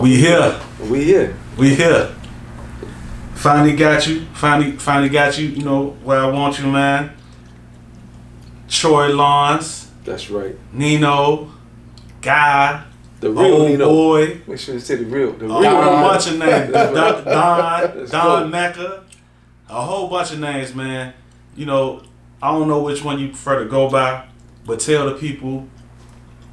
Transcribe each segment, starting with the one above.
We here. We here. We here. Finally got you. Finally got you. You know where I want you, man. Troy Lawrence. That's right. Nino. Guy. The real old Nino. Boy. Make sure you say the real. The A real. whole bunch of names. Let's Don go. Mecca. A whole bunch of names, man. You know, I don't know which one you prefer to go by, but tell the people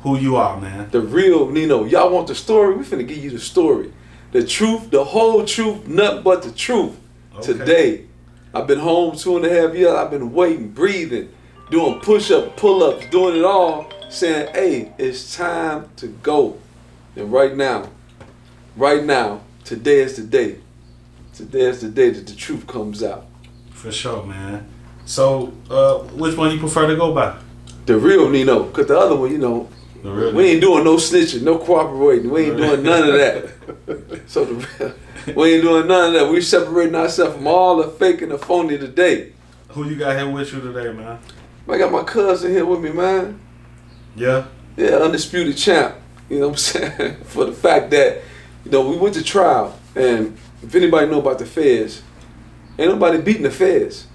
who you are, man. The real Nino. Y'all want the story? We finna give you the story. The truth, the whole truth, nothing but the truth. Okay. Today, I've been home 2.5 years. I've been waiting, breathing, doing push-ups, pull-ups, doing it all, saying, hey, it's time to go. And right now, today is the day. Today is the day that the truth comes out. For sure, man. So, which one you prefer to go by? The real Nino, because the other one, you know, we ain't doing no snitching, no cooperating. We ain't doing none of that. So we ain't doing none of that. We separating ourselves from all the fake and the phony today. Who you got here with you today, man? I got my cousin here with me, man. Yeah? Yeah, undisputed champ. You know what I'm saying? For the fact that, you know, we went to trial, and if anybody know about the feds, ain't nobody beating the feds.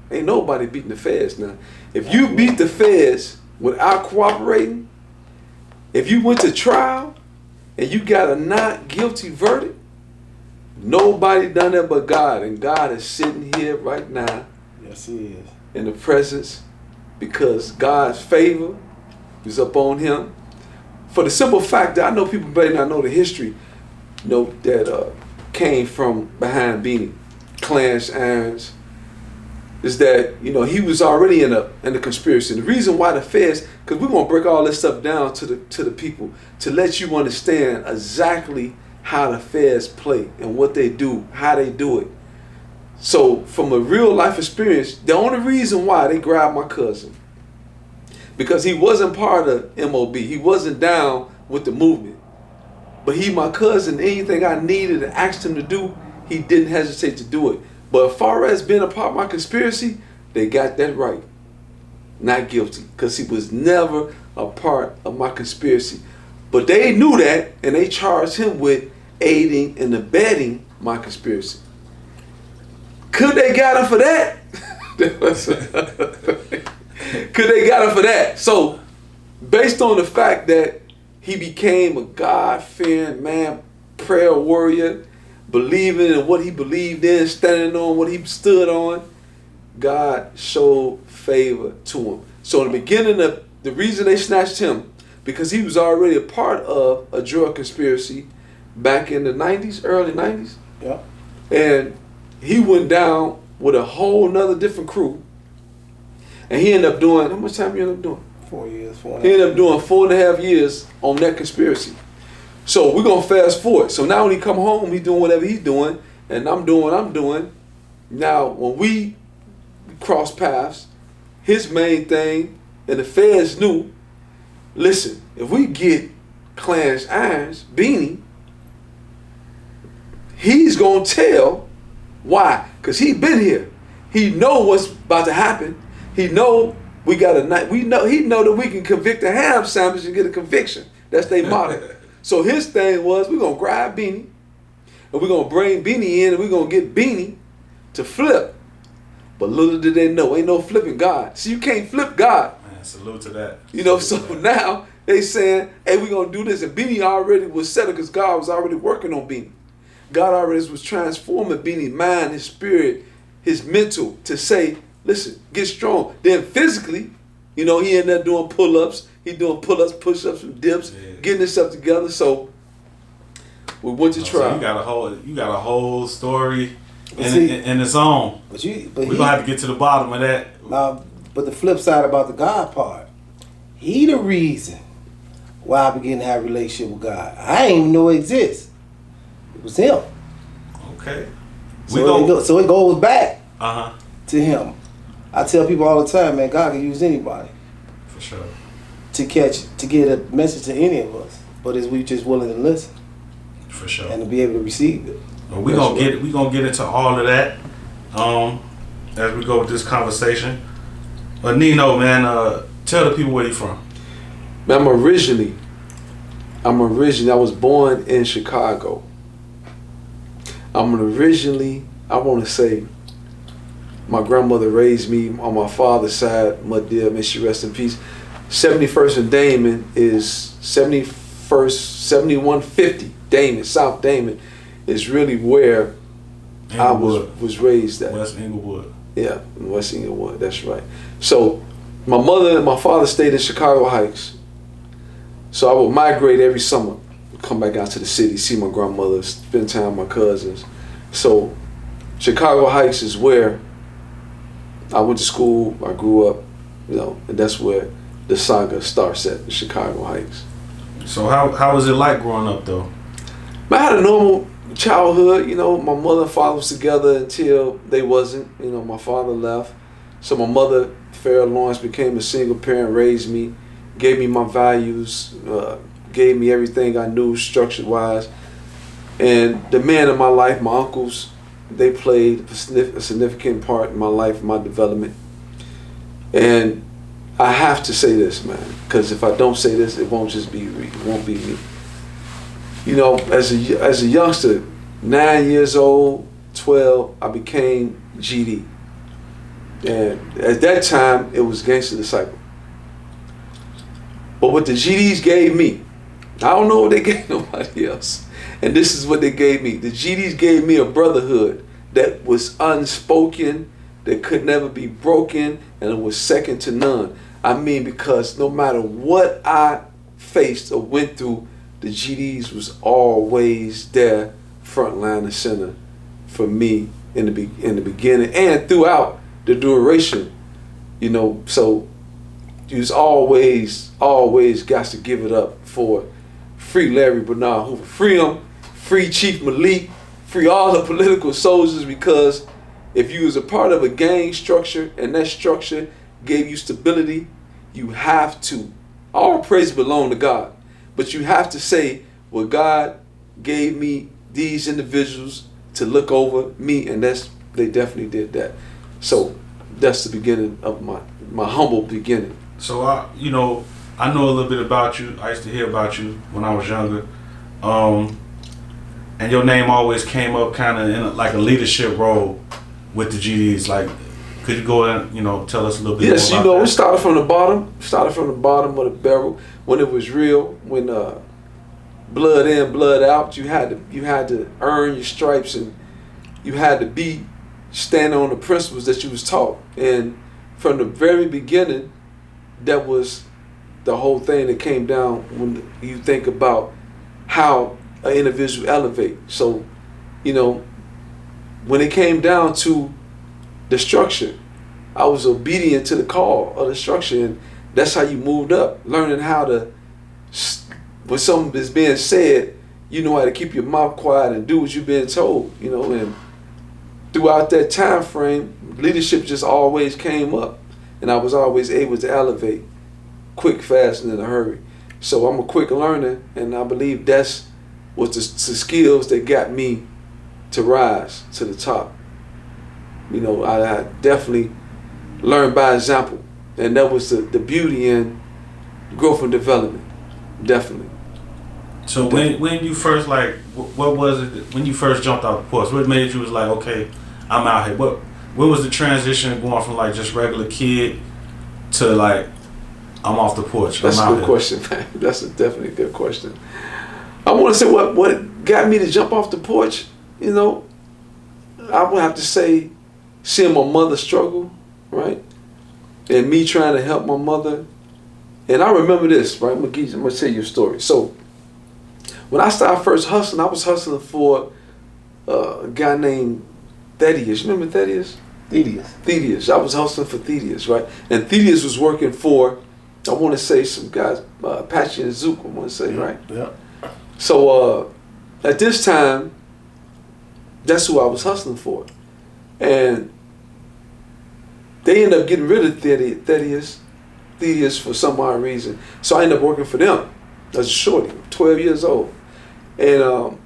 Ain't nobody beating the feds now. If you beat the feds without cooperating, if you went to trial and you got a not guilty verdict, nobody done that but God. And God is sitting here right now. Yes, He is. In the presence, because God's favor is upon him. For the simple fact that I know people may not know the history, you know, that came from behind Beanie, Clarence Irons, is that, you know, he was already in the conspiracy. And the reason why the feds, because we're gonna break all this stuff down to the people to let you understand exactly how the feds play and what they do, how they do it. So from a real life experience, the only reason why they grabbed my cousin, because he wasn't part of M.O.B. He wasn't down with the movement. But he, my cousin, anything I needed and asked him to do, he didn't hesitate to do it. But as far as being a part of my conspiracy, they got that right. Not guilty, because he was never a part of my conspiracy. But they knew that, and they charged him with aiding and abetting my conspiracy. Could they got him for that? Could they got him for that? So, based on the fact that he became a God-fearing man, prayer warrior, believing in what he believed in, standing on what he stood on, God showed favor to him. So in the beginning of the reason they snatched him, because he was already a part of a drug conspiracy back in the 90s, early 90s. Yeah. And he went down with a whole nother different crew. And he ended up doing, how much time he ended up doing? 4 years, 4.5 He ended up doing 4.5 years on that conspiracy. So we're gonna fast forward. So now when he come home, he doing whatever he's doing, and I'm doing what I'm doing. Now when we cross paths, his main thing, and the feds knew, listen, if we get Clarence Irons, Beanie, he's gonna tell why. Cause he been here. He know what's about to happen. He know we got a night. He know that we can convict a ham sandwich and get a conviction. That's their motto. So his thing was, we're going to grab Beanie, and we're going to bring Beanie in, and we're going to get Beanie to flip. But little did they know, ain't no flipping God. See, you can't flip God. Man, salute to that. You know, so now they saying, hey, we're going to do this. And Beanie already was settled because God was already working on Beanie. God already was transforming Beanie's mind, his spirit, his mental to say, listen, get strong. Then physically, you know, he ended up doing pull-ups. He doing pull-ups, push-ups, and dips, getting himself together. So we went to trial. So you got a whole story in its own. But we're gonna have to get to the bottom of that. But the flip side about the God part, he the reason why I began to have a relationship with God. I didn't even know it exists. It was him. Okay. So it goes back to him. I tell people all the time, man, God can use anybody. For sure. To get a message to any of us, but is we just willing to listen. For sure. And to be able to receive it. Well, we gonna get into all of that as we go with this conversation. But Nino, man, tell the people where you from. Man, I'm originally I was born in Chicago. I want to say, my grandmother raised me on my father's side. My dear, may she rest in peace. 71st and Damon is 7150 Damon, South Damon is really where I was raised at. West Inglewood. Yeah, in West Inglewood, that's right. So my mother and my father stayed in Chicago Heights. So I would migrate every summer, come back out to the city, see my grandmother, spend time with my cousins. So Chicago Heights is where I went to school, I grew up, and that's where the saga starts at, in Chicago Heights. So how was it like growing up though? I had a normal childhood, my mother and father was together until they wasn't, my father left. So my mother, Farrah Lawrence, became a single parent, raised me, gave me my values, gave me everything I knew structure-wise. And the men in my life, my uncles, they played a significant part in my life, my development. And I have to say this, man, because if I don't say this, it won't be me. As a youngster, 9 years old, 12, I became GD. And at that time, it was Gangster Disciple. But what the GDs gave me, I don't know what they gave nobody else. And this is what they gave me. The GDs gave me a brotherhood that was unspoken, that could never be broken, and it was second to none. I mean, because no matter what I faced or went through, the GDs was always there, front line and center for me in the beginning and throughout the duration. So you was always got to give it up for free Larry Bernard Hoover, free him, free Chief Malik, free all the political soldiers, because if you was a part of a gang structure and that structure gave you stability, you have to, all praise belong to God, but you have to say, well, God gave me these individuals to look over me, and they definitely did that. So that's the beginning of my humble beginning. So I know a little bit about you. I used to hear about you when I was younger. And your name always came up kind of in like a leadership role with the GDs. Like, could you go and tell us a little bit more about that? We started from the bottom of the barrel when it was real, when blood in, blood out. You had to earn your stripes, and you had to stand on the principles that you was taught. And from the very beginning, that was the whole thing that came down when you think about how an individual elevate. So, when it came down to the structure, I was obedient to the call of the structure, and that's how you moved up, learning how to, when something is being said, you know how to keep your mouth quiet and do what you're being told, and throughout that time frame, leadership just always came up, and I was always able to elevate quick, fast, and in a hurry. So I'm a quick learner, and I believe that's was the skills that got me to rise to the top. I definitely learned by example, and that was the beauty in growth and development, definitely. So when you first, like, what was it when you first jumped out the porch? What made you was like, okay, I'm out here? What was the transition going from like just regular kid to like, I'm off the porch? That's a good question, man. That's definitely a good question. I want to say what got me to jump off the porch, I would have to say seeing my mother struggle, right? And me trying to help my mother. And I remember this, right? I'm going to tell you a story. So when I started first hustling, I was hustling for a guy named Thaddeus. You remember Thaddeus? Thaddeus. I was hustling for Thaddeus, right? And Thaddeus was working for, I want to say, some guys, Apache and Zook, I want to say, right? Yeah. So at this time, that's who I was hustling for. And they ended up getting rid of Thaddeus for some odd reason. So I ended up working for them as a shorty, 12 years old. And on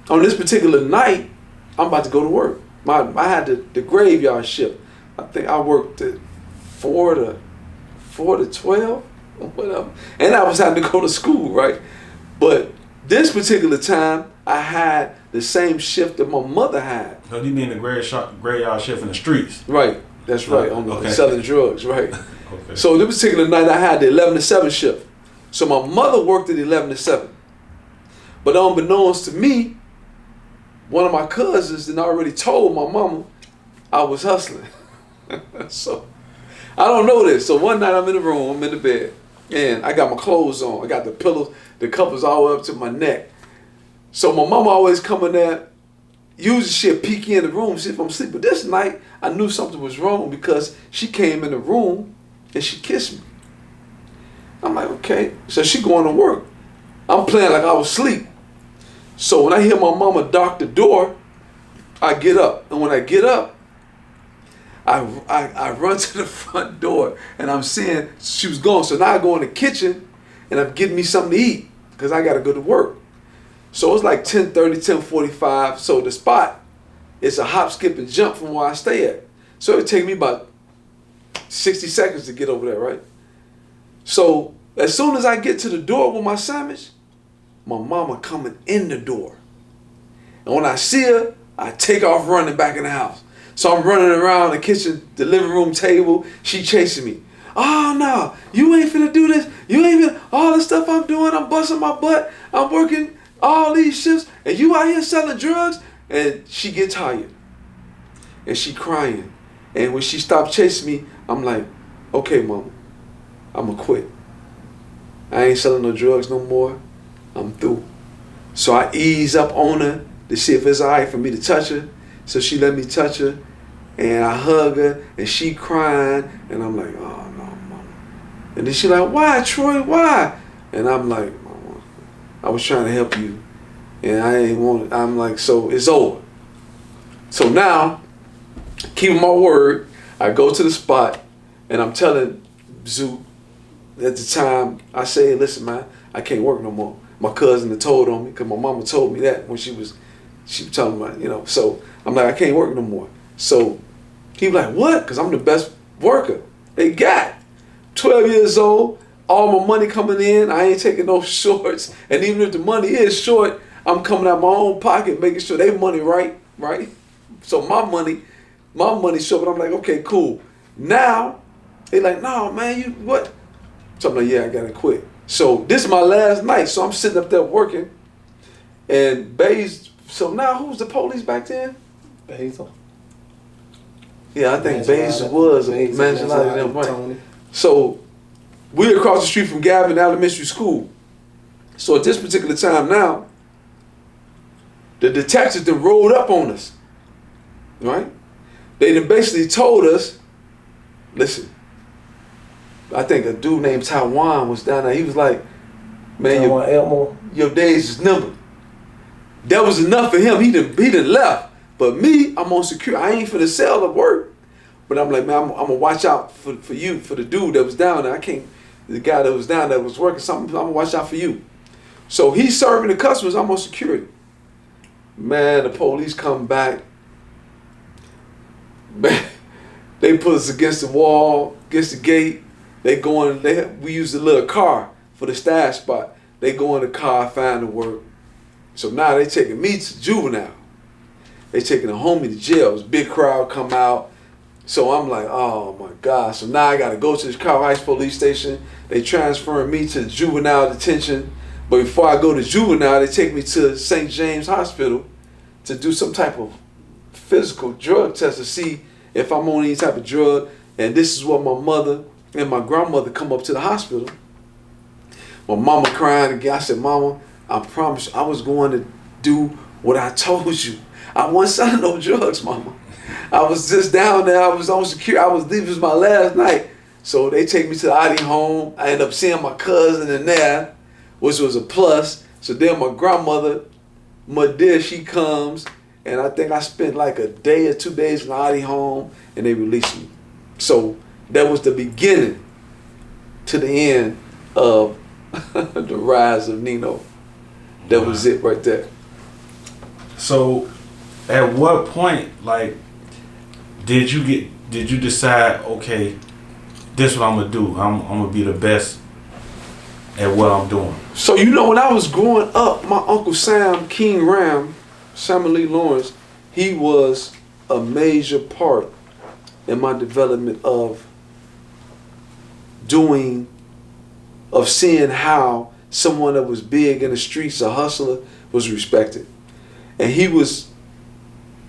this particular night, I'm about to go to work. I had the graveyard shift. I think I worked at 4 to 12 or whatever. And I was having to go to school, right? But this particular time, I had the same shift that my mother had. So you mean the graveyard shift in the streets? Right. That's right. Okay. Selling drugs. Right. Okay. So this particular night, I had the 11 to 7 shift. So my mother worked at 11 to 7. But unbeknownst to me, one of my cousins had already told my mama I was hustling. So I don't know this. So one night I'm in the room, I'm in the bed, and I got my clothes on. I got the pillows, the covers all the way up to my neck. So my mama always come in there. Usually she'll peek in the room, see if I'm asleep. But this night, I knew something was wrong because she came in the room and she kissed me. I'm like, okay. So she going to work. I'm playing like I was asleep. So when I hear my mama dock the door, I get up. And when I get up, I run to the front door and I'm seeing she was gone. So now I go in the kitchen and I'm getting me something to eat because I got to go to work. So it's like 10:30, 10:45. So the spot is a hop, skip, and jump from where I stay at. So it would take me about 60 seconds to get over there, right? So as soon as I get to the door with my sandwich, my mama coming in the door. And when I see her, I take off running back in the house. So I'm running around the kitchen, the living room table. She chasing me. Oh, no, you ain't finna do this. You ain't finna, all the stuff I'm doing, I'm busting my butt. I'm working all these shifts. And you out here selling drugs? And she get tired. And she crying. And when she stopped chasing me, I'm like, okay, mama, I'm gonna quit. I ain't selling no drugs no more. I'm through. So I ease up on her to see if it's all right for me to touch her. So she let me touch her, and I hug her, and she crying, and I'm like, oh no, mama. And then she like, why, Troy, why? And I'm like, mama, I was trying to help you, and I ain't want it. I'm like, so it's over. So now, keeping my word, I go to the spot, and I'm telling Zoo at the time, I say, listen, man, I can't work no more. My cousin had told on me, because my mama told me that when she was telling me, you know, so I'm like, I can't work no more. So he was like, what? Because I'm the best worker they got. 12 years old, all my money coming in, I ain't taking no shorts. And even if the money is short, I'm coming out my own pocket, making sure they money right? So my money short, but I'm like, okay, cool. Now, they like, no, man, you what? So I'm like, yeah, I gotta quit. So this is my last night, so I'm sitting up there working, and Bays. So now who's the police back then? Basil. Yeah, I think Basil was a Mangelati, right? So we across the street from Gavin Elementary School. So at this particular time now, the detectives done rolled up on us, right? They done basically told us, listen, I think a dude named Taiwan was down there. He was like, man, your days is numbered. That was enough for him. He done left. But me, I'm on secure. I ain't finna sell the work. But I'm like, man, I'm gonna watch out for you, for the dude that was down there. The guy that was down there was working something. I'm gonna watch out for you. So he's serving the customers. I'm on security. Man, the police come back. Man, they put us against the wall, against the gate. We use the little car for the stash spot. They go in the car, find the work. So now they taking me to juvenile. They taking a homie to jail. It was a big crowd come out. So I'm like, oh my God. So now I got to go to the Chicago Heights police station. They transferring me to juvenile detention. But before I go to juvenile, they take me to St. James Hospital to do some type of physical drug test to see if I'm on any type of drug. And this is what my mother and my grandmother come up to the hospital. My mama crying again. I said, Mama, I promise you, I was going to do what I told you. I wasn't selling no drugs, Mama. I was just down there. I was on security. This was my last night. So they take me to the ID home. I end up seeing my cousin in there, which was a plus. So then my grandmother, Madia, she comes, and I think I spent like a day or 2 days in the ID home, and they released me. So that was the beginning to the end of the rise of Nino. That was it right there. So, at what point, like, did you decide, okay, this is what I'm gonna do. I'm gonna be the best at what I'm doing. So when I was growing up, my Uncle Sam, King Ram, Samuel Lee Lawrence, he was a major part in my development of seeing how someone that was big in the streets, a hustler, was respected. And he was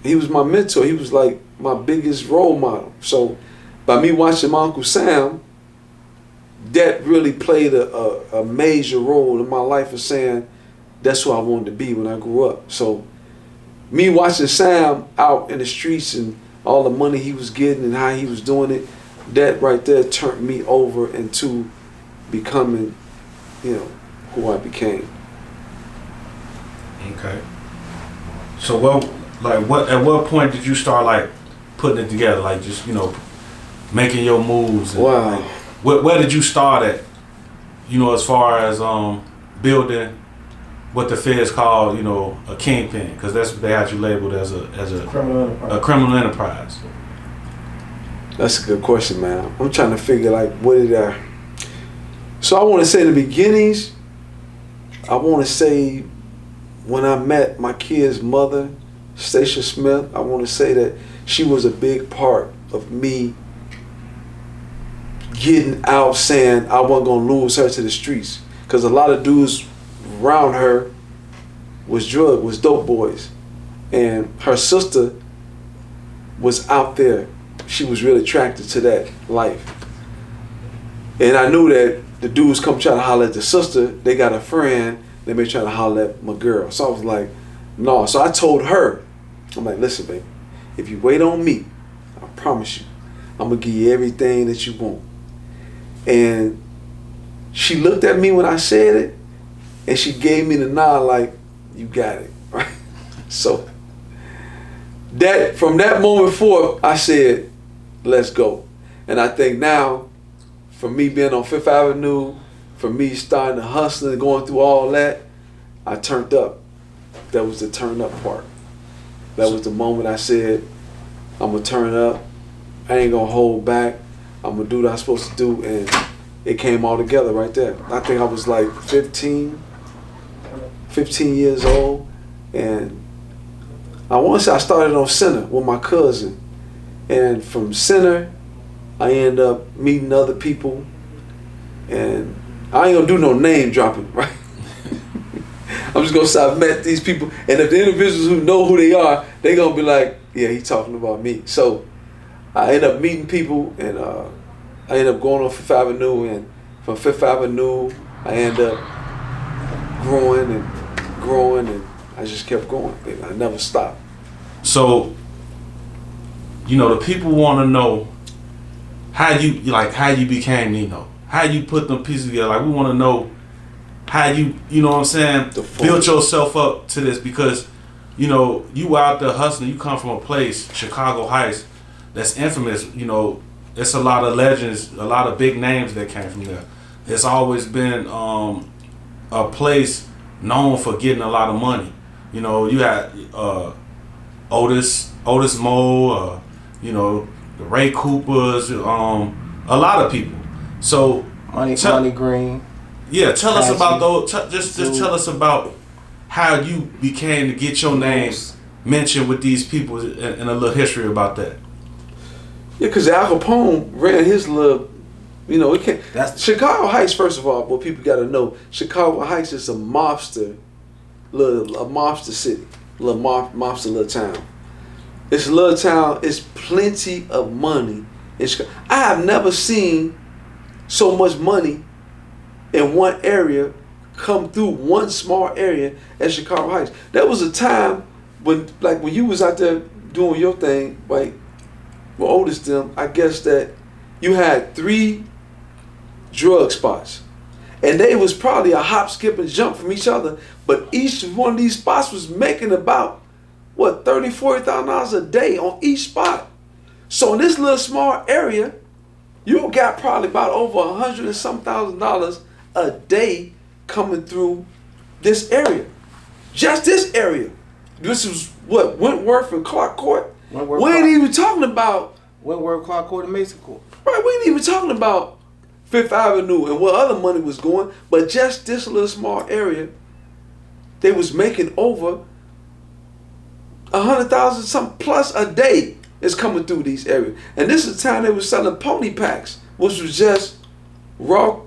my mentor. He was like my biggest role model. So by me watching my Uncle Sam, that really played a major role in my life of saying that's who I wanted to be when I grew up. So me watching Sam out in the streets and all the money he was getting and how he was doing it, that right there turned me over into becoming, who I became. Okay. So at what point did you start like putting it together, like just making your moves? And, wow. Like, where did you start at? As far as building what the feds call a kingpin, because that's what they had you labeled as a criminal enterprise. That's a good question, man. I'm trying to figure So I want to say in the beginnings, I want to say when I met my kid's mother, Stacia Smith, I want to say that she was a big part of me getting out, saying I wasn't going to lose her to the streets. Because a lot of dudes around her was dope boys. And her sister was out there. She was really attracted to that life. And I knew that the dudes come try to holler at the sister, they got a friend, they may try to holler at my girl. So I was like, no. So I told her, I'm like, listen, baby, if you wait on me, I promise you, I'm going to give you everything that you want. And she looked at me when I said it, and she gave me the nod like, you got it, right? So from that moment forth, I said, let's go. And I think now, for me being on Fifth Avenue, for me starting to hustle and going through all that, I turned up. That was the turn up part. That was the moment I said, I'm going to turn up. I ain't going to hold back. I'm going to do what I'm supposed to do. And it came all together right there. I think I was like 15 years old. And I want to say I started on Center with my cousin. And from Center, I ended up meeting other people. And I ain't going to do no name dropping, right? I'm just going to say I've met these people. And if the individuals who know who they are, they're going to be like, yeah, he's talking about me. So I end up meeting people, and I end up going on Fifth Avenue. And from Fifth Avenue, I end up growing, and I just kept going. I never stopped. So, the people want to know how you became Nino. How you put them pieces together. Like, we want to know how you know what I'm saying, built yourself up to this, because, you out there hustling. You come from a place, Chicago Heights, that's infamous. It's a lot of legends, a lot of big names that came from there. It's always been a place known for getting a lot of money. You had Otis Mo, the Ray Coopers, a lot of people. So Money Green. Yeah, tell us about those. Just tell us about how you became to get your name mentioned with these people, and a little history about that. Yeah, because Al Capone ran his little, it can't. Chicago Heights, first of all, what people got to know, Chicago Heights is a mobster city, mobster little town. It's a little town. It's plenty of money in Chicago. I have never seen so much money in one area come through one small area as Chicago Heights. There was a time when you was out there doing your thing, like with Otis them, I guess that you had 3 drug spots. And they was probably a hop, skip, and jump from each other, but each one of these spots was making about, $30,000, $40,000 a day on each spot. So in this little small area, you got probably about over $100,000 and some $1,000 a day coming through this area. Just this area. This is Wentworth and Clark Court. We ain't even talking about Wentworth, Clark Court, and Mason Court. Right, we ain't even talking about Fifth Avenue and where other money was going, but just this little small area, they was making over 100,000 something plus a day is coming through these areas. And this is the time they was selling pony packs, which was just raw,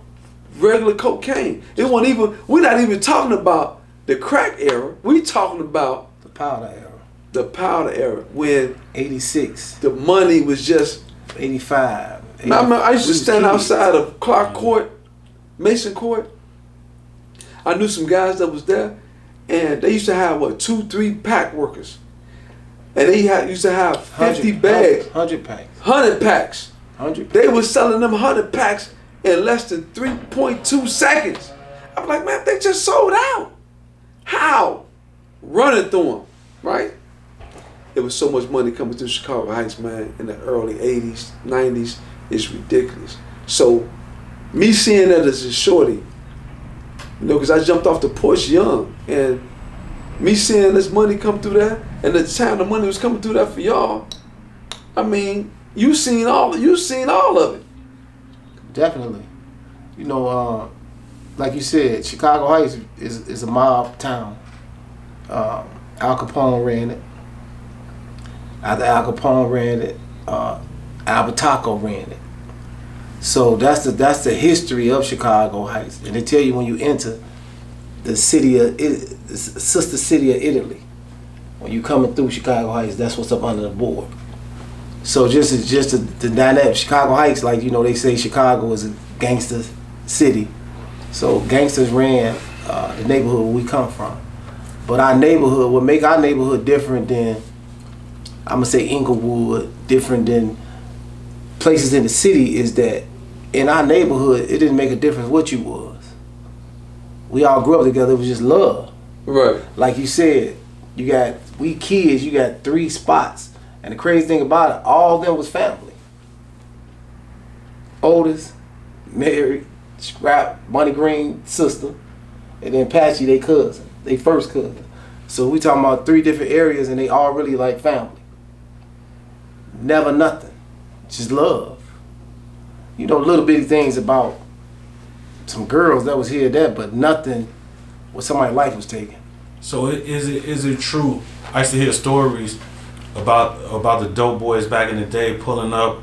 regular cocaine. It wasn't even, we're not even talking about the crack era. We talking about The powder era. the powder era when 86. the money was just 85. I used to stand kids. outside of Clark Court, Mason Court. I knew some guys that was there, and they used to have 2-3 pack workers, and they used to have 50 bags, 100 packs. 100 packs. 100 They was selling them 100 packs in less than 3.2 seconds. I'm like, man, they just sold out. How? Running through them, right? There was so much money coming through Chicago Heights, man, in the early 80s, 90s. It's ridiculous. So, me seeing that as a shorty, because I jumped off the porch young, and me seeing this money come through there, and the time the money was coming through there for y'all, I mean, you seen all of it. Definitely. Like you said, Chicago Heights is a mob town. Al Capone ran it. After Al Capone ran it, Albertaco ran it. So that's the history of Chicago Heights. And they tell you when you enter the sister city of Italy, when you coming through Chicago Heights, that's what's up under the board. So just the dynamic, Chicago Heights, like they say Chicago is a gangster city. So gangsters ran the neighborhood where we come from. But our neighborhood, what make our neighborhood different than, I'm gonna say Inglewood, different than places in the city, is that in our neighborhood, it didn't make a difference what you was. We all grew up together, it was just love. Right. Like you said, you got 3 spots. And the crazy thing about it, all of them was family. Oldest, Mary, Scrap, Bunny Green, sister, and then Patchy, they cousin, they first cousin. So we talking about 3 different areas, and they all really like family. Never nothing, just love. Little bitty things about some girls that was here or there, but nothing where somebody's life was taken. So is it true? I used to hear stories about the dope boys back in the day pulling up,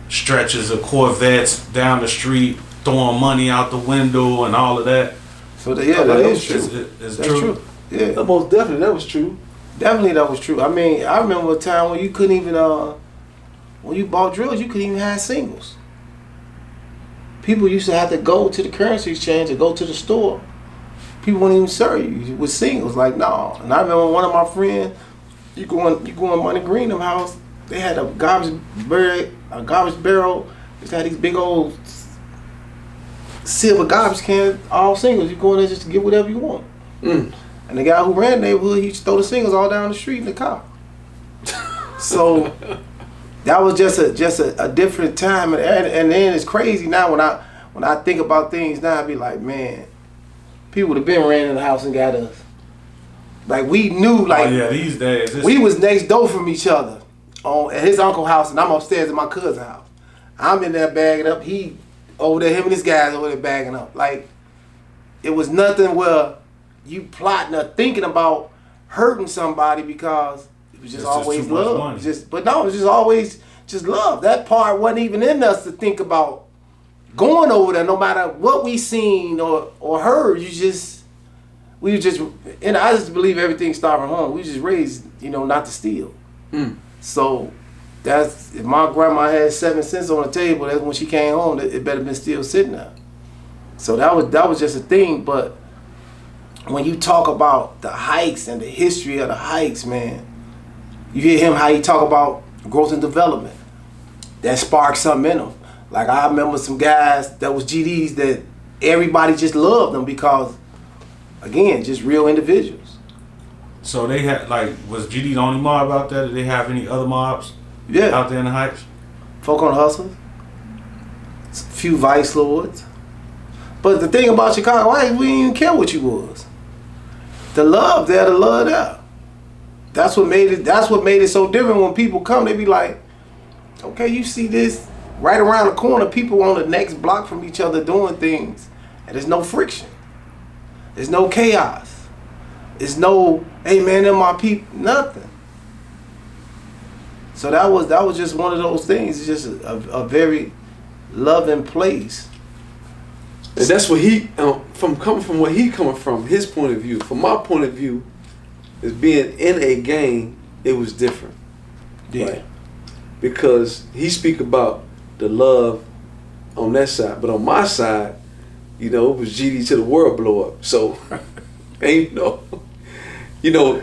stretches of Corvettes down the street, throwing money out the window and all of that. So that is true. It's That's true. true. Yeah. Most definitely, that was true. Definitely that was true. I mean, I remember a time when you couldn't even, when you bought drills, you couldn't even have singles. People used to have to go to the currency exchange or go to the store. People wouldn't even serve you with singles, like, no. And I remember one of my friends, you go in Money Green house, they had a garbage barrel, just had these big old silver garbage cans, all singles. You go in there just to get whatever you want. Mm. And the guy who ran the neighborhood, he used to throw the singles all down the street in the car. So that was just a different time, and then it's crazy now when I think about things now, I be like, man, people would have been ran in the house and got us. Like we knew, like these days we was next door from each other at his uncle's house, and I'm upstairs at my cousin's house. I'm in there bagging up. He over there, him and his guys over there bagging up. Like it was nothing where you plotting or thinking about hurting somebody, because it was just always love. It was just always just love. That part wasn't even in us to think about going over there, no matter what we seen or heard. We were just, and I just believe everything started from home. We just raised, not to steal. Mm. So that's, if my grandma had 7 cents on the table, that's when she came home, it better been still sitting there. So that was just a thing. But when you talk about the Heights and the history of the Heights, man, you hear him how he talk about growth and development. That sparked something in him. Like I remember some guys that was GDs that everybody just loved them because, again, just real individuals. So they had, was GD the only mob out there? Did they have any other mobs out there in the Heights? Folk on the Hustlers. A few Vice Lords. But the thing about Chicago Heights, we didn't even care what you was. The love there, the love there. That's what made it so different. When people come, they be like, okay, you see this right around the corner, people on the next block from each other doing things, and there's no friction. There's no chaos. There's no, hey man, they're my people, nothing. So that was just one of those things. It's just a very loving place. And that's what he, coming from where he coming from, his point of view. From my point of view, is being in a gang, it was different. Yeah. Right? Because he speak about the love on that side, but on my side, it was GD to the world blow up. So, ain't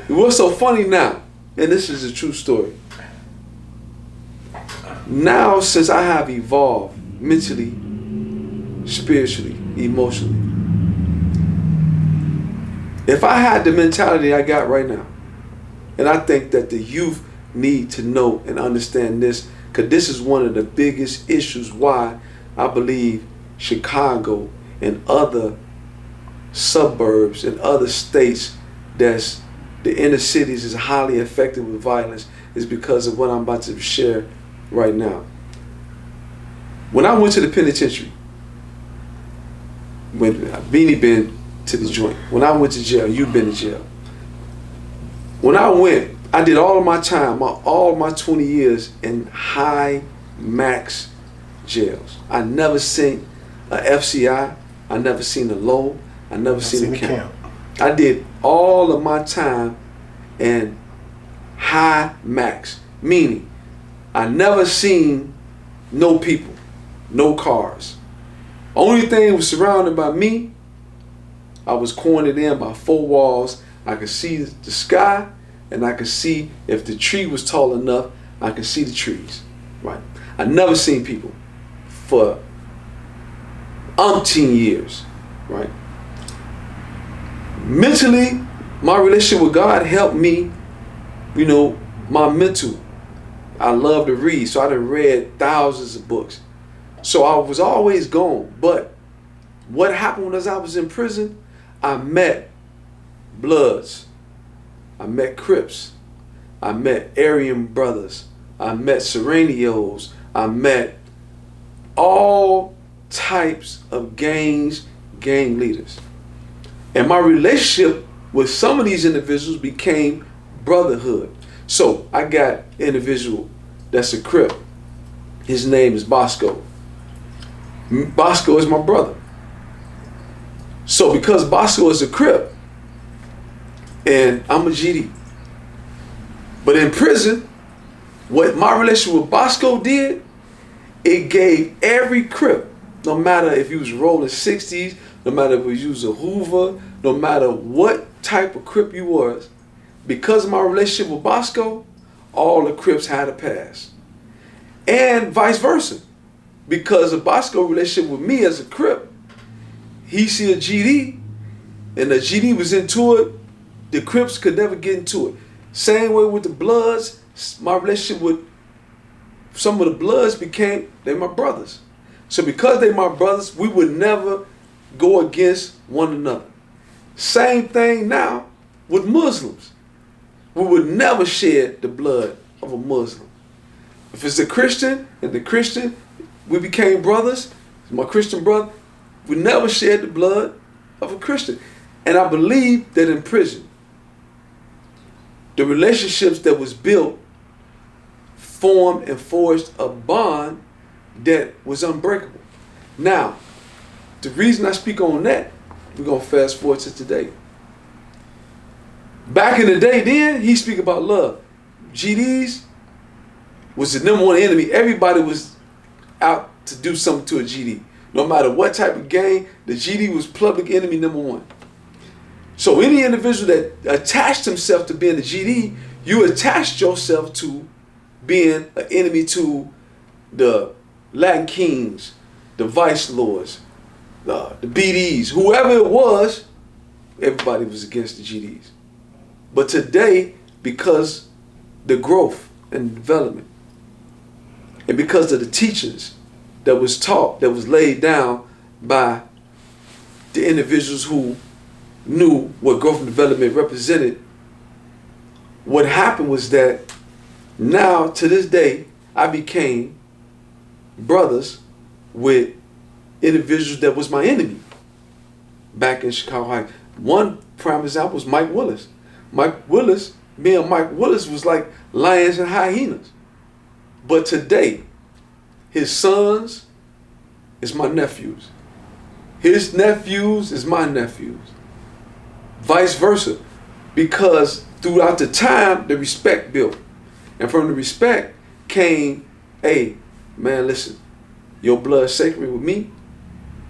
what's so funny now, and this is a true story. Now, since I have evolved mentally, spiritually, emotionally, if I had the mentality I got right now, and I think that the youth need to know and understand this, because this is one of the biggest issues why I believe Chicago and other suburbs and other states that's the inner cities is highly affected with violence, is because of what I'm about to share right now. When I went to the penitentiary, when Beanie been to the joint, when I went to jail, you've been to jail. When I went, I did all of my time, all of my 20 years in high max jails. I never seen a FCI, I never seen a low, I never seen a camp. I did all of my time in high max, meaning I never seen no people, no cars. Only thing was surrounded by me, I was cornered in by 4 walls. I could see the sky, and I could see if the tree was tall enough, I could see the trees, right? I never seen people for umpteen years, right? Mentally, my relationship with God helped me, my mental. I love to read, so I done read thousands of books. So I was always gone. But what happened as I was in prison, I met Bloods, I met Crips, I met Aryan brothers, I met Serenios, I met all types of gang leaders. And my relationship with some of these individuals became brotherhood. So I got an individual that's a Crip. His name is Bosco. Bosco is my brother. So because Bosco is a Crip and I'm a GD, but in prison, what my relationship with Bosco did, it gave every Crip, no matter if you was rolling 60s, no matter if you was a Hoover, no matter what type of Crip you was, because of my relationship with Bosco, all the Crips had a pass. And vice versa. Because of Bosco's relationship with me as a Crip, he see a GD, and the GD was into it, the Crips could never get into it. Same way with the Bloods, my relationship with some of the Bloods they're my brothers. So because they're my brothers, we would never go against one another. Same thing now with Muslims. We would never shed the blood of a Muslim. If it's a Christian and the Christian, we became brothers. My Christian brother, we never shed the blood of a Christian. And I believe that in prison, the relationships that was built formed and forged a bond that was unbreakable. Now, the reason I speak on that, we're going to fast forward to today. Back in the day then, he speak about love. GDs was the number one enemy. Everybody was out to do something to a GD. No matter what type of gang, the GD was public enemy number one. So any individual that attached himself to being a GD, you attached yourself to being an enemy to the Latin Kings, the Vice Lords, the BDs, whoever it was, everybody was against the GDs. But today, because the growth and development, and because of the teachings that was taught, that was laid down by the individuals who knew what growth and development represented, what happened was that now, to this day, I became brothers with individuals that was my enemy back in Chicago Heights. One prime example was Mike Willis. Me and Mike Willis was like lions and hyenas. But today, his sons is my nephews. His nephews is my nephews. Vice versa. Because throughout the time, the respect built. And from the respect came, hey, man, listen, your blood's sacred with me,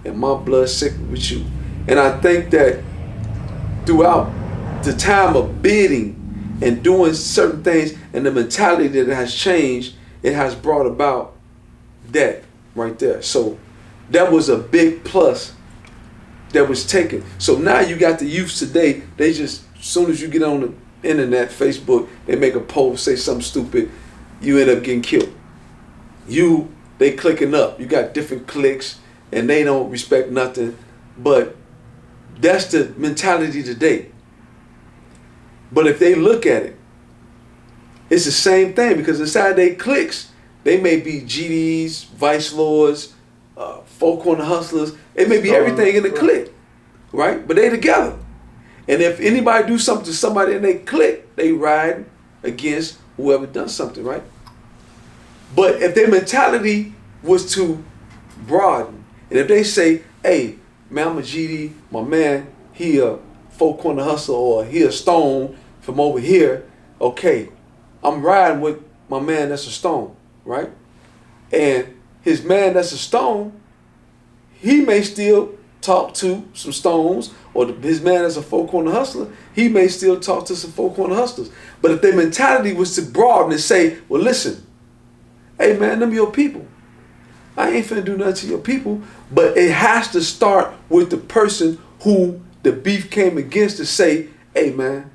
and my blood's sacred with you. And I think that throughout the time of bidding and doing certain things and the mentality that has changed, it has brought about that right there. So that was a big plus that was taken. So now you got the youth today, they just, as soon as you get on the internet, Facebook, they make a post, say something stupid, you end up getting killed. They clicking up. You got different clicks and they don't respect nothing. But that's the mentality today. But if they look at it, it's the same thing, because inside they clicks, they may be GDs, vice lords, folk corner hustlers. It may be everything in the clique, right? But they together. And if anybody do something to somebody and they click, they ride against whoever does something, right? But if their mentality was to broaden, and if they say, hey, man, I'm a GD, my man, he a folk corner hustler, or he a stone from over here, okay, I'm riding with my man that's a stone, right? And his man that's a stone, he may still talk to some stones, or his man that's a folk corner hustler, he may still talk to some folk corner hustlers. But if their mentality was to broaden and say, well, listen, hey man, them your people. I ain't finna do nothing to your people, but it has to start with the person who the beef came against to say, hey man,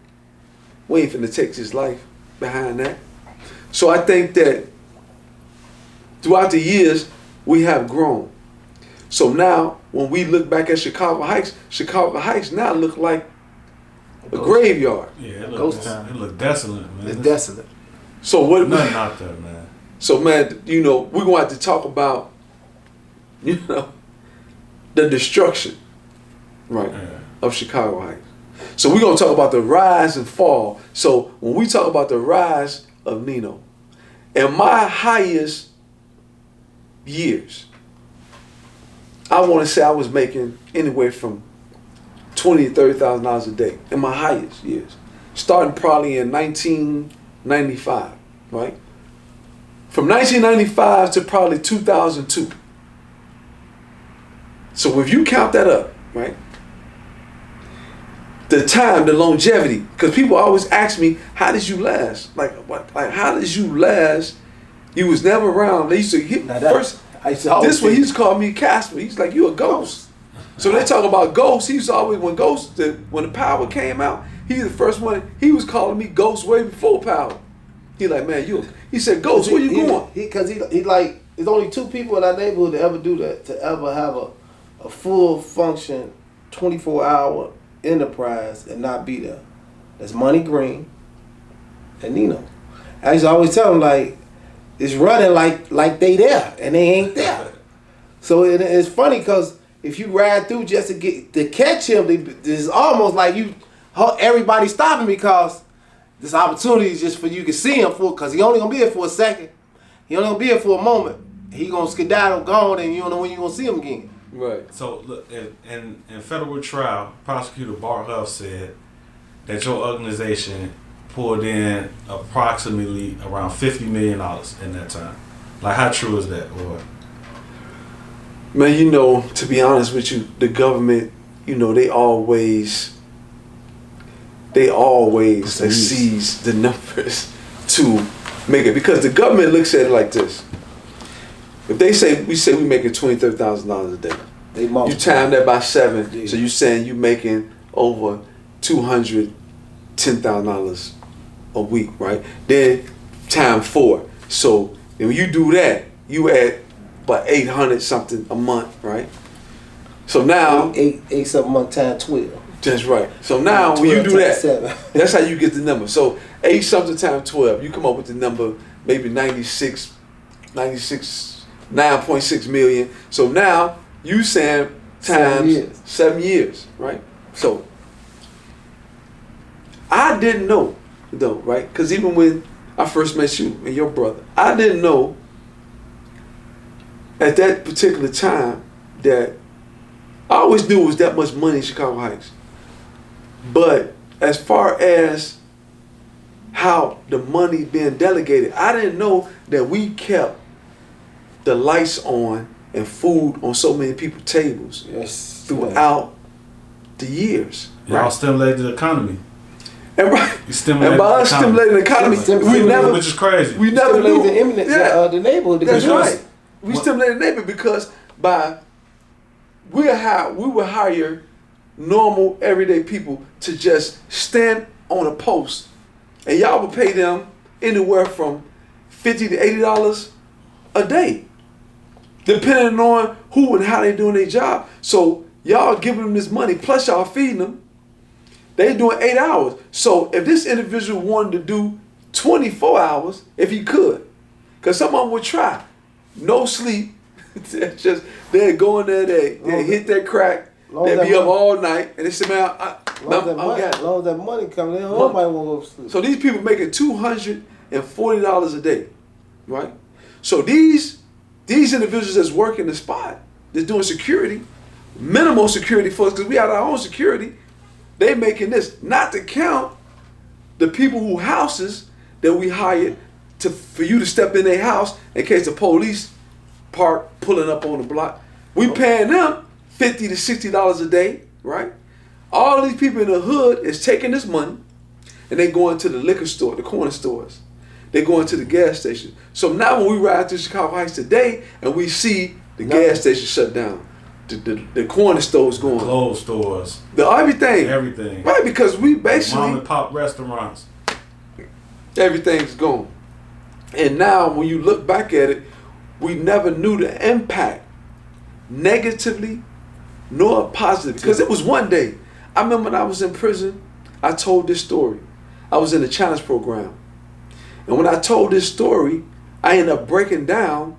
we ain't finna take his life behind that. So I think that throughout the years, we have grown. So now, when we look back at Chicago Heights now look like a graveyard. Yeah, it It look desolate, man. It's desolate. So what? Nothing out there, man. So man, we're going to have to talk about, the destruction, right, of Chicago Heights. So we're going to talk about the rise and fall. So when we talk about the rise of Nino, in my highest years, I want to say I was making anywhere from $20,000 to $30,000 a day in my highest years, starting probably in 1995, right? From 1995 to probably 2002. So if you count that up, right? The time, the longevity, because people always ask me, how did you last? Like how did you last? You was never around. They used to hit first. This one, he used to call me Casper. He's like, you a ghost. So they talk about ghosts. He used to always, when the Power came out, he's the first one. He was calling me Ghost way before Power. He like, man, he said, Ghost, where you going? Because he like, there's only two people in our neighborhood to ever do that, to ever have a full function 24-hour enterprise and not be there. That's Money Green and Nino. I used to always tell them, like, it's running like they there and they ain't there. So it's funny because if you ride through just to catch him, it's almost like everybody stopping because this opportunity is just for you to see him for, because he only gonna be here for a second. He only gonna be here for a moment. He gonna skedaddle, gone, and you don't know when you gonna see him again. Right. So look, in federal trial, Prosecutor Bart Huff said that your organization pulled in approximately around $50 million in that time. Like, how true is that, Lord? Man, to be honest with you, the government, they always seize the numbers to make it, because the government looks at it like this. If we say we making $20,000, $30,000 a day, you time that by 7, so you saying you making over $210,000 a week, right? Then time 4. So when you do that, you add about 800 something a month, right? So now eight something a month times 12. That's right. So now when you do that, 7. That's how you get the number. So 8 something times 12, you come up with the number maybe 96 9.6 million. So now you saying times 7 years, right? So I didn't know though, right? Because even when I first met you and your brother, I didn't know at that particular time that I always knew it was that much money in Chicago Heights. But as far as how the money being delegated, I didn't know that we kept the lights on and food on so many people's tables throughout the years. Y'all stimulated the economy. And by us stimulating the economy, we never, which is crazy. We never knew the neighborhood. That's right. We stimulated the neighborhood because we would hire normal everyday people to just stand on a post, and y'all would pay them anywhere from $50 to $80 a day, depending on who and how they doing their job. So y'all giving them this money, plus y'all feeding them. They doing 8 hours. So if this individual wanted to do 24 hours, if he could, because some of them would try, no sleep, they'd go in there, they hit that crack, they'd be up all night, and they say, man, long as that money comes, nobody won't go to sleep. So these people making $240 a day, right? So these individuals that's working the spot, that's doing security, minimal security for us, because we have our own security, they making this, not to count the people who houses that we hired for you to step in their house in case the police park pulling up on the block. We paying them $50 to $60 a day, right? All these people in the hood is taking this money and they going to the liquor store, the corner stores. They going to the gas station. So now when we ride through Chicago Heights today and we see the gas station shut down, the corner stores going, clothes stores, everything, right? Because we basically mom and pop restaurants, everything's gone. And now when you look back at it, we never knew the impact, negatively nor positive. Because it was one day, I remember when I was in prison, I told this story. I was in the challenge program, and when I told this story, I ended up breaking down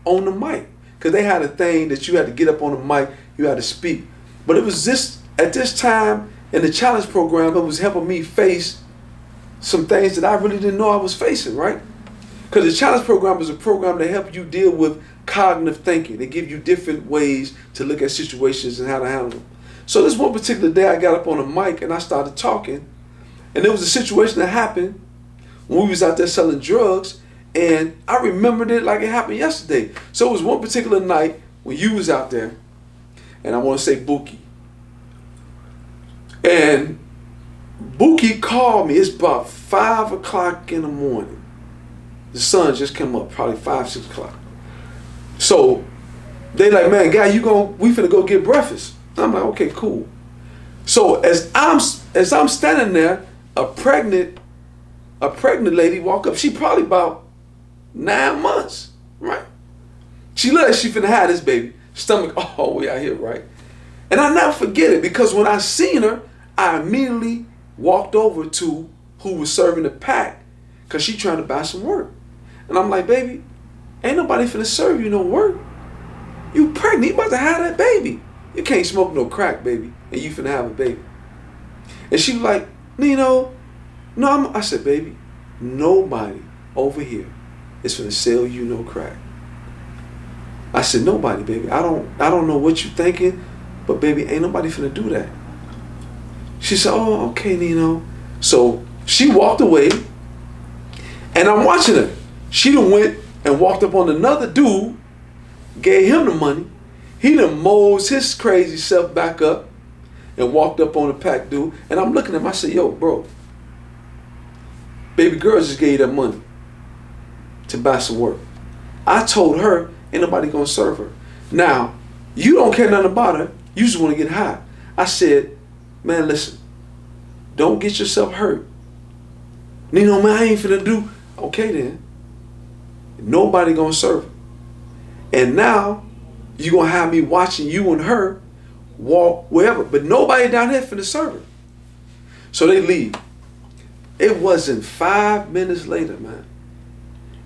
on the mic. Because they had a thing that you had to get up on the mic, you had to speak. But it was at this time in the challenge program, it was helping me face some things that I really didn't know I was facing, right? Because the challenge program is a program that helps you deal with cognitive thinking. They give you different ways to look at situations and how to handle them. So this one particular day I got up on the mic and I started talking. And there was a situation that happened when we was out there selling drugs. And I remembered it like it happened yesterday. So it was one particular night when you was out there, and I want to say Buki. And Buki called me. It's about 5 o'clock in the morning. The sun just came up, probably 5, 6 o'clock. So they like, man, guy, we finna go get breakfast. I'm like, okay, cool. So as I'm standing there, a pregnant lady walk up. She probably about 9 months, right? She looked like she finna have this baby. Stomach all the way out here, right? And I never forget it because when I seen her, I immediately walked over to who was serving the pack because she trying to buy some work. And I'm like, baby, ain't nobody finna serve you no work. You pregnant, you about to have that baby. You can't smoke no crack, baby, and you finna have a baby. And she was like, Nino, no, I said, baby, nobody over here is finna sell you no crack. I said, nobody, baby. I don't know what you thinking, but baby, ain't nobody finna do that. She said, oh, okay, Nino. So she walked away, and I'm watching her. She done went and walked up on another dude, gave him the money. He done mosed his crazy self back up and walked up on the pack dude. And I'm looking at him, I said, yo, bro, baby girl just gave you that money to buy some work. I told her ain't nobody gonna serve her. Now, you don't care nothing about her, you just wanna get high. I said, man, listen, don't get yourself hurt. Nino, man, I ain't finna do. Okay then. Nobody gonna serve her. And now, you gonna have me watching you and her walk wherever, but nobody down here finna serve her. So they leave. It wasn't 5 minutes later, man.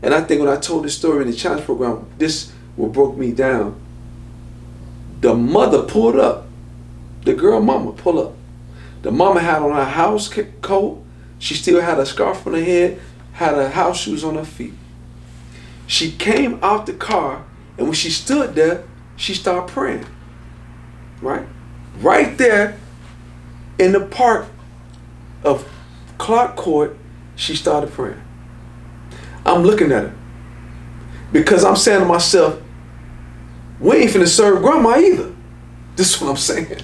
And I think when I told this story in the challenge program, this what broke me down. The mother pulled up. The girl mama pulled up. The mama had on her house coat. She still had a scarf on her head, had her house shoes on her feet. She came out the car, and when she stood there, she started praying. Right? Right there in the park of Clark Court, she started praying. I'm looking at her because I'm saying to myself, we ain't finna serve grandma either. This is what I'm saying.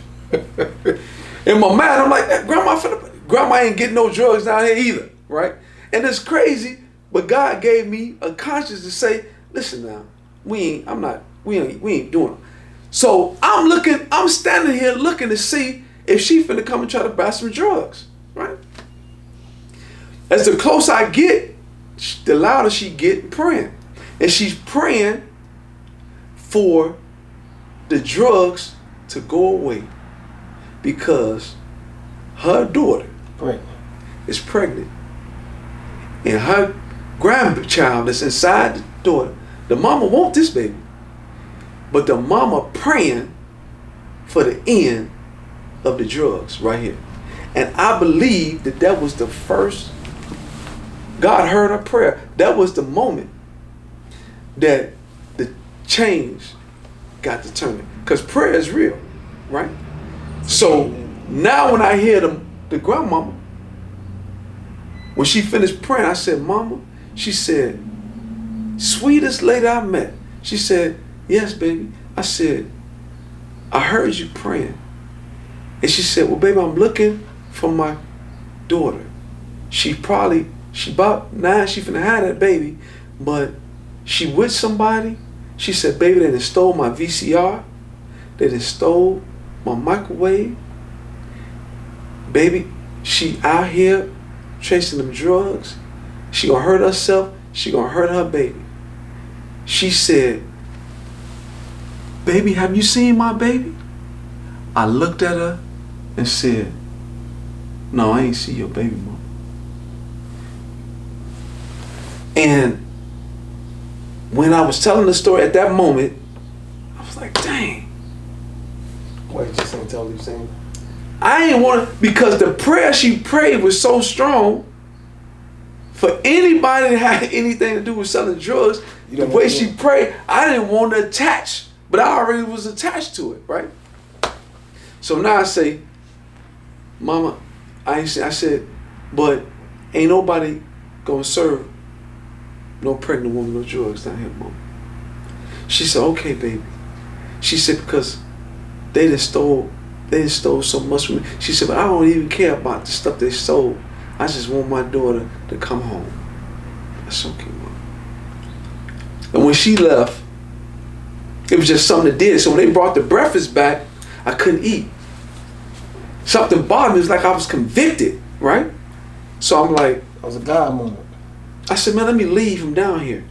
In my mind, I'm like, grandma ain't getting no drugs down here either, right? And it's crazy, but God gave me a conscience to say, listen now, we ain't doing it. So I'm standing here looking to see if she finna come and try to buy some drugs, right? As the closer I get, the louder she get praying. And she's praying for the drugs to go away because her daughter is pregnant. And her grandchild that's inside the daughter, the mama want this baby. But the mama praying for the end of the drugs right here. And I believe that was the first, God heard her prayer. That was the moment that the change got to turn. Because prayer is real, right? So now when I hear the grandmama, when she finished praying, I said, Mama, she said, sweetest lady I met. She said, yes, baby. I said, I heard you praying. And she said, well, baby, I'm looking for my daughter. She about 9, she finna have that baby, but she with somebody. She said, baby, they done stole my VCR. They done stole my microwave. Baby, she out here chasing them drugs. She gonna hurt herself. She gonna hurt her baby. She said, baby, have you seen my baby? I looked at her and said, no, I ain't see your baby, Mom. And when I was telling the story at that moment, I was like, dang. Why did you say tell you saying? I ain't want to, because the prayer she prayed was so strong. For anybody that had anything to do with selling drugs, the way she prayed, I didn't want to attach, but I already was attached to it, right? So now I say, Mama, I said, but ain't nobody gonna serve no pregnant woman, no drugs down here, Mama. She said, okay, baby. She said, because they done stole so much from me. She said, but I don't even care about the stuff they stole. I just want my daughter to come home. That's okay, Mom. And when she left, it was just something that did. So when they brought the breakfast back, I couldn't eat. Something bothered me. It was like I was convicted, right? So I'm like, That was a God moment. I said, man, let me leave him down here.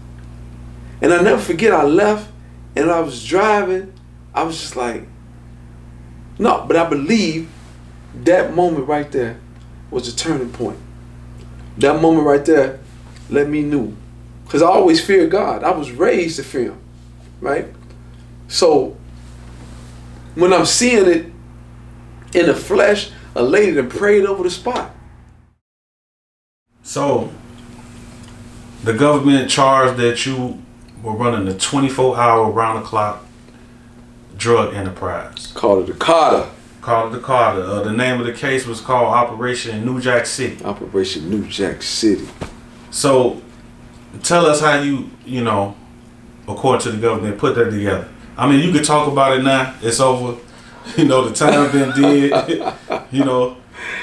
And I never forget, I left and I was driving. I was just like, no, but I believe that moment right there was a turning point. That moment right there let me know. Because I always feared God. I was raised to fear him, right? So when I'm seeing it in the flesh, a lady that prayed over the spot. So the government charged that you were running a 24-hour round-the-clock drug enterprise. Called it the Carter. Called it the Carter. The name of the case was called Operation New Jack City. Operation New Jack City. So tell us how you according to the government, put that together. I mean, you could talk about it now. It's over. The time been did.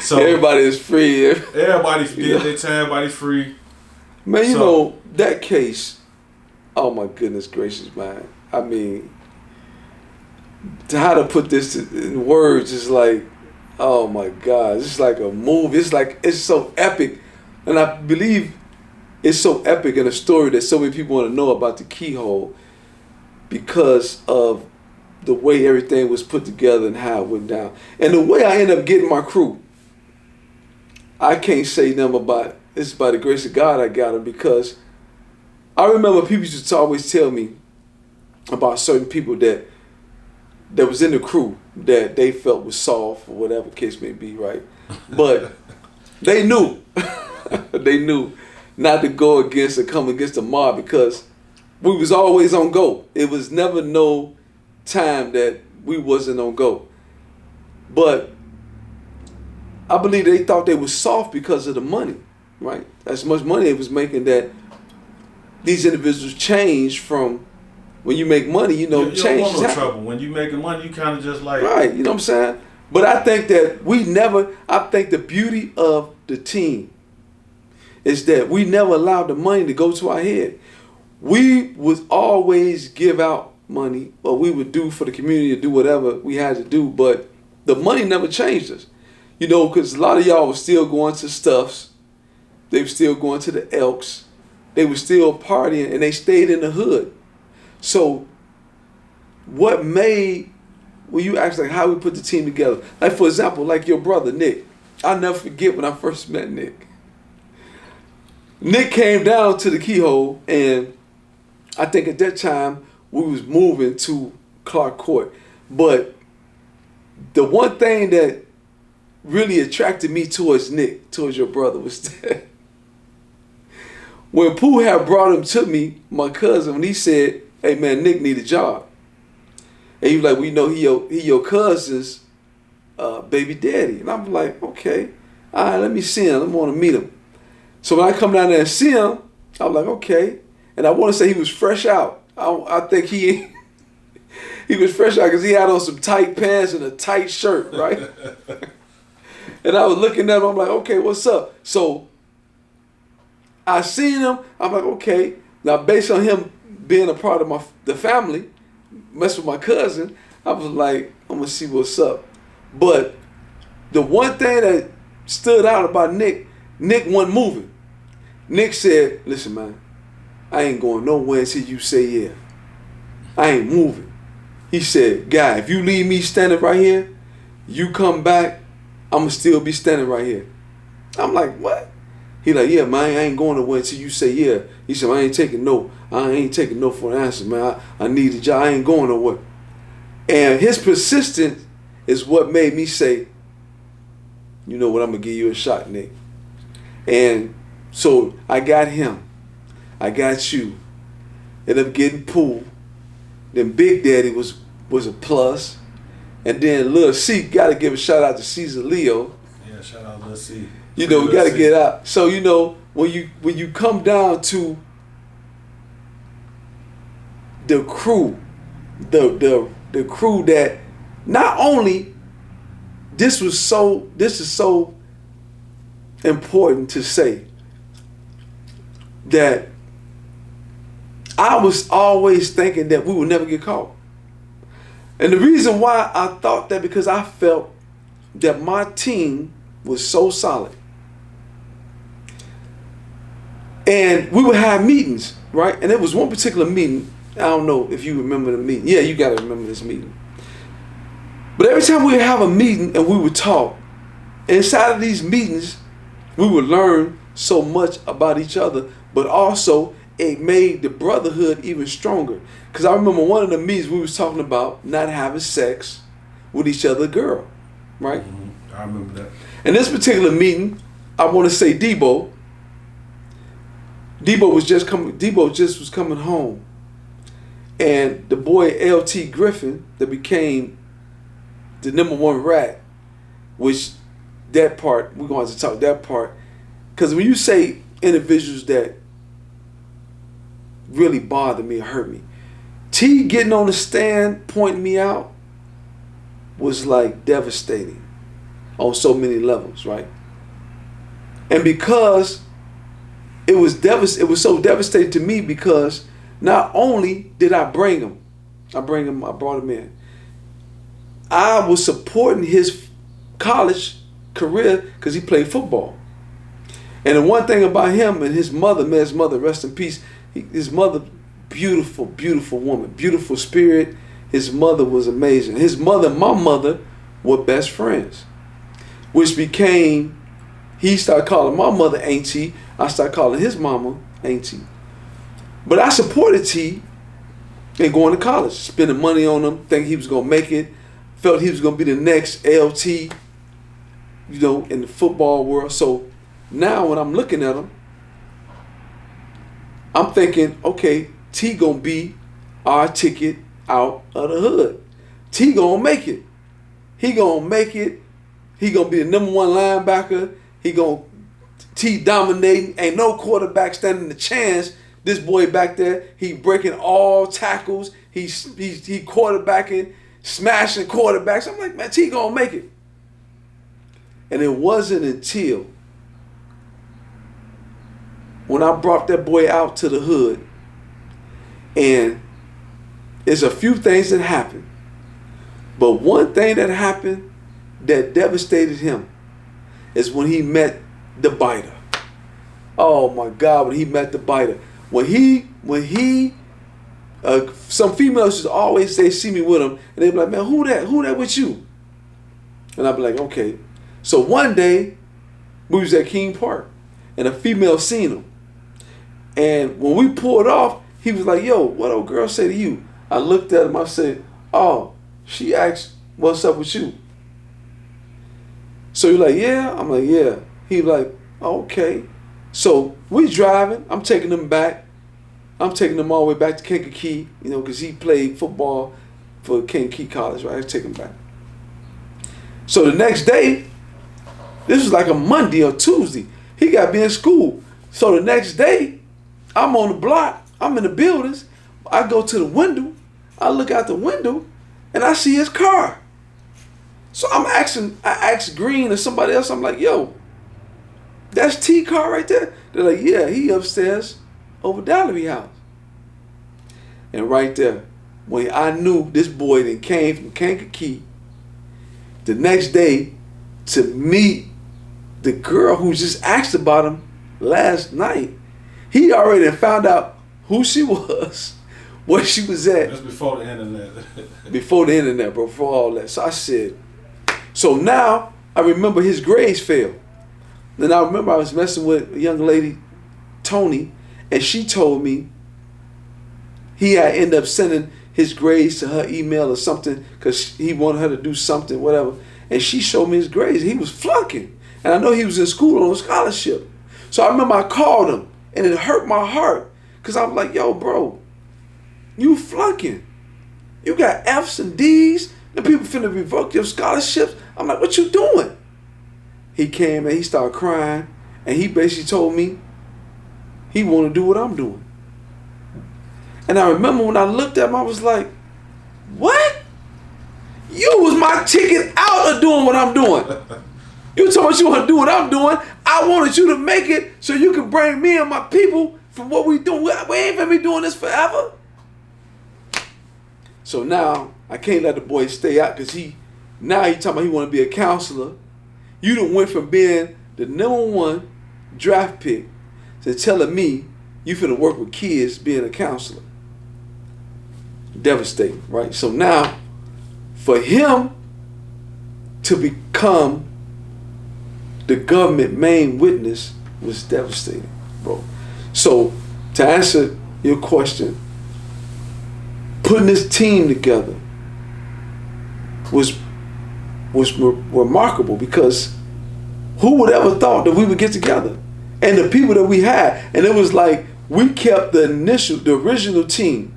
So everybody is free. Everybody's did their time. Everybody's free. Man, that case. Oh my goodness gracious, man. I mean, how to put this in words is like, oh my God, it's like a movie. It's so epic, and I believe it's so epic in a story that so many people want to know about the Keyhole because of the way everything was put together and how it went down. And the way I ended up getting my crew, I can't say them about, it's by the grace of God I got them, because I remember people used to always tell me, about certain people that was in the crew that they felt was soft or whatever case may be, right? But they knew, they knew not to go against or come against the mob because we was always on go. It was never no time that we wasn't on go. But I believe they thought they was soft because of the money, right? As much money it was making that these individuals changed from when you make money, you know, change is no trouble. When you making money, you kind of just like right. You know what I'm saying? But I think that I think the beauty of the team is that we never allowed the money to go to our head. We would always give out money, or we would do for the community to do whatever we had to do, but the money never changed us. You know, because a lot of y'all were still going to stuffs. They were still going to the Elks. They were still partying, and they stayed in the hood. So what made, when you ask like how we put the team together, like for example, like your brother, Nick. I'll never forget when I first met Nick. Nick came down to the Keyhole, and I think at that time we was moving to Clark Court. But the one thing that really attracted me towards Nick, towards your brother, was that when Pooh had brought him to me, my cousin, when he said, "Hey man, Nick need a job," and he was like, "Well, you know, he your cousin's baby daddy," and I'm like, "Okay, all right, let me see him. I want to meet him." So when I come down there and see him, I'm like, "Okay," and I want to say he was fresh out. I think he was fresh out because he had on some tight pants and a tight shirt, right? And I was looking at him, I'm like, "Okay, what's up?" So I seen him, I'm like, okay. Now based on him being a part of the family, mess with my cousin, I was like, I'm gonna see what's up. But the one thing that stood out about Nick wasn't moving. Nick said, "Listen man, I ain't going nowhere until you say yeah. I ain't moving." He said, "Guy, if you leave me standing right here, you come back, I'ma still be standing right here." I'm like, "What?" He like, "Yeah, man, I ain't going nowhere until you say yeah." He said, "I ain't taking no for an answer, man. I need a job. I ain't going nowhere." And his persistence is what made me say, "You know what, I'm gonna give you a shot, Nick." And so I got him. I got you. Ended up getting Pooh. Then Big Daddy was a plus. And then Lil C, gotta give a shout out to Caesar Leo. Yeah, shout out Lil C. You know, we gotta get out. So you know, when you come down to the crew, the crew that not only this is so important to say that I was always thinking that we would never get caught. And the reason why I thought that, because I felt that my team was so solid. And we would have meetings, right? And there was one particular meeting. I don't know if you remember the meeting. Yeah, you got to remember this meeting. But every time we would have a meeting and we would talk, inside of these meetings, we would learn so much about each other, but also it made the brotherhood even stronger. Because I remember one of the meetings we was talking about not having sex with each other girl, right? Mm-hmm. I remember that. In this particular meeting, I want to say Debo just was coming home. And the boy L.T. Griffin that became the #1 rat, which that part, we're going to have to talk that part. Because when you say individuals that really bother me or hurt me, T getting on the stand, pointing me out, was like devastating on so many levels, right? And because it was so devastating to me, because not only did I bring him, I brought him in. I was supporting his college career because he played football. And the one thing about him and his mother, man, his mother, rest in peace, his mother, beautiful, beautiful woman, beautiful spirit. His mother was amazing. His mother and my mother were best friends, which became, he started calling my mother Auntie. I started calling his mama Auntie. But I supported T and going to college, spending money on him, thinking he was gonna make it, felt he was gonna be the next LT, in the football world. So now when I'm looking at him, I'm thinking, okay, T gonna be our ticket out of the hood. T gonna make it. He gonna make it. He gonna be the number one linebacker. T dominating. Ain't no quarterback standing a chance. This boy back there, he breaking all tackles. He quarterbacking, smashing quarterbacks. I'm like, man, T gonna make it. And it wasn't until when I brought that boy out to the hood, and there's a few things that happened, but one thing that happened that devastated him is when he met the biter. Oh my God, when he met the biter. When he some females just always say, see me with him, and they be like, man, who that with you? And I be like, okay. So one day, we was at King Park, and a female seen him. And when we pulled off, he was like, yo, what old girl say to you? I looked at him, I said, oh, she asked, what's up with you? So he's like, yeah? I'm like, yeah. He like, okay. So we driving, I'm taking them back. I'm taking them all the way back to Kankakee, because he played football for Kankakee College, right? I take him back. So the next day, this was like a Monday or Tuesday, he got to be in school. So the next day, I'm on the block, I'm in the buildings, I go to the window, I look out the window, and I see his car. So I asked Green or somebody else, I'm like, yo, that's T car right there? They're like, yeah, he upstairs over Dallery house. And right there, when I knew this boy that came from Kankakee, the next day to meet the girl who just asked about him last night, he already found out who she was, where she was at. That's before the internet. Before the internet, bro, before all that. So I said, so now I remember his grades failed. Then I remember I was messing with a young lady, Tony, and she told me he had ended up sending his grades to her email or something because he wanted her to do something, whatever. And she showed me his grades. He was flunking. And I know he was in school on a scholarship. So I remember I called him, and it hurt my heart because I was like, yo, bro, you flunking. You got F's and D's, and people finna revoke your scholarships. I'm like, what you doing? He came and he started crying, and he basically told me he want to do what I'm doing. And I remember when I looked at him, I was like, what? You was my ticket out of doing what I'm doing. You told me you want to do what I'm doing. I wanted you to make it so you can bring me and my people from what we do. We ain't gonna be doing this forever. So now I can't let the boy stay out because he talking about he want to be a counselor. You done went from being the #1 draft pick to telling me you finna work with kids being a counselor. Devastating, right? So now, for him to become the government main witness was devastating, bro. So to answer your question, putting this team together was remarkable because who would ever thought that we would get together? And the people that we had, and it was like we kept the original team.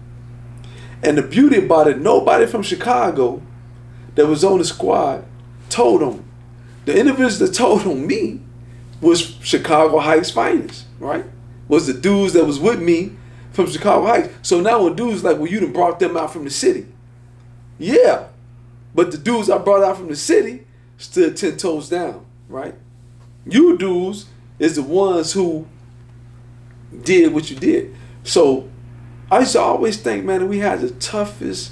And the beauty about it, nobody from Chicago that was on the squad told on. The individuals that told on me was Chicago Heights finest, right? Was the dudes that was with me from Chicago Heights. So now when dudes like, well, you done brought them out from the city. Yeah, but the dudes I brought out from the city stood 10 toes down, right? You dudes is the ones who did what you did. So I used to always think, man, that we had the toughest,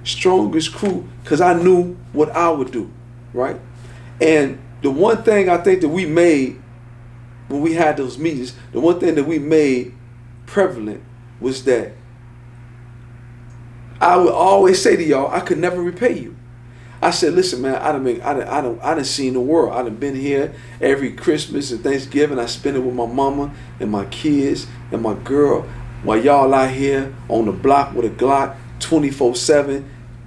strongest crew because I knew what I would do, right? And the one thing I think that we made when we had those meetings, the one thing that we made prevalent was that I would always say to y'all, I could never repay you. I said, listen, man, I done seen the world. I done been here every Christmas and Thanksgiving. I spend it with my mama and my kids and my girl while y'all out here on the block with a Glock 24/7.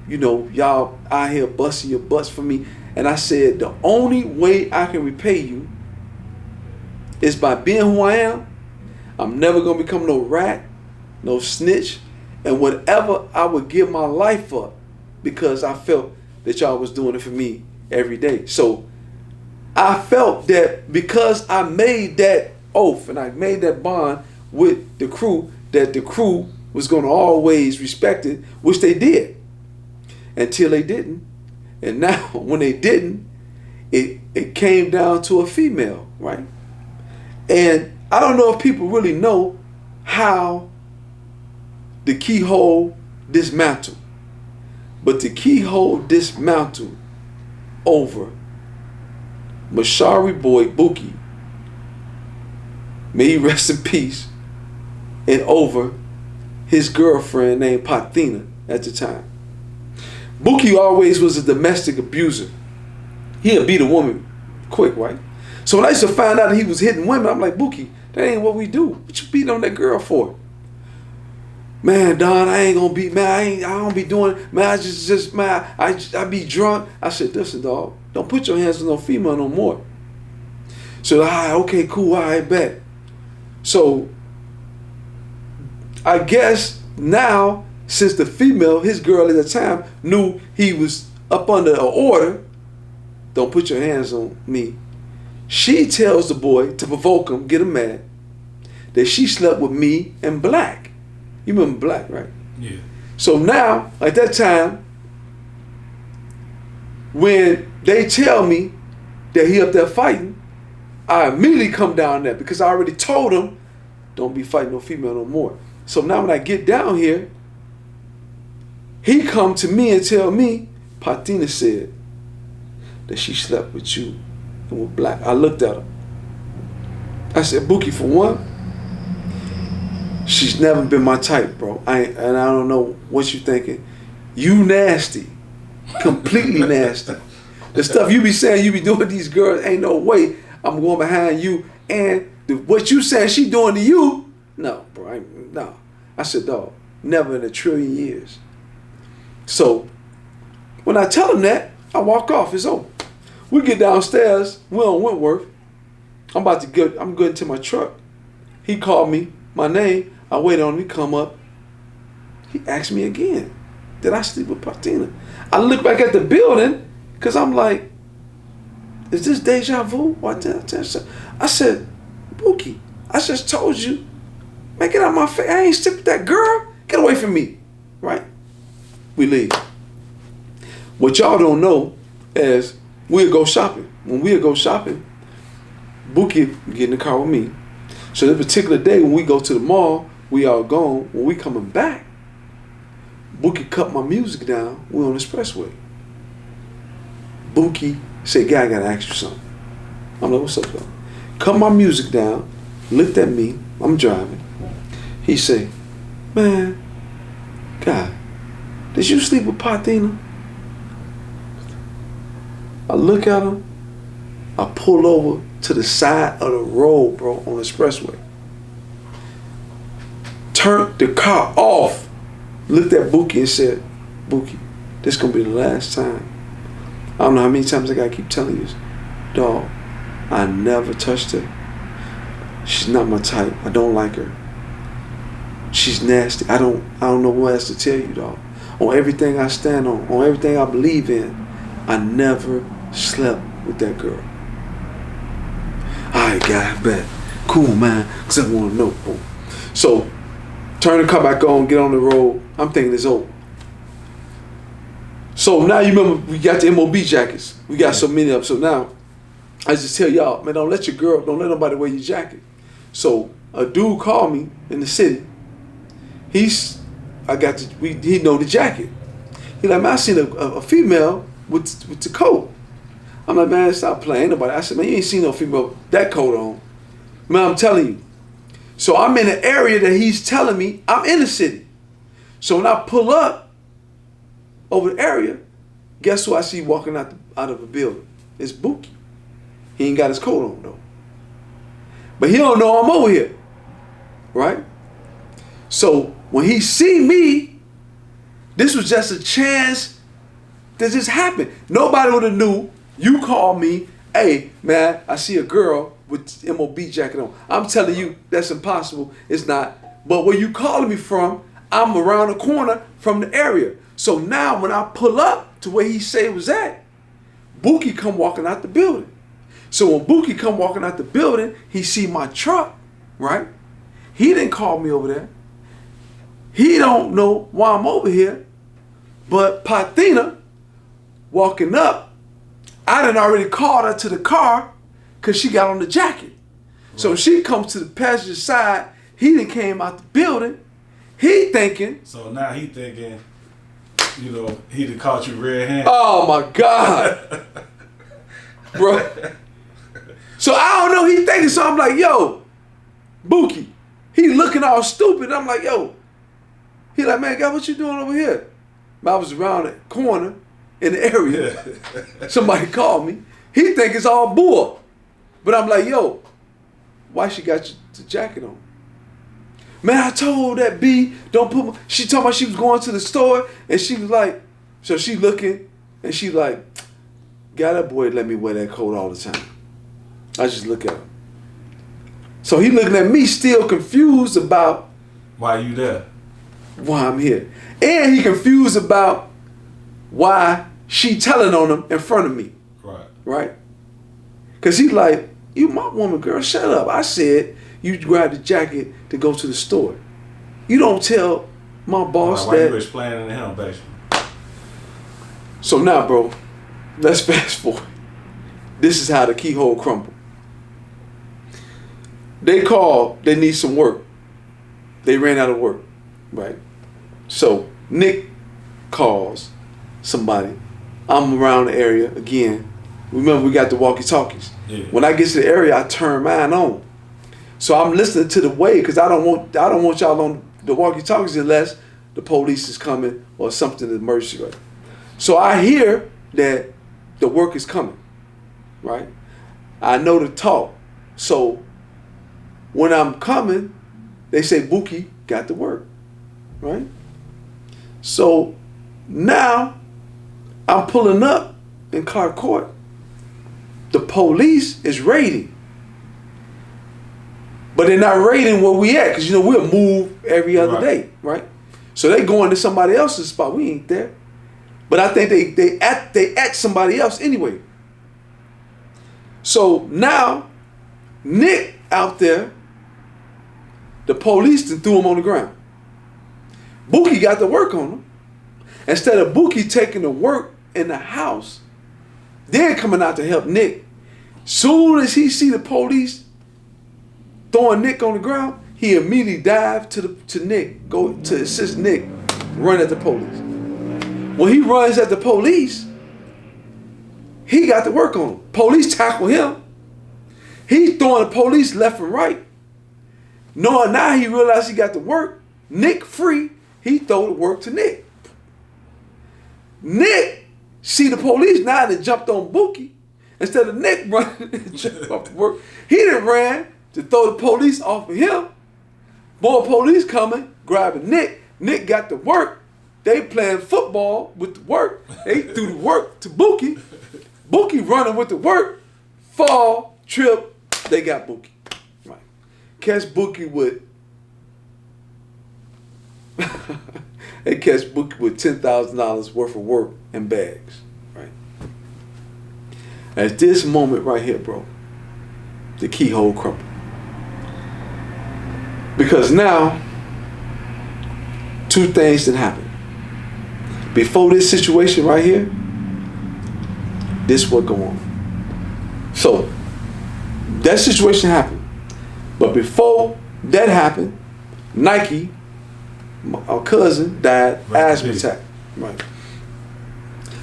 You know, y'all out here busting your butts for me. And I said, the only way I can repay you is by being who I am. I'm never going to become no rat, no snitch, and whatever I would give my life up because I felt that y'all was doing it for me every day. So I felt that because I made that oath and I made that bond with the crew, that the crew was going to always respect it, which they did until they didn't. And now when they didn't, it came down to a female, right? And I don't know if people really know how the Keyhole dismantled, but the Keyhole dismantled over Mashari boy Buki, may he rest in peace, and over his girlfriend named Pathina at the time. Buki always was a domestic abuser. He'll beat a woman quick, right? So when I used to find out that he was hitting women, I'm like, Buki, that ain't what we do. What you beating on that girl for? Man, Don, I ain't gonna beat, man, I don't be doing, man, I just man, I be drunk. I said, listen, dog, don't put your hands on no female no more. So, all right, okay, cool, all right, bet. So, I guess now, since the female, his girl at the time, knew he was up under an order, don't put your hands on me, she tells the boy to provoke him, get him mad, that she slept with me and Black. You remember Black, right? Yeah. So now, at that time, when they tell me that he up there fighting, I immediately come down there because I already told him, don't be fighting no female no more. So now when I get down here, he come to me and tell me, Patina said that she slept with you and with Black. I looked at her. I said, Buki, for one, she's never been my type, bro. And I don't know what you thinking. You nasty. Completely nasty. The stuff you be saying you be doing to these girls, ain't no way I'm going behind you. And what you saying she doing to you, no, bro. No. I said, dog, never in a trillion years. So when I tell him that, I walk off. It's over. We get downstairs. We're on Wentworth. I'm going to my truck. He called me, my name. I waited on him to come up. He asked me again, did I sleep with Patina? I look back at the building because I'm like, is this deja vu? What did I tell you? I said, Buki, I just told you, man, get out my face. I ain't sleep with that girl. Get away from me, right? We leave. What y'all don't know is we'll go shopping. When we'll go shopping, Buki get in the car with me. So that particular day when we go to the mall, we all gone. When we coming back, Buki cut my music down. We on the expressway. Buki said, "Guy, I gotta ask you something." I'm like, "What's up, though?" Cut my music down, looked at me. I'm driving. He said, "Man, God, did you sleep with Patina?" I look at him. I pull over to the side of the road, bro, on the expressway. Turned the car off. Looked at Buki and said, "Buki, this gonna be the last time. I don't know how many times I gotta keep telling you, dog, I never touched her. She's not my type. I don't like her. She's nasty. I don't know what else to tell you, dog. On everything I stand on everything I believe in, I never slept with that girl." Alright, guy, bet. Cool, man. Cause I wanna know. Boom. So, turn the car back on, get on the road. I'm thinking it's over. So now you remember we got the M.O.B jackets. We got so many of them. So now I just tell y'all, man, don't let nobody wear your jacket. So a dude called me in the city. He know the jacket. He like, man, I seen a female with the coat. I'm like, man, stop playing. Ain't nobody. I said, man, you ain't seen no female with that coat on. Man, I'm telling you. So I'm in an area that he's telling me I'm in the city. So when I pull up over the area, guess who I see walking out of a building? It's Buki. He ain't got his coat on though. But he don't know I'm over here, right? So when he see me, This was just a chance that just happened. Nobody would have knew. You call me, hey, man, I see a girl with M.O.B jacket on. I'm telling you, that's impossible. It's not. But where you calling me from, I'm around the corner from the area. So now when I pull up to where he say it was at, Bookie come walking out the building. So when Bookie come walking out the building, he see my truck, right? He didn't call me over there. He don't know why I'm over here. But Pathina walking up, I done already called her to the car because she got on the jacket. Right. So she comes to the passenger side. He done came out the building. He thinking. So now he thinking, you know, he done caught you red-handed. Oh my God. Bro. So I don't know, he thinking, so I'm like, yo, Bookie. He looking all stupid. I'm like, yo. He like, man, God, what you doing over here? I was around the corner in the area. Somebody called me. He think it's all bull. But I'm like, yo, why she got the jacket on? Man, I told that B, don't put my, she told me she was going to the store, and she was like, so she looking, and she like, God, that boy let me wear that coat all the time. I just look at him. So he looking at me still confused about why you there? Why I'm here. And he confused about why she telling on him in front of me. Right. Right? Because he's like, you my woman, girl, shut up. I said you grabbed the jacket to go to the store. You don't tell my boss why that. You explaining to him, basically. So now, bro, let's fast forward. This is how the Keyhole crumbled. They called, they need some work. They ran out of work, right? So Nick calls somebody. I'm around the area again. Remember, we got the walkie-talkies. Yeah. When I get to the area, I turn mine on. So I'm listening to the wave because I don't want y'all on the walkie-talkies unless the police is coming or something, emergency, right? So I hear that the work is coming, right? I know the talk. So when I'm coming, they say Bookie got the work, right? So now I'm pulling up in Clark Court. The police is raiding. But they're not raiding where we at, because you know we'll move every other day, right? So they going to somebody else's spot. We ain't there. But I think they at somebody else anyway. So now Nick out there, the police then threw him on the ground. Bookie got the work on him. Instead of Bookie taking the work in the house, then coming out to help Nick. Soon as he see the police throwing Nick on the ground, he immediately dived to Nick, go to assist Nick, run at the police. When he runs at the police, he got the work on him. Police tackle him. He throwing the police left and right. Knowing now he realized he got the work, Nick free, he throw the work to Nick. Nick see the police now and jumped on Bookie. Instead of Nick running and jumping off the work, he done ran to throw the police off of him. More police coming, grabbing Nick. Nick got the work. They playing football with the work. They threw the work to Bookie. Bookie running with the work. Fall, trip, they got Bookie. Right. Catch Bookie with they catch Bookie with $10,000 worth of work and bags. Right. At this moment right here, bro, the Keyhole crumbled. Because now, two things that happened. Before this situation right here, this what go on. So, that situation happened. But before that happened, Nike, our cousin, died asthma attack. Right.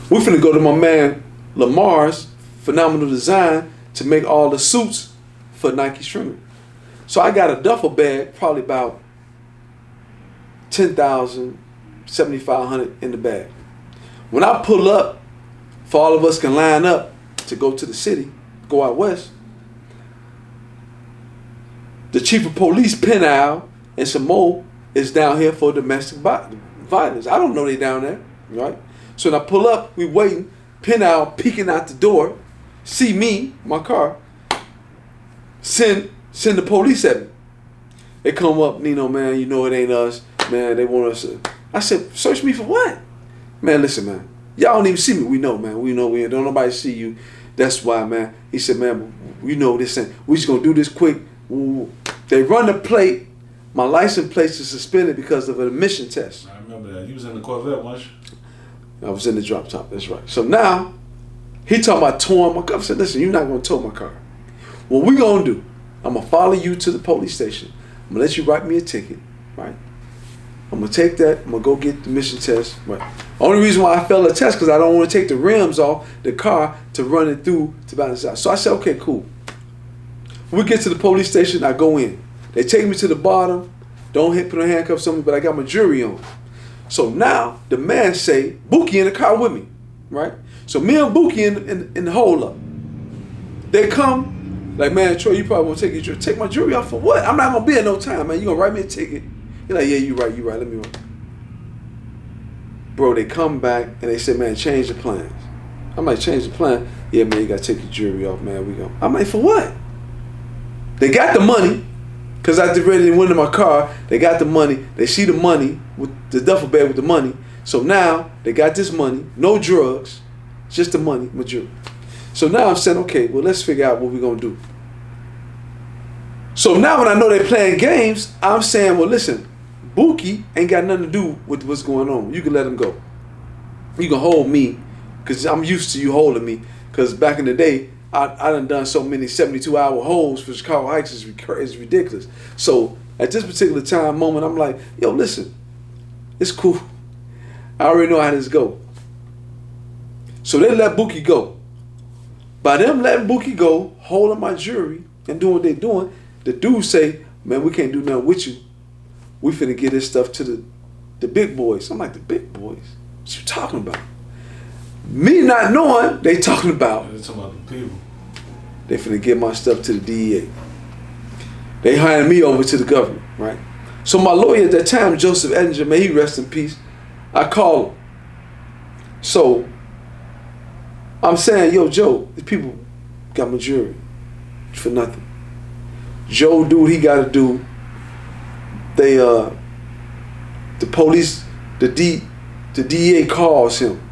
We're finna go to my man Lamar's Phenomenal Design to make all the suits for Nike streaming. So I got a duffel bag, probably about 10,000, 7,500 in the bag. When I pull up, for all of us can line up to go to the city, go out west, the chief of police, Penal, and some more is down here for domestic violence. I don't know they down there, right? So when I pull up, we waiting, pin out, peeking out the door, see me, my car, send the police at me. They come up, Nino, man, you know it ain't us, man, they want us to. I said, search me for what? Man, listen, man, y'all don't even see me. We know, man, we don't nobody see you. That's why, man. He said, man, we know this ain't, we just gonna do this quick. Ooh. They run the plate. My license plate is suspended because of an emission test. I remember that. You was in the Corvette, weren't you? I was in the drop top, that's right. So now, he talking about towing my car. I said, listen, you're not going to tow my car. What we going to do, I'm going to follow you to the police station. I'm going to let you write me a ticket, right? I'm going to take that. I'm going to go get the emission test, right? Only reason why I failed the test because I don't want to take the rims off the car to run it through to balance out. So I said, okay, cool. When we get to the police station, I go in. They take me to the bottom. Don't put no handcuffs on me, but I got my jury on. So now the man say, Bookie in the car with me, right? So me and Bookie in the hold up. They come, like, man, Troy, you probably want to take your jury. Take my jury off for what? I'm not going to be at no time, man. You going to write me a ticket? You're like, yeah, you right. Let me write. Bro, they come back and they say, man, change the plans. I'm like, change the plan? Yeah, man, you got to take your jury off, man. We go. I'm like, for what? They got the money. Because I did ready to win in my car, they got the money. They see the money with the duffel bag with the money. So now they got this money, no drugs, just the money, majority. So now I'm saying, okay, well, let's figure out what we're going to do. So now when I know they're playing games, I'm saying, well, listen, Bookie ain't got nothing to do with what's going on. You can let him go. You can hold me because I'm used to you holding me because back in the day, I done so many 72-hour holds for Chicago Heights is ridiculous. So at this particular moment, I'm like, yo, listen, it's cool. I already know how this go. So they let Bookie go. By them letting Bookie go, holding my jury and doing what they doing, the dudes say, man, we can't do nothing with you. We finna get this stuff to the big boys. I'm like, the big boys? What you talking about? Me not knowing, they talking about. They're talking about the people. They finna get my stuff to the DEA. They hired me over to the government, right? So my lawyer at that time, Joseph Edinger, may he rest in peace, I call him. So I'm saying, yo, Joe, these people got my jury for nothing. Joe do what he gotta do. They the police, the DEA calls him.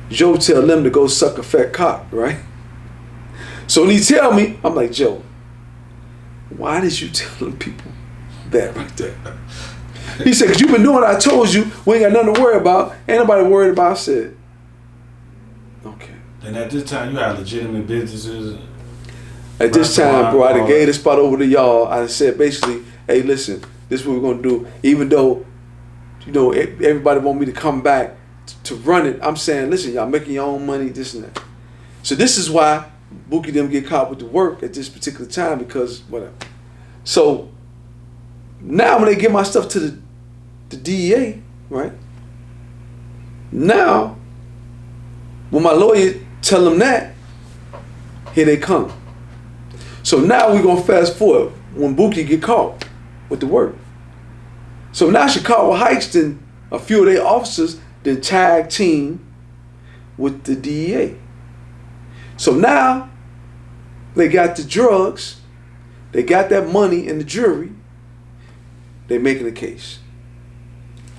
Joe tell them to go suck a fat cock, right? So when he tell me, I'm like, Joe, why did you tell them people that right there? He said, because you've been doing what I told you, we ain't got nothing to worry about. Ain't nobody worried about. I said, okay. And at this time, you had legitimate businesses. At this time, bro, I done gave the spot over to y'all. I said, basically, hey, listen, this is what we're going to do. Even though, you know, everybody want me to come back to run it, I'm saying, listen, y'all making your own money, this and that. So this is why Bookie them get caught with the work at this particular time because whatever. So now when they get my stuff to the DEA, right? Now, when my lawyer tell them that, here they come. So now we're gonna fast forward when Bookie get caught with the work. So now Chicago Heights, then a few of their officers then tag team with the DEA. So now they got the drugs, they got that money in the jury, they making a case.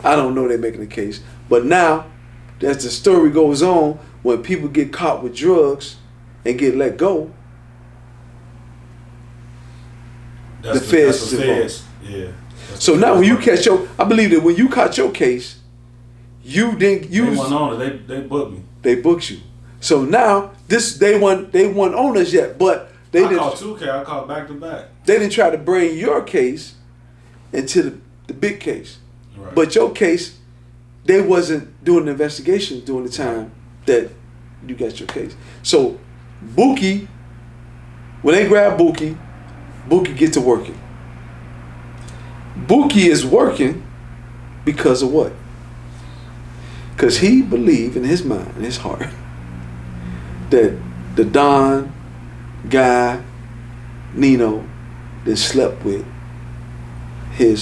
I don't know they're making a case, but now as the story goes on, when people get caught with drugs and get let go, the feds is involved. Yeah. So now when you catch I believe that when you caught your case, they went on it. They booked me. They booked you. So now they weren't on us yet, but they didn't. I called 2K. I called back to back. They didn't try to bring your case into the big case, right. But your case, they wasn't doing the investigation during the time that you got your case. So Bookie, when they grab Bookie get to working. Bookie is working because of what? Because he believed in his mind, in his heart, that the Don guy, Nino, that slept with the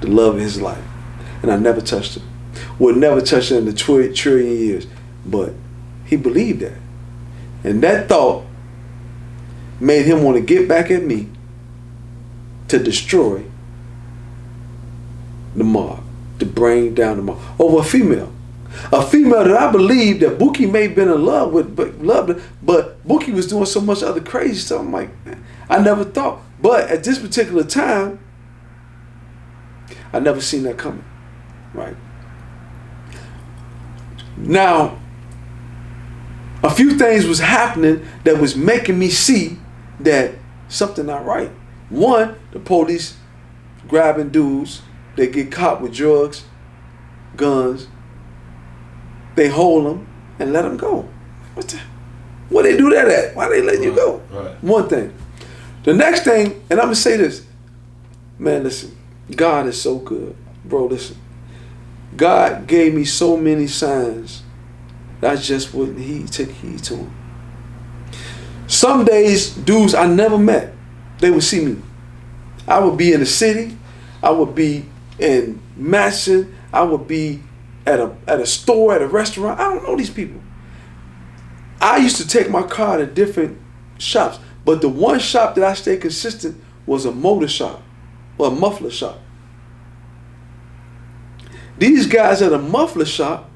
love of his life. and I never touched it. Would never touch it in the trillion years. But he believed that. And that thought made him want to get back at me to destroy the mob, to bring down the mob over a female. A female that I believe that Buki may have been in love with, but loved her, but Buki was doing so much other crazy stuff. I'm like, man, I never thought. But at this particular time, I never seen that coming, right? Now, a few things was happening that was making me see that something not right. One, the police grabbing dudes, they get caught with drugs, guns, they hold them and let them go. What they do that at? Why they letting you go? Right. One thing. The next thing, and I'm gonna say this, man, listen, God is so good. Bro, listen. God gave me so many signs that I just wouldn't take heed to them. Some days, dudes I never met, they would see me. I would be in the city, I would be in Madison, I would be at a store, at a restaurant. I don't know these people. I used to take my car to different shops, but the one shop that I stayed consistent was a motor shop or a muffler shop. These guys at a muffler shop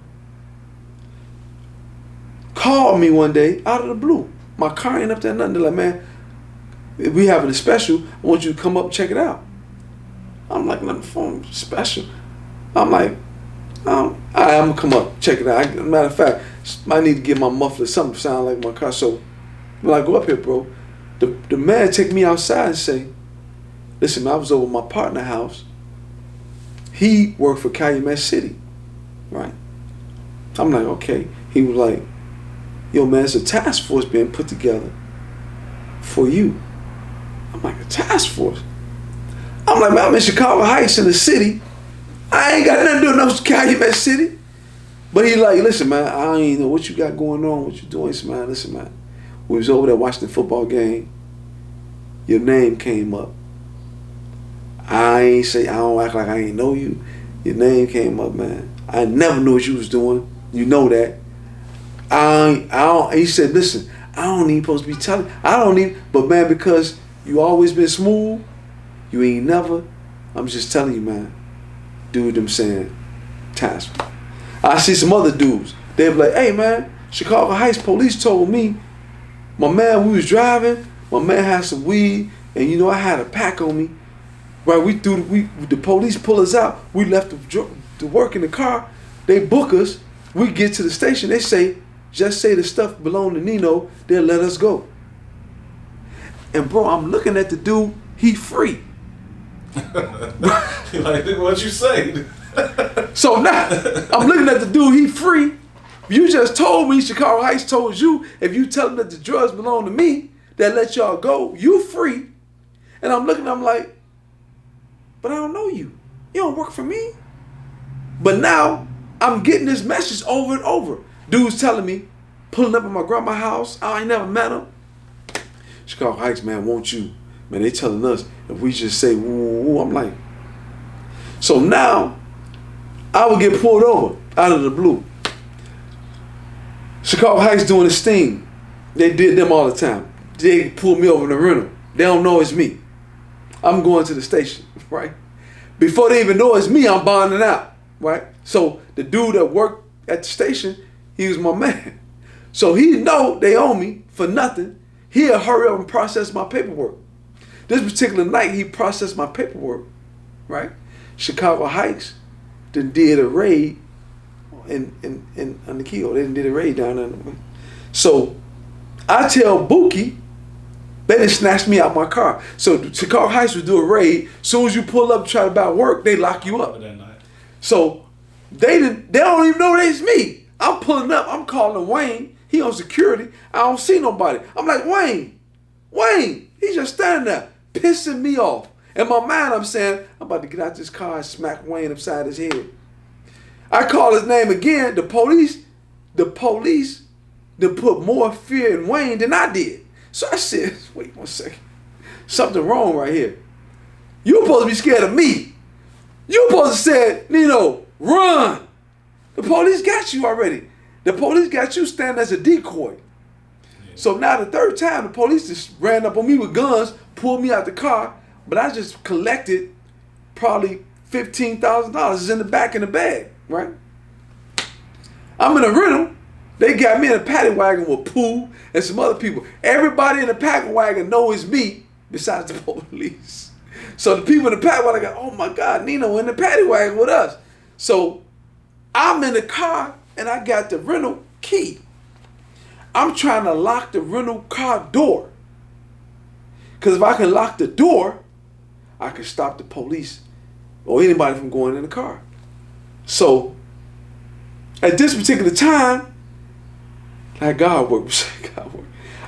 called me one day out of the blue. My car ain't up there nothing. They're like, man, we having a special. I want you to come up and check it out. I'm like, nothing for special. I'm like, all right, I'm gonna come up, check it out. Matter of fact, I need to get my muffler, something sound like my car. So when I go up here, bro, the man take me outside and say, listen, man, I was over at my partner's house. He worked for Calumet City, right? I'm like, okay. He was like, yo, man, it's a task force being put together for you. I'm like, a task force? I'm like, man, I'm in Chicago Heights in the city. I ain't got nothing to do with Calumet City. But he like, listen, man, I don't even know what you got going on, what you doing. He man, listen, man, we was over there watching the football game. Your name came up. I don't act like I ain't know you. Your name came up, man. I never knew what you was doing. You know that. He said, listen, I don't even supposed to be telling. I don't even, but man, because you always been smooth, you ain't never, I'm just telling you, man, do them saying, task. I see some other dudes. They be like, hey, man, Chicago Heights police told me, my man, we was driving, my man had some weed, and you know, I had a pack on me. Right, the police pull us out. We left the work in the car. They book us. We get to the station. They say, just say the stuff belong to Nino. They'll let us go. And bro, I'm looking at the dude. He free. Like, what you say? So now I'm looking at the dude. He free. You just told me, Chicago Heights told you, if you tell them that the drugs belong to me, they'll let y'all go. You free. And I'm looking. I'm like, but I don't know you. You don't work for me. But now I'm getting this message over and over. Dudes telling me, pulling up at my grandma's house. I ain't never met him. Chicago Heights, man, won't you? Man, they telling us if we just say woo, woo. I'm like, so now I would get pulled over out of the blue. Chicago Heights doing this thing. They did them all the time. They pull me over in the rental. They don't know it's me. I'm going to the station, right? Before they even know it's me, I'm bonding out, right? So the dude that worked at the station, he was my man. So he know they owe me for nothing. He'll hurry up and process my paperwork. This particular night, he processed my paperwork, right? Chicago Heights did a raid on the Keyhole. They did a raid down there. So I tell Buki, they done snatched me out my car. So Chicago Heights would do a raid. Soon as you pull up to try to buy work, they lock you up. So they don't even know it's me. I'm pulling up. I'm calling Wayne. He on security. I don't see nobody. I'm like, Wayne. He's just standing there, pissing me off. In my mind, I'm saying, I'm about to get out this car and smack Wayne upside his head. I call his name again. The police, they put more fear in Wayne than I did. So I said, wait 1 second. Something wrong right here. You're supposed to be scared of me. You supposed to say, Nino, run. The police got you already. The police got you standing as a decoy. So now the third time, the police just ran up on me with guns, pulled me out the car, but I just collected probably $15,000 is in the back in the bag, right? I'm in a rental. They got me in a paddy wagon with Pooh and some other people. Everybody in the paddy wagon knows me besides the police. So the people in the paddy wagon go, oh my God, Nino in the paddy wagon with us. So I'm in the car and I got the rental key. I'm trying to lock the rental car door. Because if I can lock the door, I can stop the police or anybody from going in the car. So at this particular time, like God works,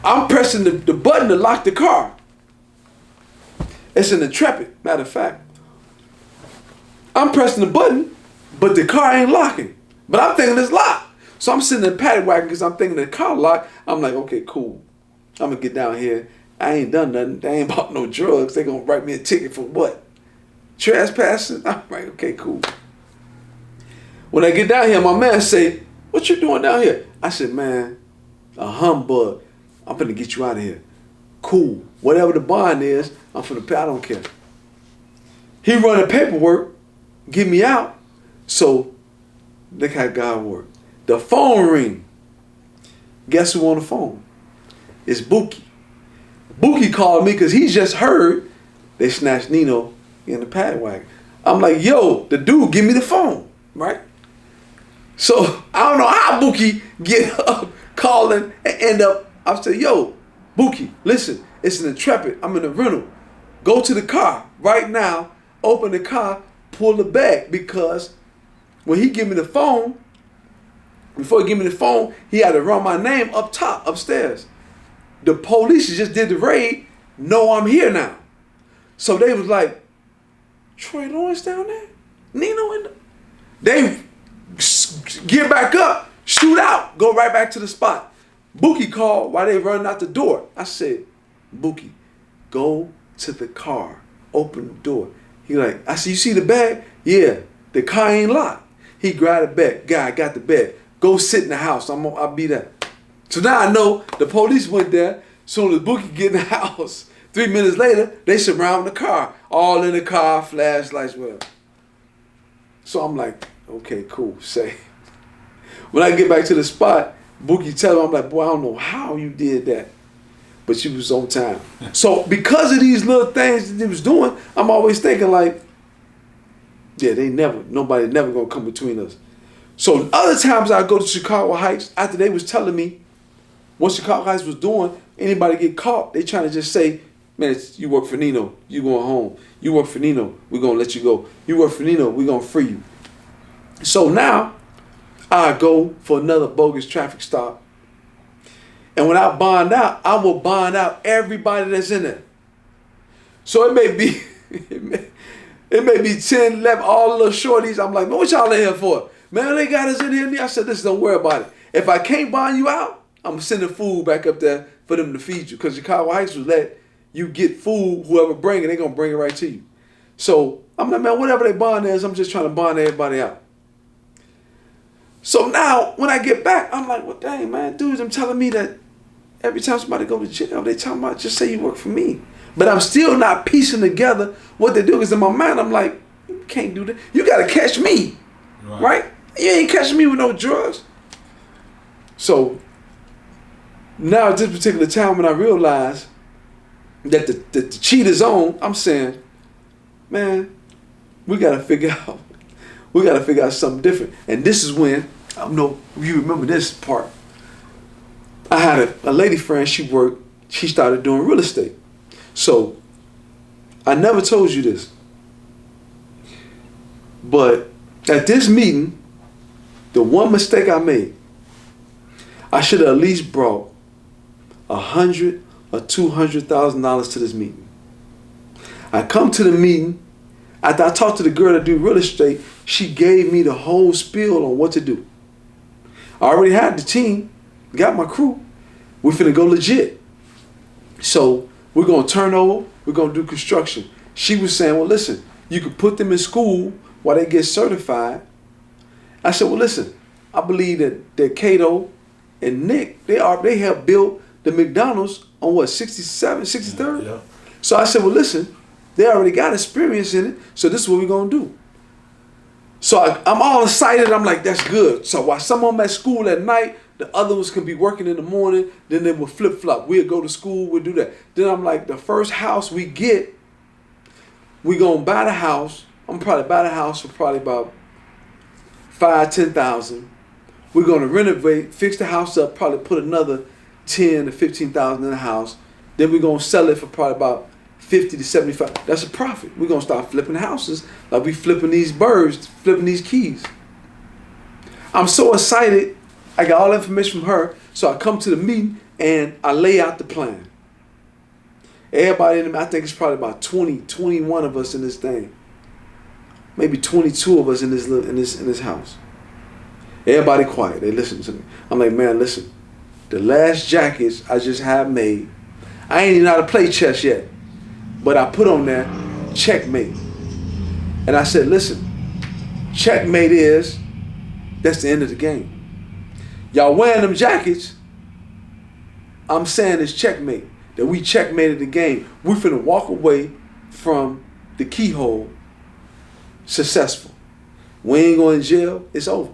I'm pressing the button to lock the car. It's an Intrepid, matter of fact. I'm pressing the button, but the car ain't locking. But I'm thinking it's locked. So I'm sitting in the paddy wagon because I'm thinking the car locked. I'm like, okay, cool. I'm going to get down here. I ain't done nothing. They ain't bought no drugs. They going to write me a ticket for what? Trespassing? I'm like, okay, cool. When I get down here, my man say, what you doing down here? I said, man, a humbug. I'm finna get you out of here. Cool. Whatever the bond is, I'm finna pay. I don't care. He run the paperwork, get me out. So look how God works. The phone ring. Guess who on the phone? It's Buki. Buki called me because he just heard they snatched Nino in the paddy wagon. I'm like, yo, the dude, give me the phone, right? So I don't know how Buki get up calling and end up. I said, yo, Buki, listen, it's an Intrepid. I'm in a rental. Go to the car right now, open the car, pull the bag, because when he give me the phone, before he give me the phone, he had to run my name up top, upstairs. The police just did the raid, know I'm here now. So they was like, Troy Lawrence down there? Nino in the... They get back up, shoot out, go right back to the spot. Buki called while they running out the door. I said, Buki, go to the car, open the door. He like, I said, you see the bag? Yeah, the car ain't locked. He grabbed the bag. Guy got the bag. Go sit in the house. I'll be there. So now I know the police went there. Soon as Buki get in the house, 3 minutes later, they surround the car. All in the car, flashlights, whatever. So I'm like, okay, cool, say. When I get back to the spot, Buki tell him, I'm like, boy, I don't know how you did that, but you was on time. So because of these little things that he was doing, I'm always thinking like, yeah, nobody never gonna come between us. So other times I go to Chicago Heights, after they was telling me what Chicago Heights was doing, anybody get caught, they trying to just say, man, you work for Nino, you going home. You work for Nino, we're gonna let you go. You work for Nino, we're gonna free you. So now I go for another bogus traffic stop. And when I bond out, I will bond out everybody that's in there. So it may be it may be 10, 11, all the little shorties. I'm like, man, what y'all in here for? Man, they got us in here. I said, listen, don't worry about it. If I can't bond you out, I'm sending food back up there for them to feed you. Because Chicago Heights will let you get food, whoever bring it, they're going to bring it right to you. So I'm like, man, whatever they bond is, I'm just trying to bond everybody out. So now, when I get back, I'm like, well, dang, man, dudes, I'm telling me that every time somebody go to jail, they talking about, just say you work for me. But I'm still not piecing together what they do. Because in my mind, I'm like, you can't do that. You got to catch me, right? You ain't catching me with no drugs. So now at this particular time when I realize that the cheat is on, I'm saying, man, we got to figure out something different. And this is when, I don't know if you remember this part. I had a lady friend, she started doing real estate. So I never told you this, but at this meeting, the one mistake I made, I should have at least brought $100,000 or $200,000 to this meeting. I come to the meeting. After I talked to the girl that do real estate, she gave me the whole spiel on what to do. I already had the team, got my crew. We're finna go legit. So we're gonna turn over, we're gonna do construction. She was saying, well, listen, you could put them in school while they get certified. I said, well, listen, I believe that Cato and Nick, they helped build the McDonald's on what, 67, 63rd? Yeah. So I said, well, listen, they already got experience in it, so this is what we're going to do. So I'm all excited. I'm like, that's good. So while some of them at school at night, the others could be working in the morning, then they would flip-flop. We'd go to school, we'd do that. Then I'm like, the first house we get, we're going to buy the house. I'm probably buy the house for probably about $5,000-$10,000. We're going to renovate, fix the house up, probably put another $10,000 to $15,000 in the house. Then we're going to sell it for probably about $50,000 to $75,000. That's a profit. We're going to start flipping houses like we flipping these birds, flipping these keys. I'm so excited. I got all the information from her. So I come to the meeting and I lay out the plan. Everybody in the, I think it's probably about 20, 21 of us in this thing. Maybe 22 of us in this house. Everybody quiet. They listen to me. I'm like, man, listen. The last jackets I just had made, I ain't even know how to play chess yet. But I put on there, checkmate. And I said, listen, checkmate is, that's the end of the game. Y'all wearing them jackets, I'm saying it's checkmate. That we checkmated the game. We finna walk away from the Keyhole successful. We ain't going to jail, it's over.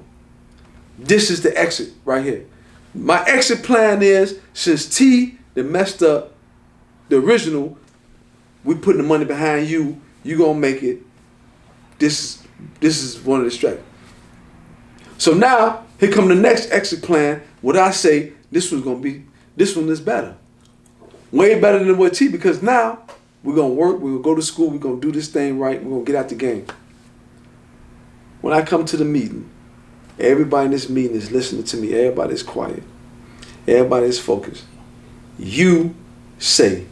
This is the exit right here. My exit plan is, since T that messed up the original, we putting the money behind you, you gonna make it. This is one of the strategies. So now, here come the next exit plan. What I say, this one is better. Way better than what T, because now we're gonna work, we're gonna go to school, we're gonna do this thing right, we're gonna get out the game. When I come to the meeting, everybody in this meeting is listening to me, everybody's quiet, everybody's focused. You say,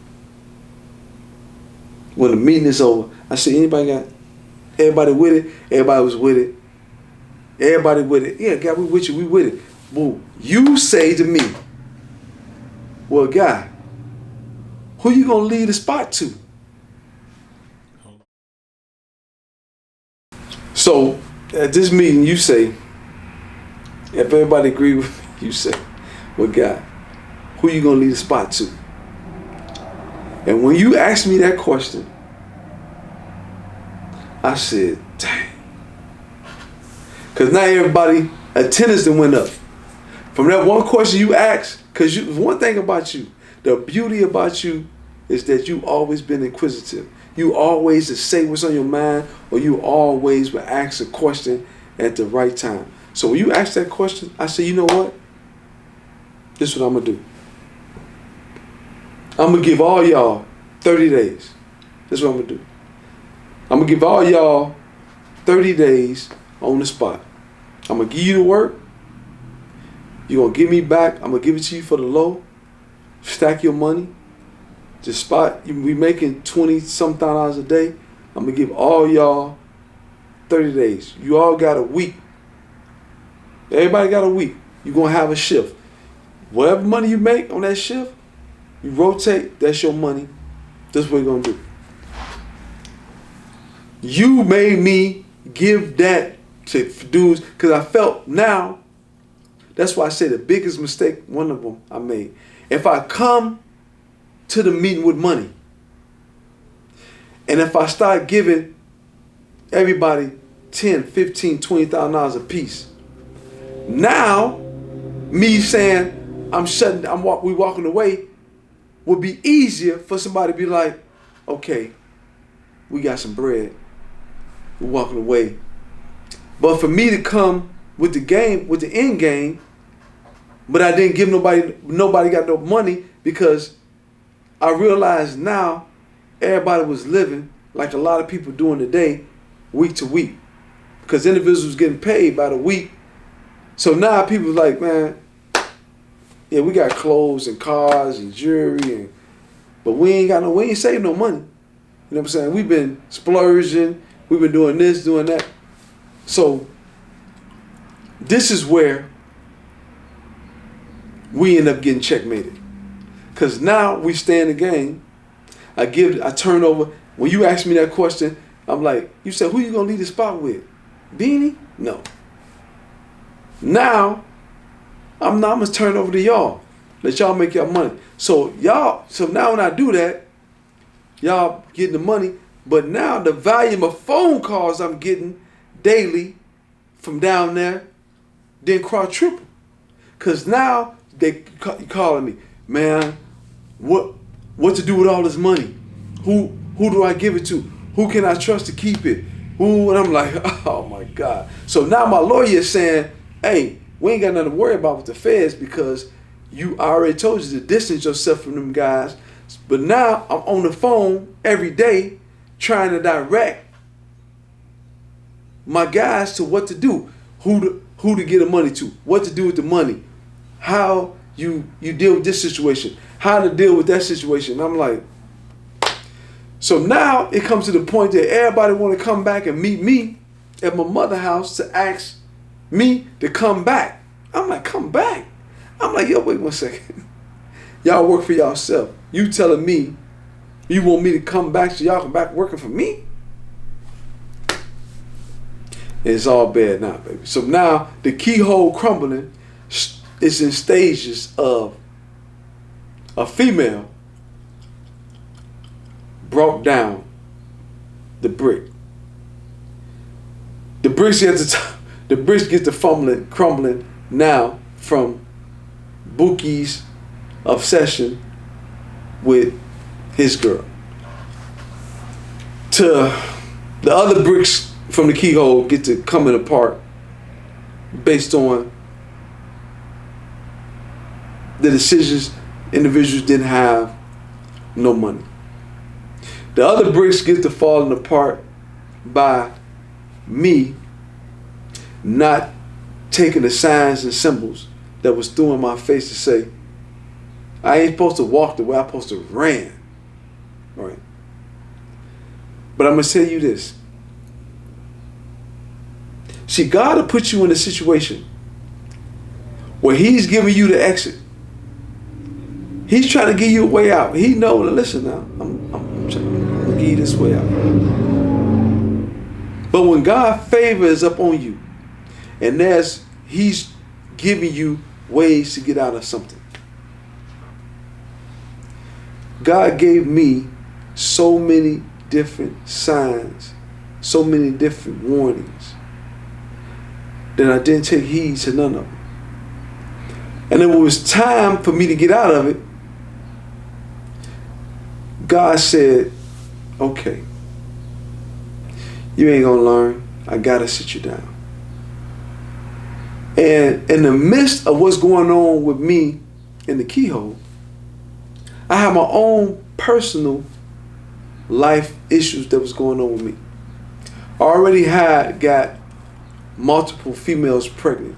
when the meeting is over, I say, everybody with it? Everybody was with it. Everybody with it. Yeah, God, we with you, we with it. Boom. You say to me, well, God, who you gonna lead the spot to? So at this meeting, you say, if everybody agree with me, you say, well, God, who you gonna lead the spot to? And when you asked me that question, I said, dang. Because now everybody, attendance done went up. From that one question you asked, because one thing about you, the beauty about you is that you always been inquisitive. You always just say what's on your mind, or you always will ask a question at the right time. So when you ask that question, I say, you know what? This is what I'm going to do. I'm going to give all y'all 30 days. This is what I'm going to do. I'm going to give all y'all 30 days on the spot. I'm going to give you the work. You're going to give me back. I'm going to give it to you for the low. Stack your money. The spot, we making $20-something a day. I'm going to give all y'all 30 days. You all got a week. Everybody got a week. You're going to have a shift. Whatever money you make on that shift, you rotate, that's your money. That's what we're going to do. You made me give that to dudes because I felt now, that's why I say the biggest mistake, one of them I made. If I come to the meeting with money, and if I start giving everybody $10, $15, $20,000 a piece, now me saying we walking away would be easier for somebody to be like, okay, we got some bread, we're walking away. But for me to come with the game, with the end game, but I didn't give nobody got no money, because I realized now everybody was living like a lot of people doing today, week to week, because individuals getting paid by the week. So now people like, man, yeah, we got clothes and cars and jewelry, but we ain't saving no money. You know what I'm saying? We've been splurging, we've been doing this, doing that. So this is where we end up getting checkmated. Because now we stay in the game. I turn over. When you ask me that question, I'm like, you said, who you gonna leave the spot with? Beanie? No. Now, I'm gonna turn it over to y'all. Let y'all make y'all money. So now when I do that, y'all getting the money, but now the volume of phone calls I'm getting daily from down there then quadruple. Cause now they calling me, man, what to do with all this money? Who do I give it to? Who can I trust to keep it? Who? And I'm like, oh my God. So now my lawyer is saying, hey, we ain't got nothing to worry about with the feds because I already told you to distance yourself from them guys. But now I'm on the phone every day trying to direct my guys to what to do, who to get the money to, what to do with the money, how you deal with this situation, how to deal with that situation. I'm like, so now it comes to the point that everybody want to come back and meet me at my mother's house to ask me to come back. I'm like, come back? I'm like, yo, wait 1 second. Y'all work for yourself. You telling me you want me to come back so y'all come back working for me? It's all bad now, baby. So now the keyhole crumbling is in stages of a female brought down the brick. The bricks get to crumbling now from Bookie's obsession with his girl. To the other bricks from the keyhole get to coming apart based on the decisions individuals didn't have no money. The other bricks get to falling apart by me not taking the signs and symbols that was thrown in my face to say, I ain't supposed to walk the way I'm supposed to ran. All right. But I'm going to tell you this. See, God will put you in a situation where he's giving you the exit. He's trying to give you a way out. He know, listen now, I'm trying to give you this way out. But when God's favor is up on you, and he's giving you ways to get out of something. God gave me so many different signs, so many different warnings, that I didn't take heed to none of them. And then when it was time for me to get out of it, God said, okay, you ain't gonna learn. I gotta sit you down. And in the midst of what's going on with me in the keyhole, I have my own personal life issues that was going on with me. I already got multiple females pregnant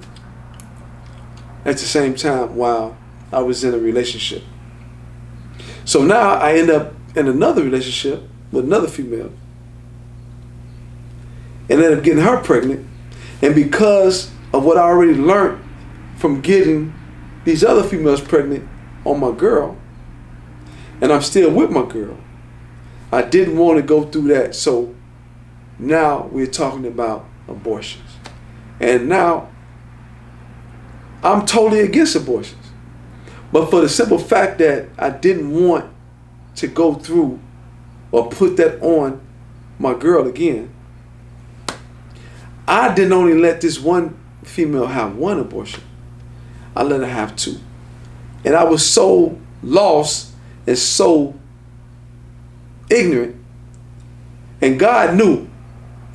at the same time while I was in a relationship. So now I end up in another relationship with another female and end up getting her pregnant. And because of what I already learned from getting these other females pregnant on my girl, and I'm still with my girl, I didn't want to go through that. So now we're talking about abortions. And now I'm totally against abortions. But for the simple fact that I didn't want to go through or put that on my girl again, I didn't only let this one female have one abortion. I let her have two. And I was so lost and so ignorant. And God knew,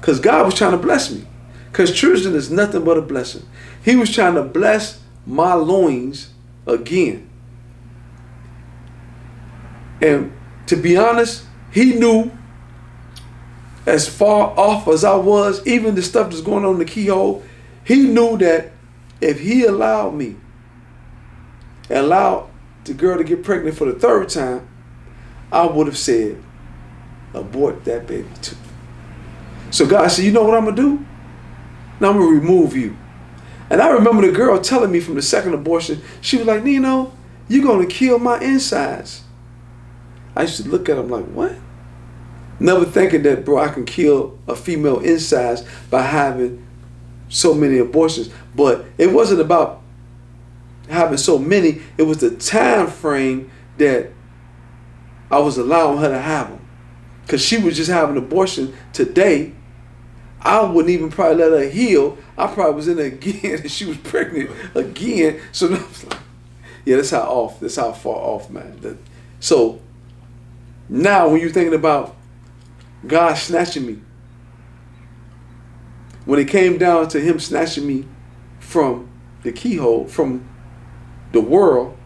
because God was trying to bless me. Because children is nothing but a blessing. He was trying to bless my loins again. And to be honest, he knew, as far off as I was, even the stuff that's going on in the keyhole, he knew that if he allowed me, allowed the girl to get pregnant for the third time, I would have said, abort that baby too. So God said, you know what I'm going to do? Now I'm going to remove you. And I remember the girl telling me from the second abortion, she was like, Nino, you're going to kill my insides. I used to look at him like, what? Never thinking that, bro, I can kill a female inside by having so many abortions. But it wasn't about having so many. It was the time frame that I was allowing her to have them. Because she was just having an abortion today. I wouldn't even probably let her heal. I probably was in her again and she was pregnant again. So I was like, yeah, that's how far off, man. So now when you're thinking about God snatching me, when it came down to him snatching me from the keyhole, from the world,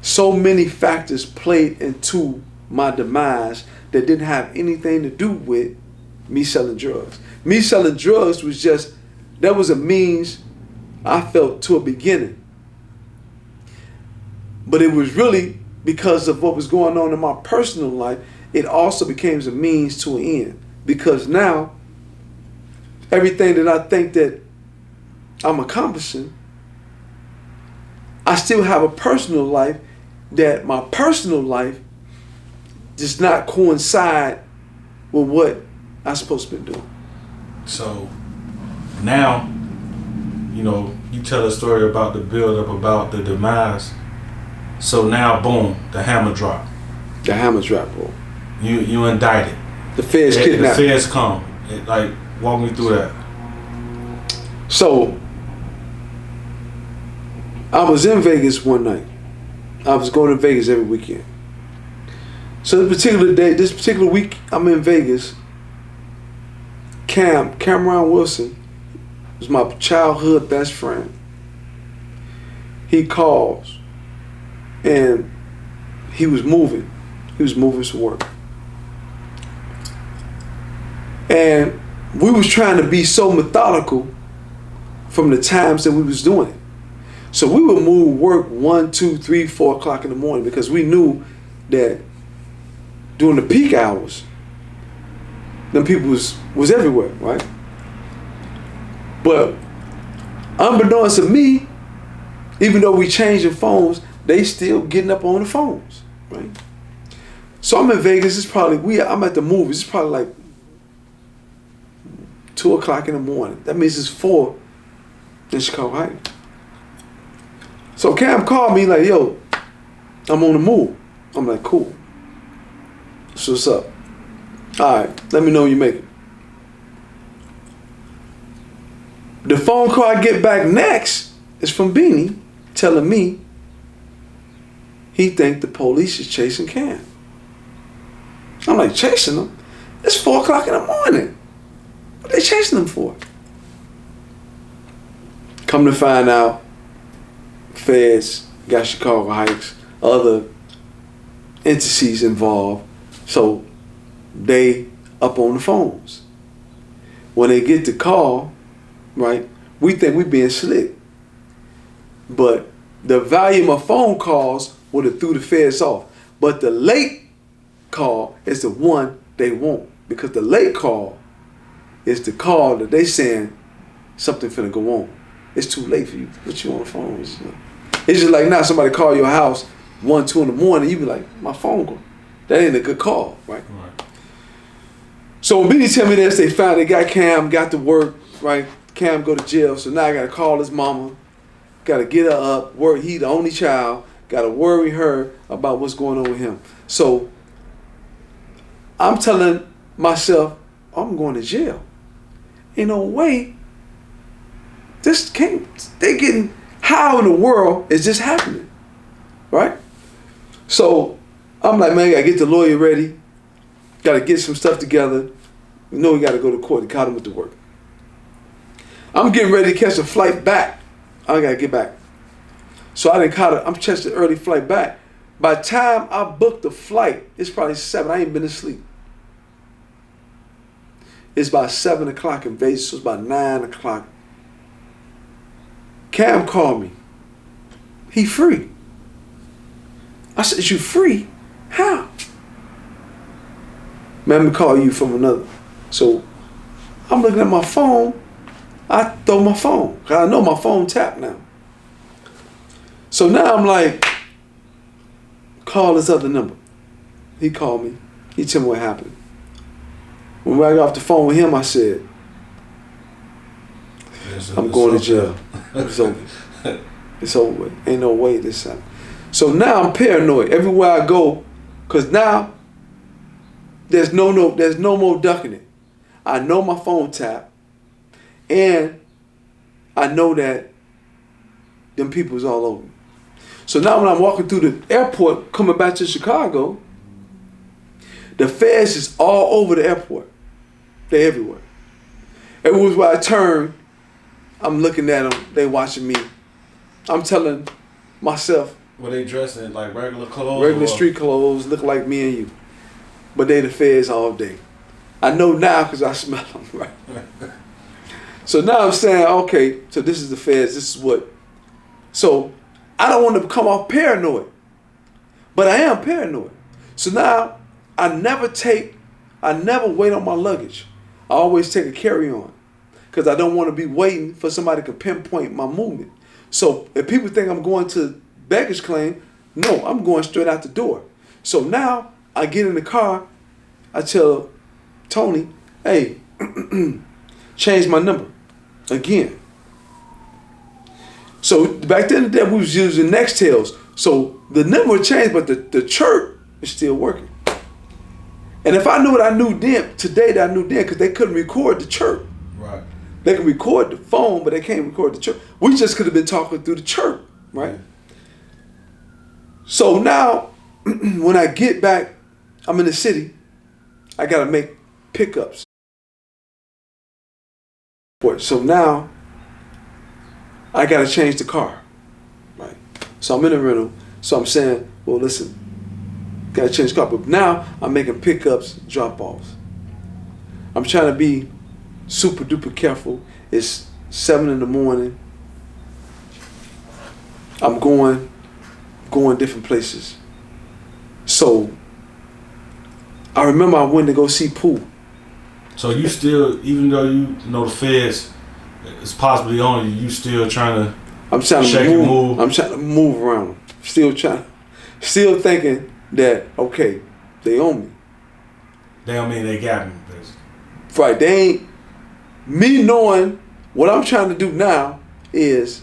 so many factors played into my demise that didn't have anything to do with me selling drugs. Me selling drugs was just, that was a means I felt to a beginning. But it was really because of what was going on in my personal life, it also became a means to an end. Because now, everything that I think that I'm accomplishing, I still have a personal life that my personal life does not coincide with what I'm supposed to be doing. So now, you tell a story about the build up, about the demise. So now, boom, the hammer drop. The hammer drop, bro. You indicted. The feds kidnapped. The feds come. Walk me through that. So I was in Vegas one night. I was going to Vegas every weekend. So this particular week, I'm in Vegas. Cameron Wilson was my childhood best friend. He calls, and he was moving. He was moving some work. And we was trying to be so methodical from the times that we was doing it. So we would move work 1, 2, 3, 4 o'clock in the morning because we knew that during the peak hours, them people was everywhere, right? But unbeknownst to me, even though we changing phones, they still getting up on the phones, right? So I'm in Vegas. I'm at the movies. It's probably like 2 o'clock in the morning. That means it's 4 in Chicago Heights. So Cam called me like, yo, I'm on the move. I'm like, cool. So what's up? All right, let me know when you make it. The phone call I get back next is from Beanie telling me he think the police is chasing Cam. I'm like, chasing him? It's 4 o'clock in the morning. What are they chasing him for? Come to find out, feds got Chicago Heights, other entities involved, so they up on the phones. When they get the call, right, we think we being slick. But the volume of phone calls would have threw the feds off. But the late call is the one they want. Because the late call is the call that they saying something finna go on. It's too late for you. Put you on the phone. It's just like now somebody call your house 1, 2 in the morning, you be like, my phone go. That ain't a good call, right? So when Benny tell me this, they found they got Cam, got to work, right? Cam go to jail, so now I gotta call his mama, gotta get her up, worry, he the only child, gotta worry her about what's going on with him. So I'm telling myself, I'm going to jail. Ain't no way. They getting, how in the world is this happening? Right? So I'm like, man, I gotta get the lawyer ready. Gotta get some stuff together. You know we gotta go to court. He caught him with the work. I'm getting ready to catch a flight back. I gotta get back. So I'm catching an early flight back. By the time I booked the flight, it's probably 7. I ain't been asleep. It's about 7 o'clock in Vegas, so it's about 9 o'clock. Cam called me. He free. I said, is you free? How? Man, let me call you from another. So I'm looking at my phone. I throw my phone. Cause I know my phone tapped now. So now I'm like, call this other number. He called me. He tell me what happened. When I got off the phone with him, I said, I'm going to jail. It's over. It's over with. Ain't no way this time. So now I'm paranoid everywhere I go, cause now there's no more ducking it. I know my phone tap, and I know that them people's all over me. So now when I'm walking through the airport coming back to Chicago, the feds is all over the airport. They're everywhere. Everywhere where I turn, I'm looking at them. They watching me. I'm telling myself. Were they dressed in like regular clothes? Regular street clothes, look like me and you. But they the feds all day. I know now because I smell them. Right? So now I'm saying, okay, so this is the feds. This is what. So I don't want to come off paranoid. But I am paranoid. So now I never wait on my luggage. I always take a carry-on. Because I don't want to be waiting for somebody to pinpoint my movement. So if people think I'm going to baggage claim, no, I'm going straight out the door. So now I get in the car, I tell Tony, hey, change my number again. So back then we was using Nextels. So the number changed, but the chirp is still working. And if I knew what I knew then, today that I knew then, because they couldn't record the chirp. Right. They can record the phone, but they can't record the chirp. We just could have been talking through the chirp, right? So now, when I get back, I'm in the city, I got to make pickups. So now, I got to change the car, right? So I'm in a rental. So I'm saying, well, listen, got to change the car. But now, I'm making pickups, drop-offs. I'm trying to be super duper careful. It's 7 in the morning. I'm going different places. So I remember I went to go see Pooh. So you still, even though you know the feds is possibly on you, you still trying to I'm trying to move. I'm trying to move around. Still thinking that, okay, they own me. They don't mean they got me, basically. Right, they ain't. Me knowing what I'm trying to do now is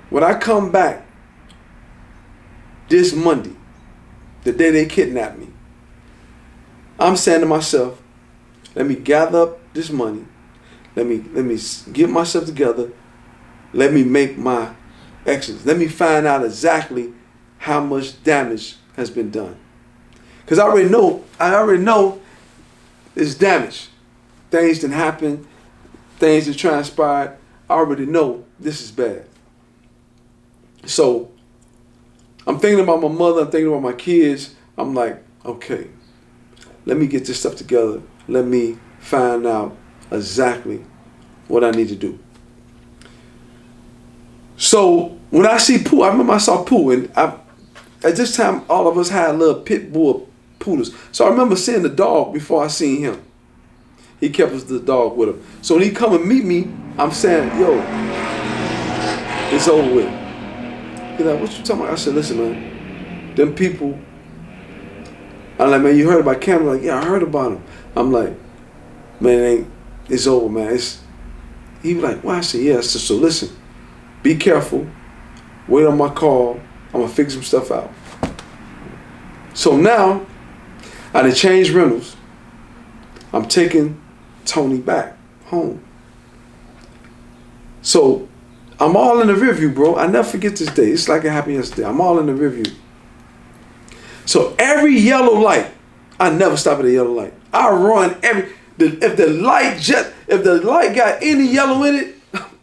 when I come back this Monday, the day they kidnapped me, I'm saying to myself, let me gather up this money, let me get myself together, let me make my exits, let me find out exactly how much damage has been done. Because I already know it's damage. Things that happen, things that transpired, I already know this is bad. So I'm thinking about my mother, I'm thinking about my kids. I'm like, okay, let me get this stuff together. Let me find out exactly what I need to do. So when I see Pooh, I remember I saw Pooh, and at this time all of us had little pit bull poodles. So I remember seeing the dog before I seen him. He kept the dog with him. So when he come and meet me, I'm saying, yo, it's over with. He's like, what you talking about? I said, listen, man, them people. I'm like, man, you heard about Cameron? Like, yeah, I heard about him. I'm like, man, it's over, man. He was like, why? I said, yeah. I said, so listen, be careful. Wait on my call. I'm going to figure some stuff out. So now, I done changed rentals. I'm taking Tony back home. So I'm all in the rearview, bro. I never forget this day. It's like it happened yesterday. I'm all in the rearview. So every yellow light, I never stop at a yellow light. I run if the light got any yellow in it,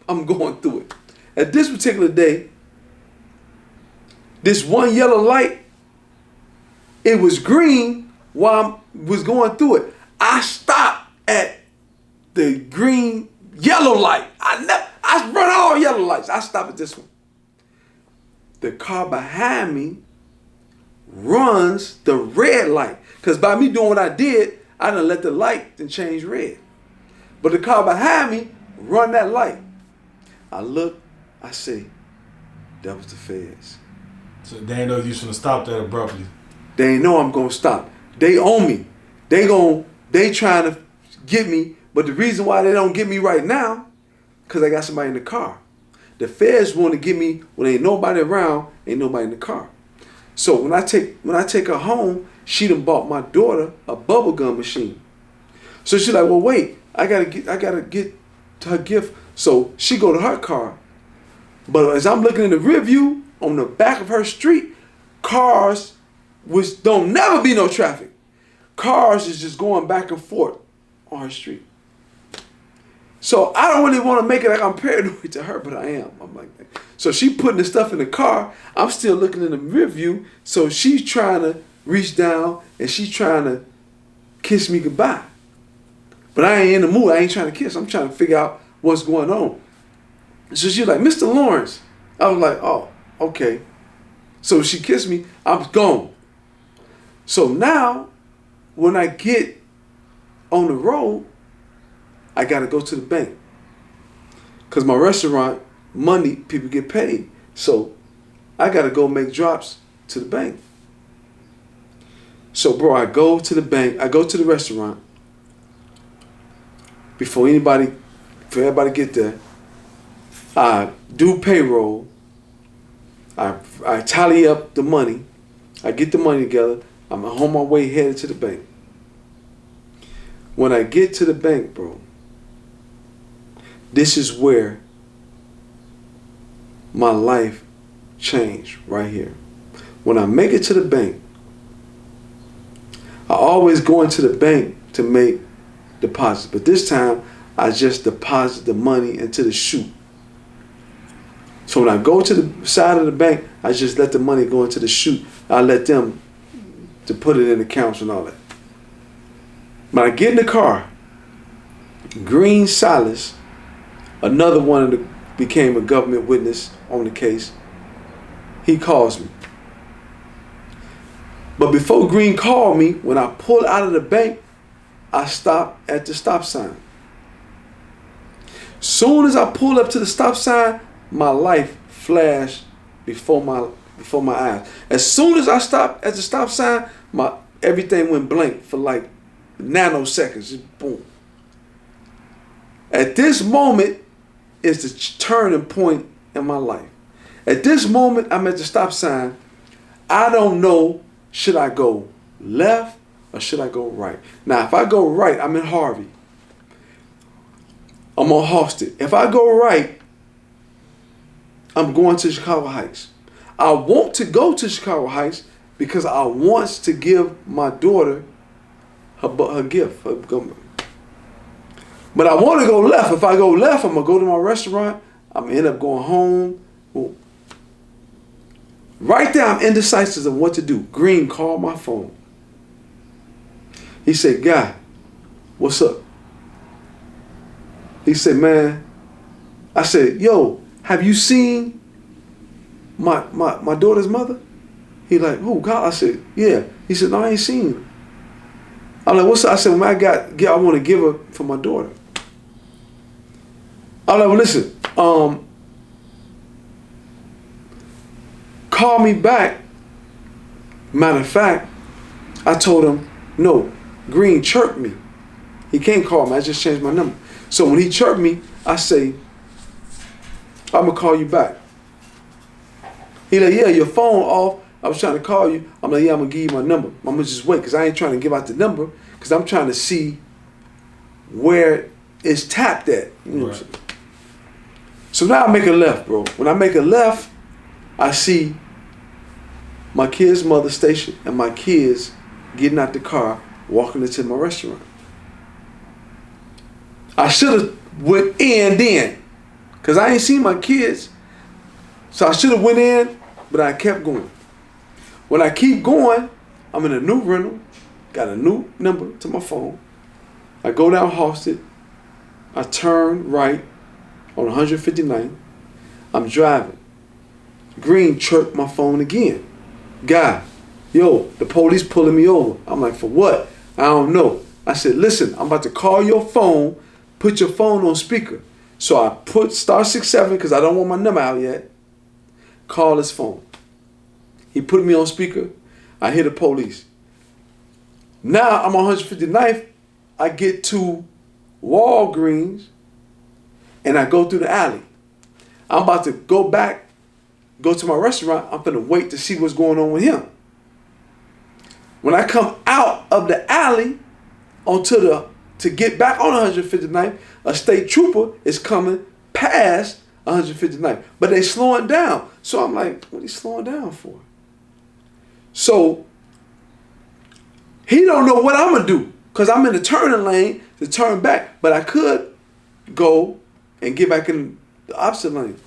I'm going through it. At this particular day, this one yellow light, it was green while I was going through it. I stopped at the yellow light. I run all yellow lights. I stop at this one. The car behind me runs the red light. Because by me doing what I did, I done let the light then change red. But the car behind me run that light. I look, I say, that was the feds. So they ain't know you should have stopped that abruptly. They ain't know I'm going to stop. They own me. They trying to get me, but the reason why they don't get me right now, because I got somebody in the car. The feds want to get me when ain't nobody around, ain't nobody in the car. So when I take her home, she done bought my daughter a bubble gum machine. So she's like, well, wait, I gotta get her gift. So she go to her car. But as I'm looking in the rear view, on the back of her street, cars, which don't never be no traffic, cars is just going back and forth on her street. So I don't really want to make it like I'm paranoid to her, but I am. I'm like that. So she putting the stuff in the car. I'm still looking in the rear view. So she's trying to reach down and she's trying to kiss me goodbye. But I ain't in the mood. I ain't trying to kiss. I'm trying to figure out what's going on. So she's like, Mr. Lawrence. I was like, oh, okay. So she kissed me. I'm gone. So now, when I get on the road, I got to go to the bank. Because my restaurant, money, people get paid. So I got to go make drops to the bank. So, bro, I go to the bank. I go to the restaurant. Before everybody get there, I do payroll. I tally up the money. I get the money together. I'm on my way headed to the bank. When I get to the bank, bro, this is where my life changed right here. When I make it to the bank, I always go into the bank to make deposits, but this time I just deposit the money into the chute. So when I go to the side of the bank, I just let the money go into the chute. I let them to put it in accounts and all that. When I get in the car, Green Silas, another one of the became a government witness on the case, he calls me. But before Green called me, when I pull out of the bank, I stop at the stop sign. Soon as I pull up to the stop sign, my life flashed before my eyes. As soon as I stopped at the stop sign, everything went blank for like nanoseconds. Just boom. At this moment is the turning point in my life. At this moment, I'm at the stop sign. I don't know, should I go left or should I go right? Now, if I go right, I'm in Harvey. I'm on Halsted. If I go right, I'm going to Chicago Heights. I want to go to Chicago Heights because I want to give my daughter her gift. But I want to go left. If I go left, I'm going to go to my restaurant. I'm going to end up going home. Boom. Right there, I'm indecisive of what to do. Green called my phone. He said, "Guy, what's up?" He said, "Man," I said, "Yo, have you seen my daughter's mother?" He like, "Who, God?" I said, "Yeah." He said, "No, I ain't seen her." I'm like, "What's up?" I said, "When I want to give her for my daughter." I'm like, "Well, listen, call me back." Matter of fact, I told him, no, Green chirped me. He can't call me. I just changed my number. So when he chirped me, I say, "I'm going to call you back." He like, "Yeah, your phone off. I was trying to call you." I'm like, "Yeah, I'm going to give you my number. I'm going to just wait because I ain't trying to give out the number because I'm trying to see where it's tapped at." You know what I'm saying? So now I make a left, bro. When I make a left, I see my kid's mother station and my kids getting out the car, walking into my restaurant. I should have went in then, because I ain't seen my kids. So I should have went in, but I kept going. When I keep going, I'm in a new rental, got a new number to my phone. I go down Halsted. I turn right on 159. I'm driving. Green chirped my phone again. "Guy, yo, the police pulling me over." I'm like, "For what?" "I don't know." I said, "Listen, I'm about to call your phone. Put your phone on speaker." So I put *67 because I don't want my number out yet. Call his phone. He put me on speaker. I hear the police. Now I'm on 159th. I get to Walgreens, and I go through the alley. I'm about to go to my restaurant. I'm gonna wait to see what's going on with him. When I come out of the alley to get back on 159th, a state trooper is coming past 159th, but they slowing down. So I'm like, what are you slowing down for? So he don't know what I'm gonna do because I'm in the turning lane to turn back, but I could go and get back in the opposite lane.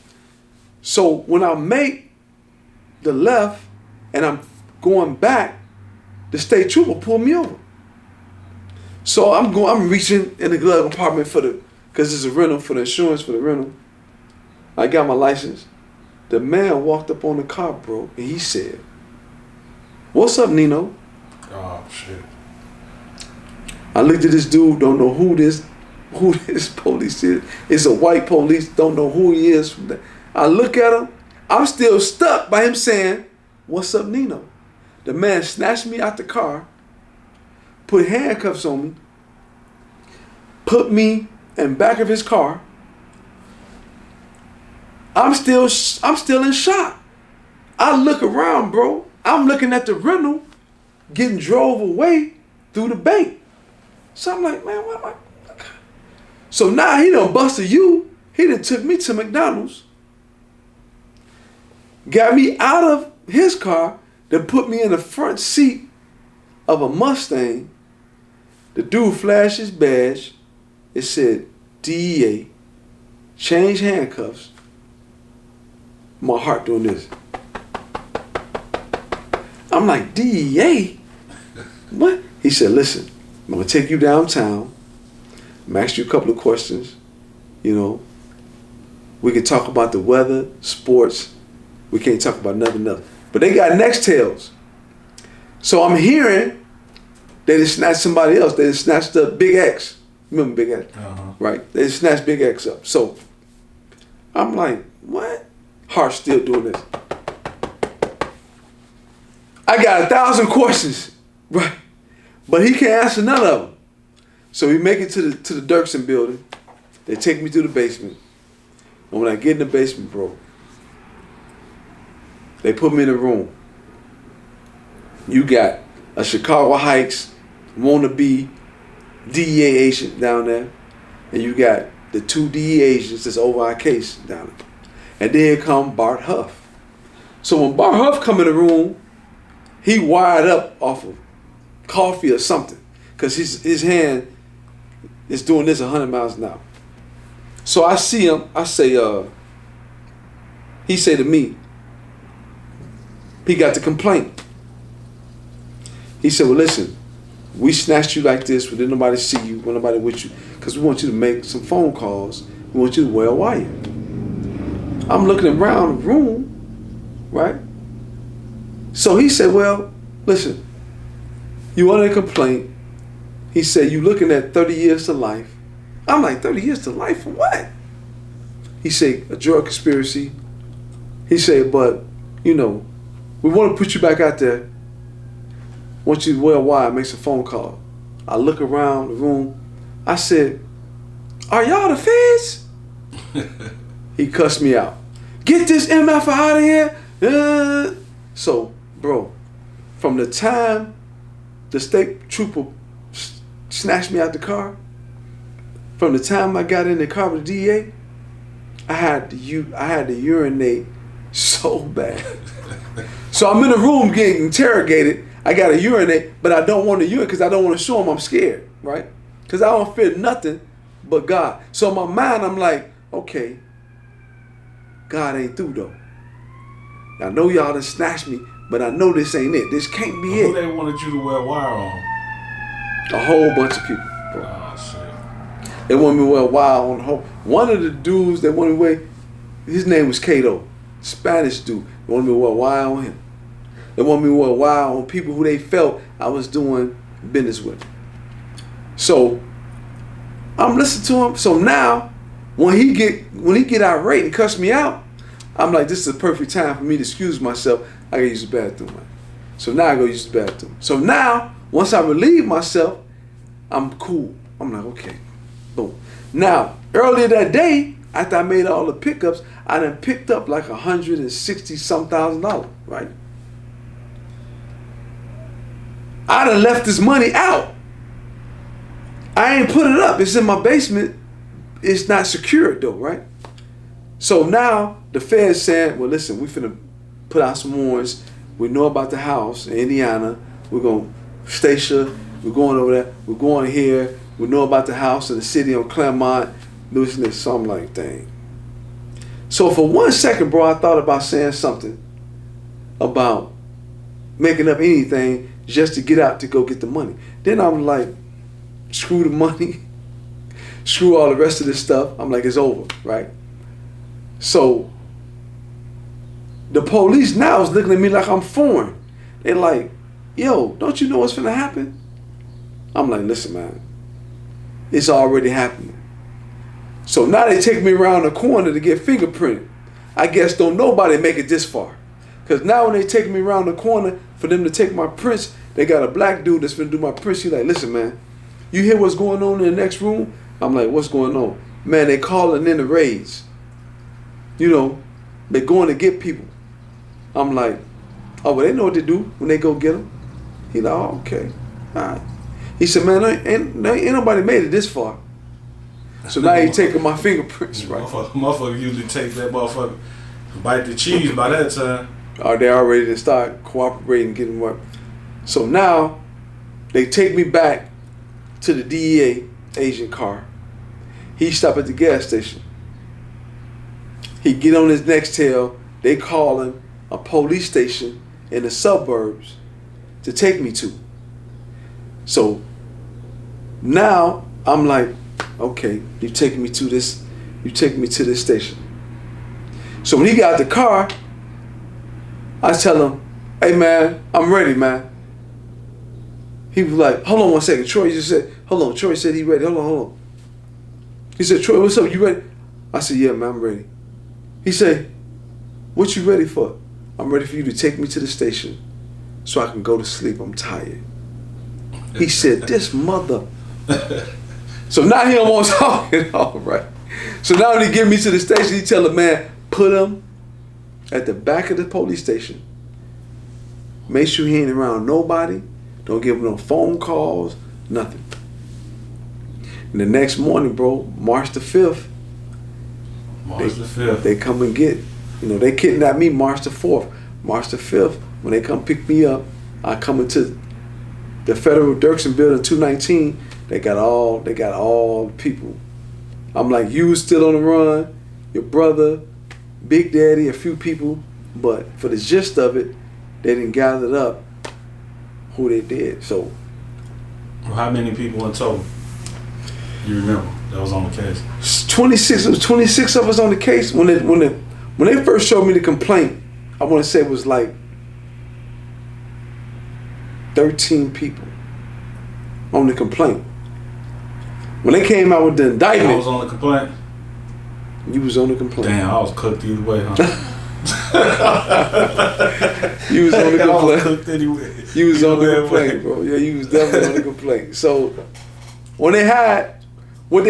So when I make the left and I'm going back, the state trooper pulled me over. So I'm reaching in the glove compartment because it's a rental for the insurance for the rental. I got my license. The man walked up on the car, bro, and he said, "What's up, Nino?" Oh shit. I looked at this dude, don't know who this police is. It's a white police, don't know who he is. I look at him, I'm still stuck by him saying, "What's up, Nino?" The man snatched me out the car, put handcuffs on me, put me in back of his car. I'm still in shock. I look around, bro. I'm looking at the rental getting drove away through the bank. So I'm like, man, what am I? So now he done busted you. He done took me to McDonald's, got me out of his car, then put me in the front seat of a Mustang. The dude flashed his badge. It said DEA, change handcuffs. My heart doing this. I'm like, DEA? What? He said, listen, I'm gonna take you downtown. I'm gonna ask you a couple of questions. You know, we can talk about the weather, sports. We can't talk about nothing else. But they got Nextels. So I'm hearing they just snatched somebody else. They just snatched up Big X. Remember Big X? Uh-huh. Right? They just snatched Big X up. So I'm like, what? Heart still doing this. I got 1,000 questions, right? But he can't answer none of them. So we make it to the Dirksen building. They take me to the basement. And when I get in the basement, bro, they put me in a room. You got a Chicago Heights wannabe DEA agent down there, and you got the 2 DEA agents that's over our case down there. And then come Bart Huff. So when Bart Huff come in the room, he wired up off of coffee or something, because his hand is doing this 100 miles an hour. So I see him, I say, he say to me, he got the complaint. He said, well, listen, we snatched you like this, we didn't nobody see you, when nobody with you, because we want you to make some phone calls, we want you to wear a wire. I'm looking around the room, right? So he said, well, listen, you wanted a complaint. He said, you looking at 30 years to life. I'm like, 30 years to life for what? He said, a drug conspiracy. He said, but, you know, we want to put you back out there. Want you to wear a wire, make some phone call. I look around the room. I said, are y'all the feds? He cussed me out. Get this MF out of here. So, bro, from the time the state trooper snatched me out the car, from the time I got in the car with the DEA, I had to urinate so bad. So I'm in the room getting interrogated. I got to urinate, but I don't want to urinate because I don't want to show them I'm scared, right? Because I don't fear nothing but God. So in my mind, I'm like, okay, God ain't through though. I know y'all done snatched me, but I know this ain't it. This can't be it. Who they wanted you to wear wire on? A whole bunch of people, bro. Oh, shit. They wanted me to wear wire on the whole. One of the dudes that wanted me to wear, his name was Cato, Spanish dude. They wanted me to wear wire on him. They wanted me to wear wire on people who they felt I was doing business with. So I'm listening to him. So now, when he get irate and cuss me out, I'm like, this is a perfect time for me to excuse myself. I gotta use the bathroom. So now I go use the bathroom. So now, Once I relieve myself, I'm cool. I'm like, okay, boom. Now, earlier that day, after I made all the pickups, I done picked up like $160,000, right? I done left this money out. I ain't put it up. It's in my basement. It's not secured though, right? So now the Fed's saying, well, listen, we finna put out some warrants. We know about the house in Indiana. We're going to station. We're going over there. We're going here. We know about the house in the city on Claremont. Losing this. So I'm like, dang. So for 1 second, bro, I thought about saying something about making up anything just to get out to go get the money. Then I'm like, screw the money. Screw all the rest of this stuff. I'm like, it's over, right? So the police now is looking at me like I'm foreign. They're like, yo, don't you know what's finna happen? I'm like, listen, man, it's already happening. So now they take me around the corner to get fingerprinted. I guess don't nobody make it this far. Because now when they take me around the corner for them to take my prints, they got a black dude that's finna do my prints. He's like, listen, man, you hear what's going on in the next room? I'm like, what's going on? Man, they calling in the raids. You know, they going to get people. I'm like, oh, well, they know what to do when they go get them. He like, oh, okay, all right. He said, man, ain't nobody made it this far. So now he taking my fingerprints, right? Motherfucker usually take that motherfucker, bite the cheese by that time. Oh, they already to start cooperating, getting work. So now they take me back to the DEA agent car. He stop at the gas station. He get on his Nextel. They call him a police station in the suburbs to take me to. So now I'm like, okay, you taking me to this station. So when he got the car, I tell him, hey man, I'm ready, man. He was like, hold on 1 second. Troy just said, hold on. Troy said he ready. Hold on. He said, Troy, what's up? You ready? I said, yeah, man, I'm ready. He said, what you ready for? I'm ready for you to take me to the station so I can go to sleep. I'm tired. He said, this mother. So now he don't want to talk at all, right? So now when he get me to the station, he tell the man, put him at the back of the police station. Make sure he ain't around nobody. Don't give him no phone calls, nothing. And the next morning, bro, March the 5th, they come and get, they kidnapped me March the 4th. March the 5th, when they come pick me up, I come into the Federal Dirksen Building 219. They got all the people. I'm like, you was still on the run, your brother, Big Daddy, a few people, but for the gist of it, they didn't gather up who they did. So, well, how many people in total? You remember that was on the case? 26. It was 26 of us on the case. When they first showed me the complaint, I want to say it was like 13 people on the complaint. When they came out with the indictment, I was on the complaint. You was on the complaint. Damn, I was cooked either way, huh? You was on the complaint. I was cooked anyway. You was on the complaint, bro. Yeah, you was definitely on the complaint. So when they had, when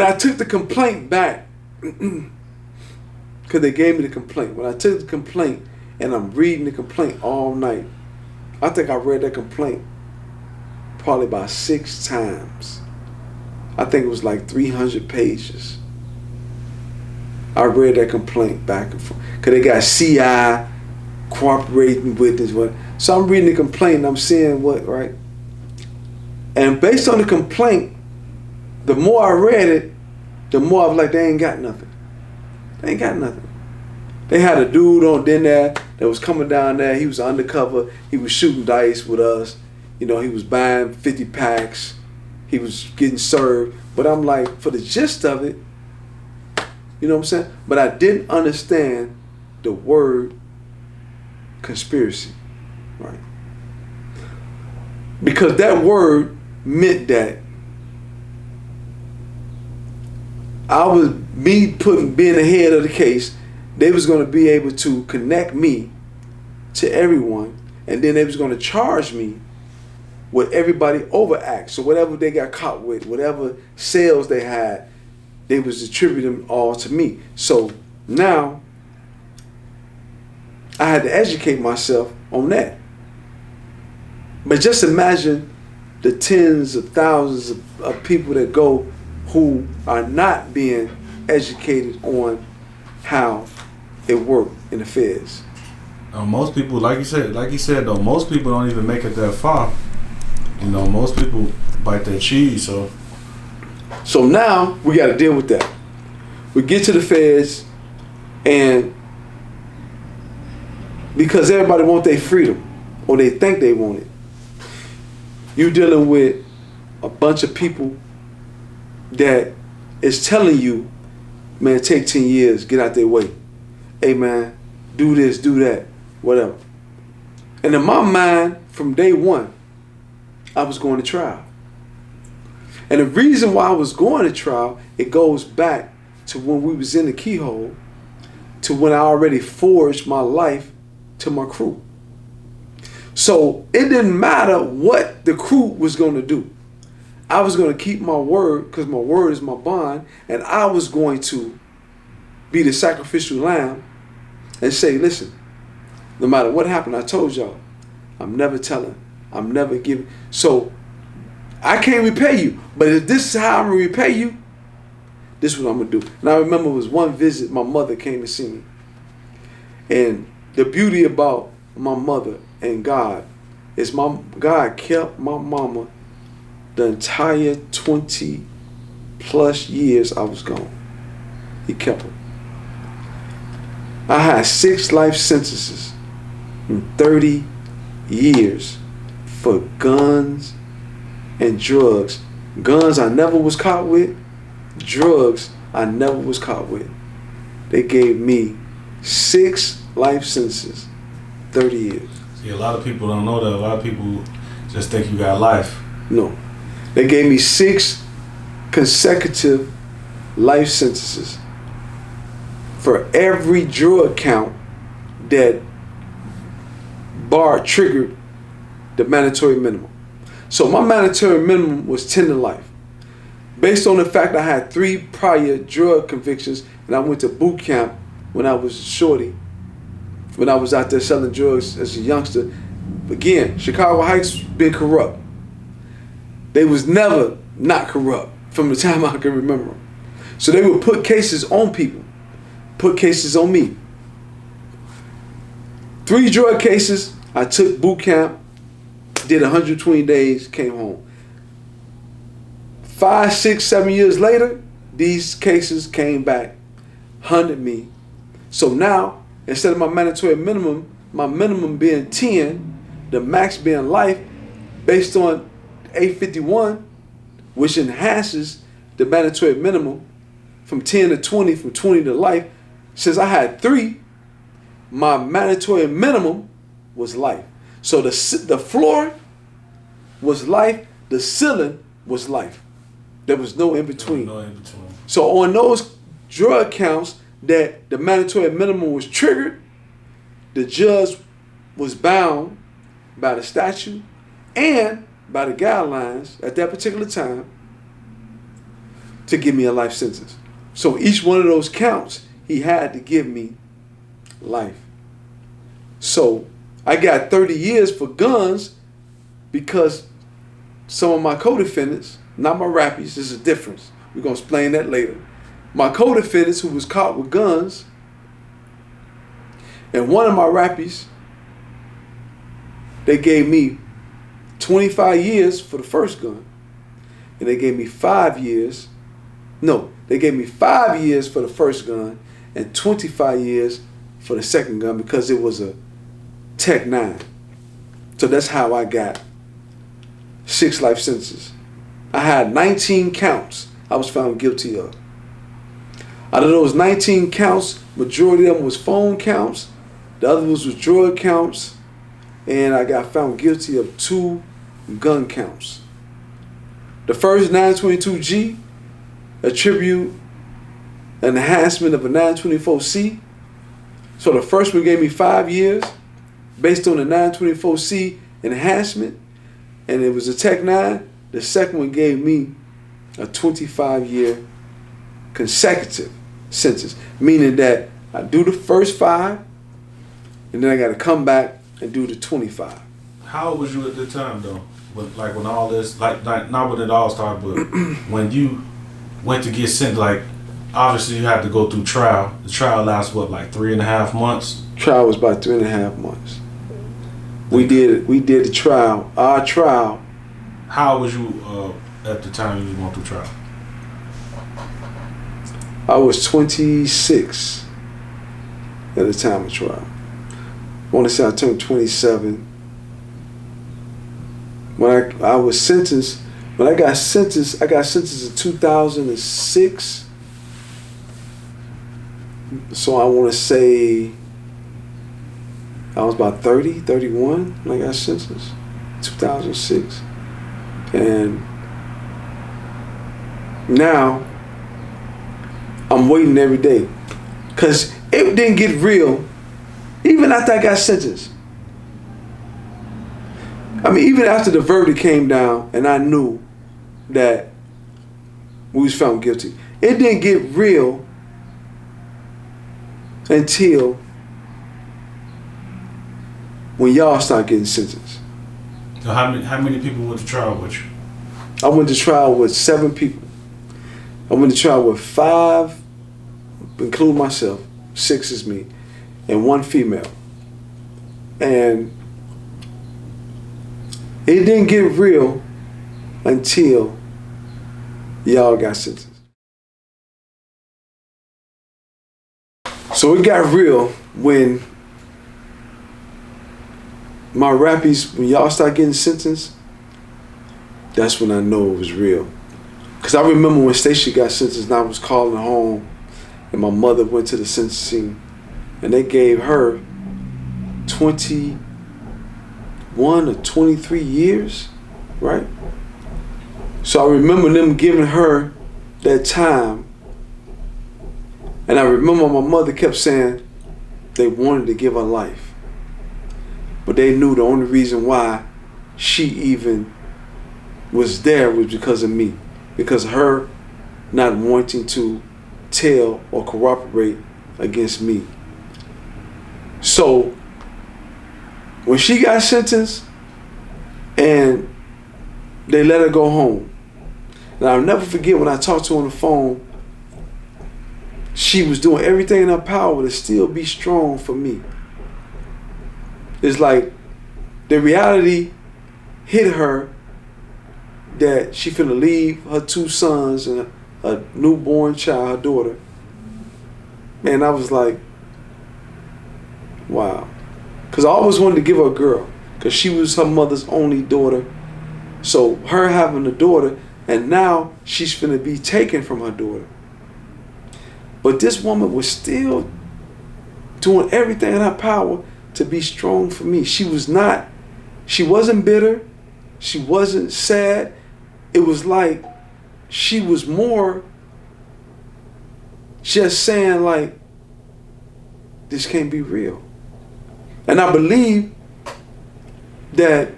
I took the complaint back, because they gave me the complaint. When I took the complaint and I'm reading the complaint all night, I think I read that complaint probably about 6 times. I think it was like 300 pages. I read that complaint back and forth. Because they got CI, cooperating witness, what. So I'm reading the complaint and I'm seeing what, right? And based on the complaint, the more I read it, the more I was like, they ain't got nothing. They ain't got nothing. They had a dude on there that was coming down there. He was undercover. He was shooting dice with us. He was buying 50 packs. He was getting served. But I'm like, for the gist of it, you know what I'm saying? But I didn't understand the word conspiracy, right? Because that word meant that being the head of the case, they was going to be able to connect me to everyone and then they was going to charge me what everybody overact. So whatever they got caught with, whatever sales they had, they was distributing all to me. So now I had to educate myself on that. But just imagine the tens of thousands of people that go who are not being educated on how it worked in the feds. Most people, like you said though, most people don't even make it that far. You know, most people bite their cheese. So now we got to deal with that. We get to the feds, and because everybody want their freedom, or they think they want it, you dealing with a bunch of people that is telling you, man, take 10 years, get out their way. Hey man, do this, do that, whatever. And in my mind, from day one, I was going to trial. And the reason why I was going to trial, it goes back to when we was in the Keyhole, to when I already forged my life to my crew. So it didn't matter what the crew was going to do. I was going to keep my word, because my word is my bond, and I was going to be the sacrificial lamb and say, listen, no matter what happened, I told y'all, I'm never telling, I'm never giving. So I can't repay you, but if this is how I'm going to repay you, this is what I'm going to do. And I remember it was one visit, my mother came to see me. And the beauty about my mother and God is God kept my mama the entire 20 plus years I was gone. He kept her. I had 6 life sentences in 30 years for guns and drugs. Guns I never was caught with. Drugs I never was caught with. They gave me 6 life sentences, 30 years. See, a lot of people don't know that. A lot of people just think you got life. No. They gave me 6 consecutive life sentences for every drug count that triggered the mandatory minimum. So my mandatory minimum was 10 to life. Based on the fact I had 3 prior drug convictions and I went to boot camp when I was shorty, when I was out there selling drugs as a youngster. Again, Chicago Heights been corrupt. They was never not corrupt from the time I can remember. So they would put cases on people, put cases on me. 3 drug cases, I took boot camp, did 120 days, came home. 5, 6, 7 years later, these cases came back, hunted me. So now, instead of my mandatory minimum, my minimum being 10, the max being life, based on 851, which enhances the mandatory minimum from 10 to 20, from 20 to life. Since I had 3, my mandatory minimum was life. So the floor was life, the ceiling was life. There was no in between. No in between. So on those drug counts that the mandatory minimum was triggered, the judge was bound by the statute and by the guidelines at that particular time to give me a life sentence. So each one of those counts, he had to give me life. So I got 30 years for guns because some of my co-defendants, not my rappies, there's a difference. We're going to explain that later. My co-defendants who was caught with guns, and one of my rappies, they gave me 25 years for the first gun. And they gave me 5 years. No, they gave me 5 years for the first gun and 25 years for the second gun because it was a Tech 9. So that's how I got 6 life sentences. I had 19 counts I was found guilty of. Out of those 19 counts, majority of them was phone counts. The other was drug counts. And I got found guilty of 2 gun counts. The first 922G, attribute an enhancement of a 924C. So the first one gave me 5 years. based on the 924C enhancement, and it was a Tech 9. The second one gave me a 25-year consecutive sentence, meaning that I do the first 5, and then I got to come back and do the 25. How old was you at the time, though? When all this, like not when it all started, but when you went to get sent, like, obviously you had to go through trial. The trial lasts, what, like 3.5 months? Trial was about 3.5 months. We did the trial, our trial. How old was you at the time you was going through trial? I was 26 at the time of trial. I want to say I turned 27. When I was sentenced, when I got sentenced in 2006. So I want to say I was about 30, 31 when I got sentenced, 2006. And now I'm waiting every day, because it didn't get real even after I got sentenced. I mean, even after the verdict came down and I knew that we was found guilty, it didn't get real until when y'all start getting sentenced. So how many people went to trial with you? I went to trial with 7 people. I went to trial with 5, including myself, 6 is me, and 1 female. And it didn't get real until y'all got sentenced. So it got real when my rappies, when y'all start getting sentenced, that's when I know it was real. Because I remember when Stacy got sentenced and I was calling home and my mother went to the sentencing and they gave her 21 or 23 years, right? So I remember them giving her that time. And I remember my mother kept saying they wanted to give her life. But they knew the only reason why she even was there was because of me. Because of her not wanting to tell or cooperate against me. So when she got sentenced and they let her go home, and I'll never forget when I talked to her on the phone, she was doing everything in her power to still be strong for me. It's like the reality hit her that she finna leave her 2 sons and a newborn child, her daughter. Man, I was like, wow. Because I always wanted to give her a girl, because she was her mother's only daughter. So her having a daughter, and now she's finna be taken from her daughter. But this woman was still doing everything in her power to be strong for me. She wasn't bitter. She wasn't sad. It was like she was more just saying like, this can't be real. And I believe that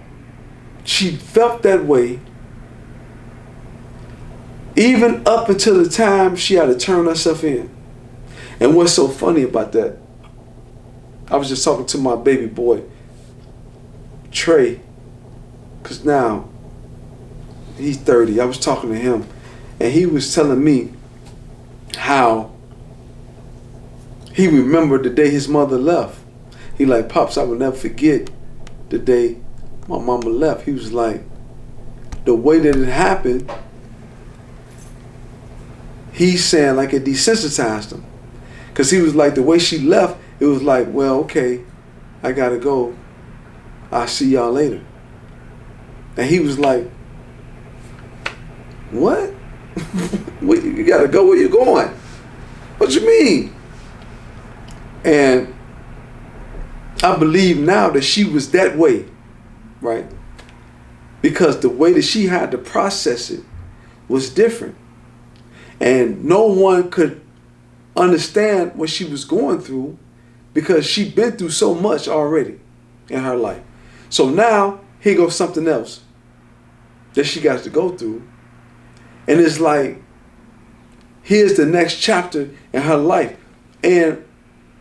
she felt that way even up until the time she had to turn herself in. And what's so funny about that, I was just talking to my baby boy, Trey, because now he's 30. I was talking to him, and he was telling me how he remembered the day his mother left. He like, Pops, I will never forget the day my mama left. He was like, the way that it happened, he's saying like it desensitized him. Because he was like, the way she left, it was like, well, okay, I gotta go. I'll see y'all later. And he was like, what? You gotta go where you going? What you mean? And I believe now that she was that way, right? Because the way that she had to process it was different. And no one could understand what she was going through because she'd been through so much already. in her life. So now, here goes something else that she got to go through. And it's like, here's the next chapter in her life. And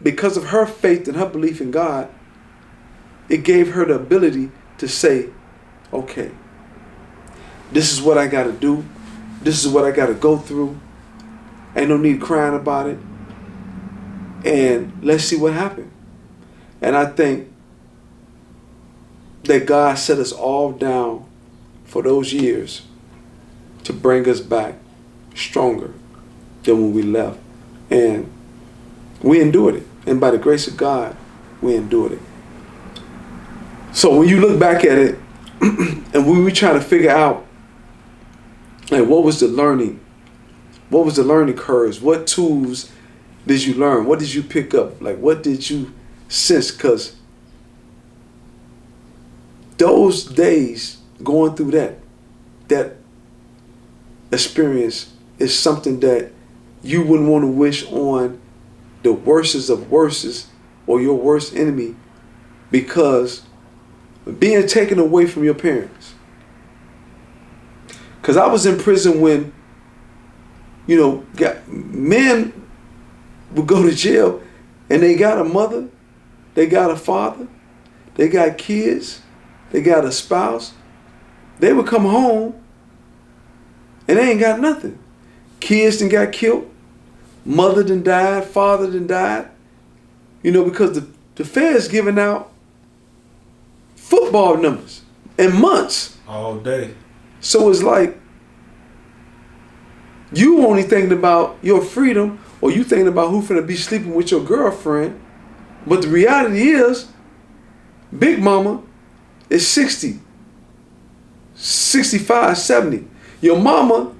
because of her faith and her belief in God, it gave her the ability to say, okay, this is what I got to do. This is what I got to go through. Ain't no need crying about it. And let's see what happened. And I think that God set us all down for those years to bring us back stronger than when we left. And we endured it. And by the grace of God, we endured it. So when you look back at it, and we were trying to figure out, like, what was the learning? What was the learning curves? What tools did you learn? What did you pick up? Like, what did you sense? Because those days going through that experience is something that you wouldn't want to wish on the worstest of worstest or your worst enemy, because being taken away from your parents. Because I was in prison when, men would go to jail and they got a mother, they got a father, they got kids, they got a spouse. They would come home and they ain't got nothing. Kids done got killed, mother done died, father done died, because the Fed's giving out football numbers in months. All day. So it's like, you only thinking about your freedom, or you thinking about who finna be sleeping with your girlfriend. But the reality is, Big Mama is 60, 65, 70. Your mama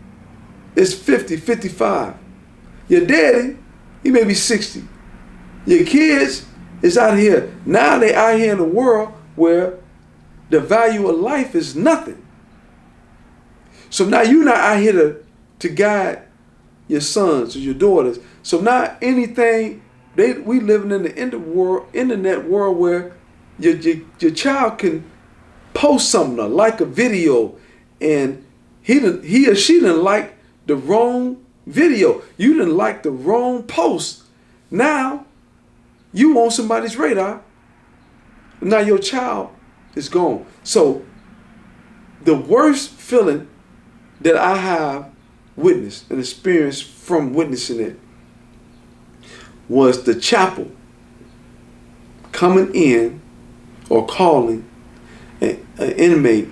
is 50, 55. Your daddy, he may be 60. Your kids is out here. Now they out here in a world where the value of life is nothing. So now you're not out here to guide your sons or your daughters. So now anything, we living in the internet world where your child can post something or like a video, and he or she didn't like the wrong video. You didn't like the wrong post. Now you on somebody's radar. Now your child is gone. So the worst feeling that I have witnessed and experienced from witnessing it was the chapel coming in or calling an inmate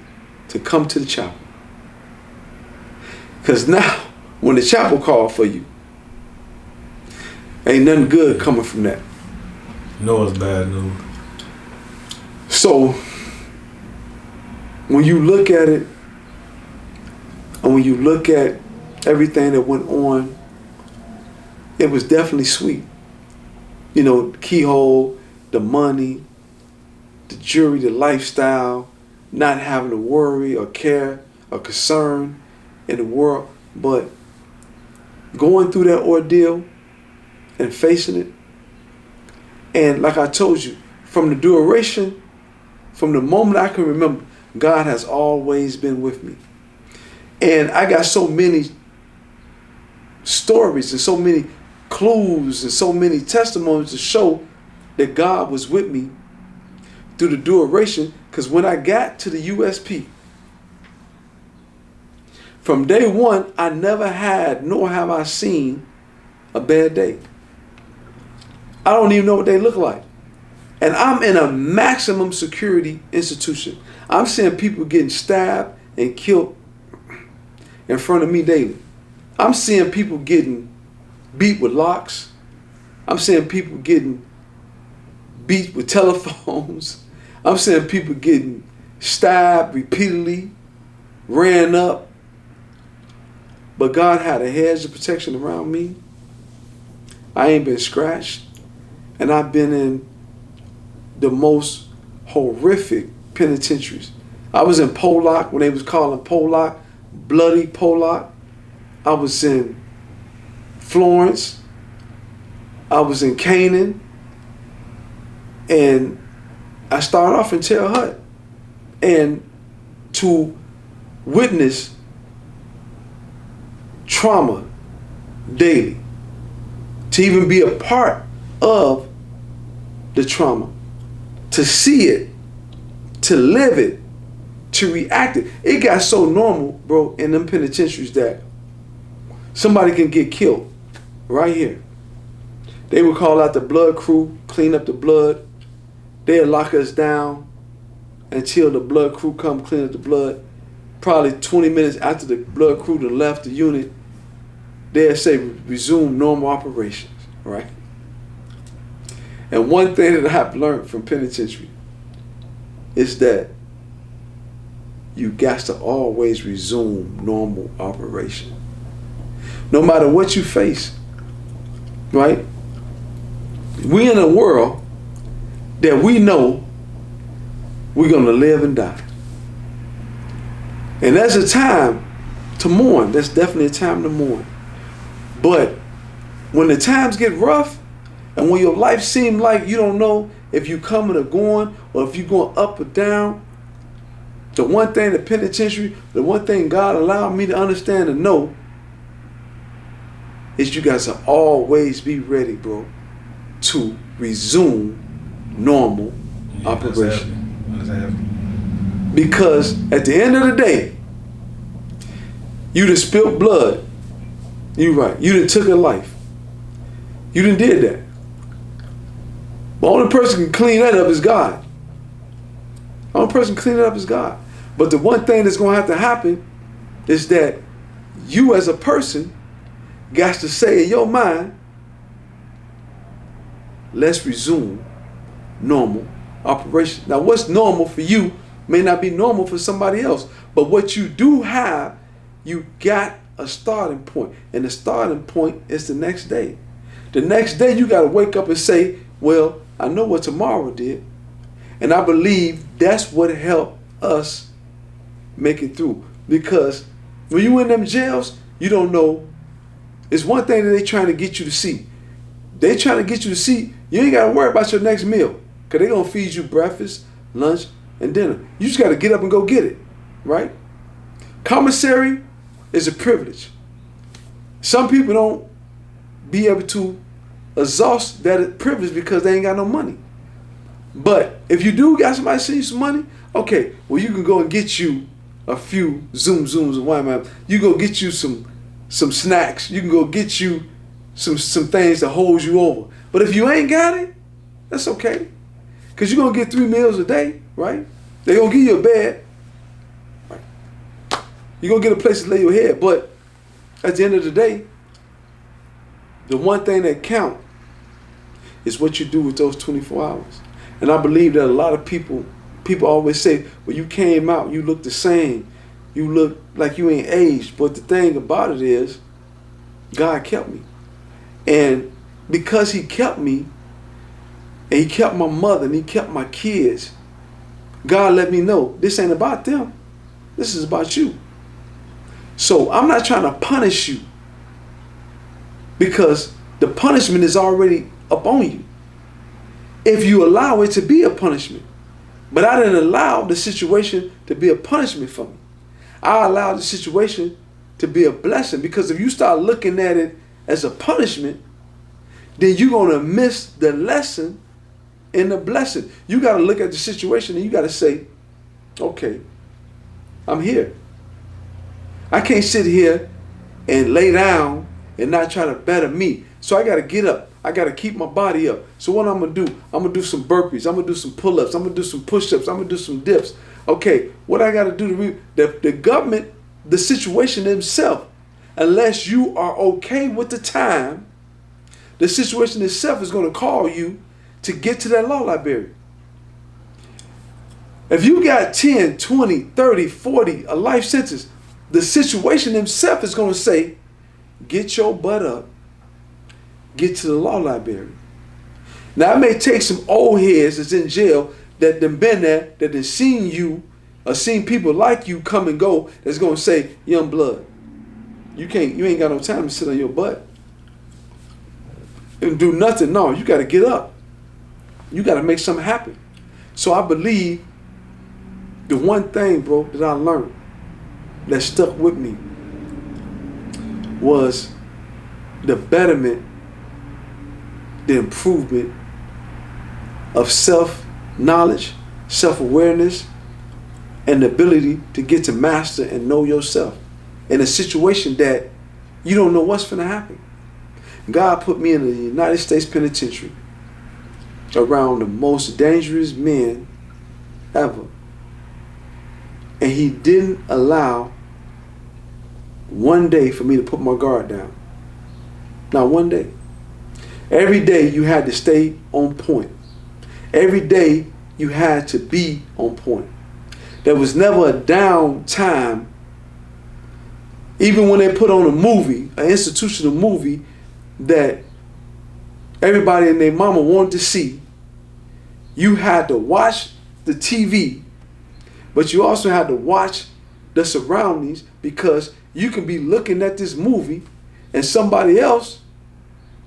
to come to the chapel. Because now, when the chapel called for you, ain't nothing good coming from that. No, it's bad news. So, when you look at it, and when you look at everything that went on, it was definitely sweet. Keyhole, the money, the jewelry, the lifestyle, not having to worry or care or concern in the world. But going through that ordeal and facing it, and like I told you, from the duration, from the moment I can remember, God has always been with me. And I got so many stories and so many clues and so many testimonies to show that God was with me through the duration. Because when I got to the USP, from day one, I never had, nor have I seen, a bad day. I don't even know what they look like. And I'm in a maximum security institution. I'm seeing people getting stabbed and killed in front of me daily. I'm seeing people getting beat with locks. I'm seeing people getting beat with telephones. I'm seeing people getting stabbed repeatedly, ran up. But God had a hedge of protection around me. I ain't been scratched. And I've been in the most horrific penitentiaries. I was in Pollock when they was calling Pollock bloody Pollock. I was in Florence. I was in Canaan. And I started off in Terre Haute, and to witness trauma daily, to even be a part of the trauma, to see it, to live it, to react it. It got so normal, bro, in them penitentiaries that somebody can get killed right here. They would call out the blood crew, clean up the blood. They'd lock us down until the blood crew come clean up the blood. Probably 20 minutes after the blood crew done left the unit, they'd say resume normal operations, right? And one thing that I've learned from penitentiary is that you got to always resume normal operation. No matter what you face, right? We in a world that we know we're gonna live and die. And that's a time to mourn. That's definitely a time to mourn. But when the times get rough, and when your life seems like you don't know if you're coming or going, or if you're going up or down, the one thing the penitentiary, the one thing God allowed me to understand and know is you guys to always be ready, bro, to resume normal operation. Because at the end of the day, you done spilled blood. You right. You done took a life. You done did that. The only person can clean that up is God. The only person can clean it up is God. But the one thing that's going to have to happen is that you as a person got to say in your mind, let's resume normal operation. Now, what's normal for you may not be normal for somebody else. But what you do have, you got a starting point. And the starting point is the next day. The next day, you got to wake up and say, well, I know what tomorrow did. And I believe that's what helped us make it through. Because when you in them jails, you don't know. It's one thing that they trying to get you to see. They trying to get you to see, you ain't got to worry about your next meal. Because they going to feed you breakfast, lunch, and dinner. You just got to get up and go get it. Right? Commissary is a privilege. Some people don't be able to exhaust that privilege because they ain't got no money. But if you do got somebody send you some money, okay, well, you can go and get you a few zooms and wine. You go get you some snacks. You can go get you some things that hold you over. But if you ain't got it, that's okay. Because you're going to get 3 meals a day, right? They're going to give you a bed. Right? You're going to get a place to lay your head. But at the end of the day, the one thing that counts is what you do with those 24 hours. And I believe that a lot of people always say, well, you came out, you look the same. You look like you ain't aged. But the thing about it is, God kept me. And because he kept me, and he kept my mother, and he kept my kids, God let me know, this ain't about them. This is about you. So I'm not trying to punish you, because the punishment is already upon you, if you allow it to be a punishment. But I didn't allow the situation to be a punishment for me. I allowed the situation to be a blessing, because if you start looking at it as a punishment, then you're going to miss the lesson in the blessing. You got to look at the situation and you got to say, okay, I'm here. I can't sit here and lay down and not try to better me. So I got to get up. I got to keep my body up. So what I'm going to do, I'm going to do some burpees. I'm going to do some pull-ups. I'm going to do some push-ups. I'm going to do some dips. Okay, what I got to do the government, the situation itself, unless you are okay with the time, the situation itself is going to call you to get to that law library. If you got 10, 20, 30, 40, a life sentence, the situation itself is going to say, get your butt up, get to the law library. Now, it may take some old heads that's in jail that done been there, that done seen you, or seen people like you come and go, that's going to say, young blood, you ain't got no time to sit on your butt and do nothing. No, you got to get up. You got to make something happen. So I believe the one thing, bro, that I learned that stuck with me was the betterment, the improvement of self-knowledge, self-awareness, and the ability to get to master and know yourself in a situation that you don't know what's going to happen. God put me in the United States Penitentiary around the most dangerous men ever. And he didn't allow one day for me to put my guard down. Not one day. Every day you had to stay on point. Every day you had to be on point. There was never a down time. Even when they put on a movie, an institutional movie that everybody and their mama wanted to see, you had to watch the TV, but you also had to watch the surroundings, because you can be looking at this movie and somebody else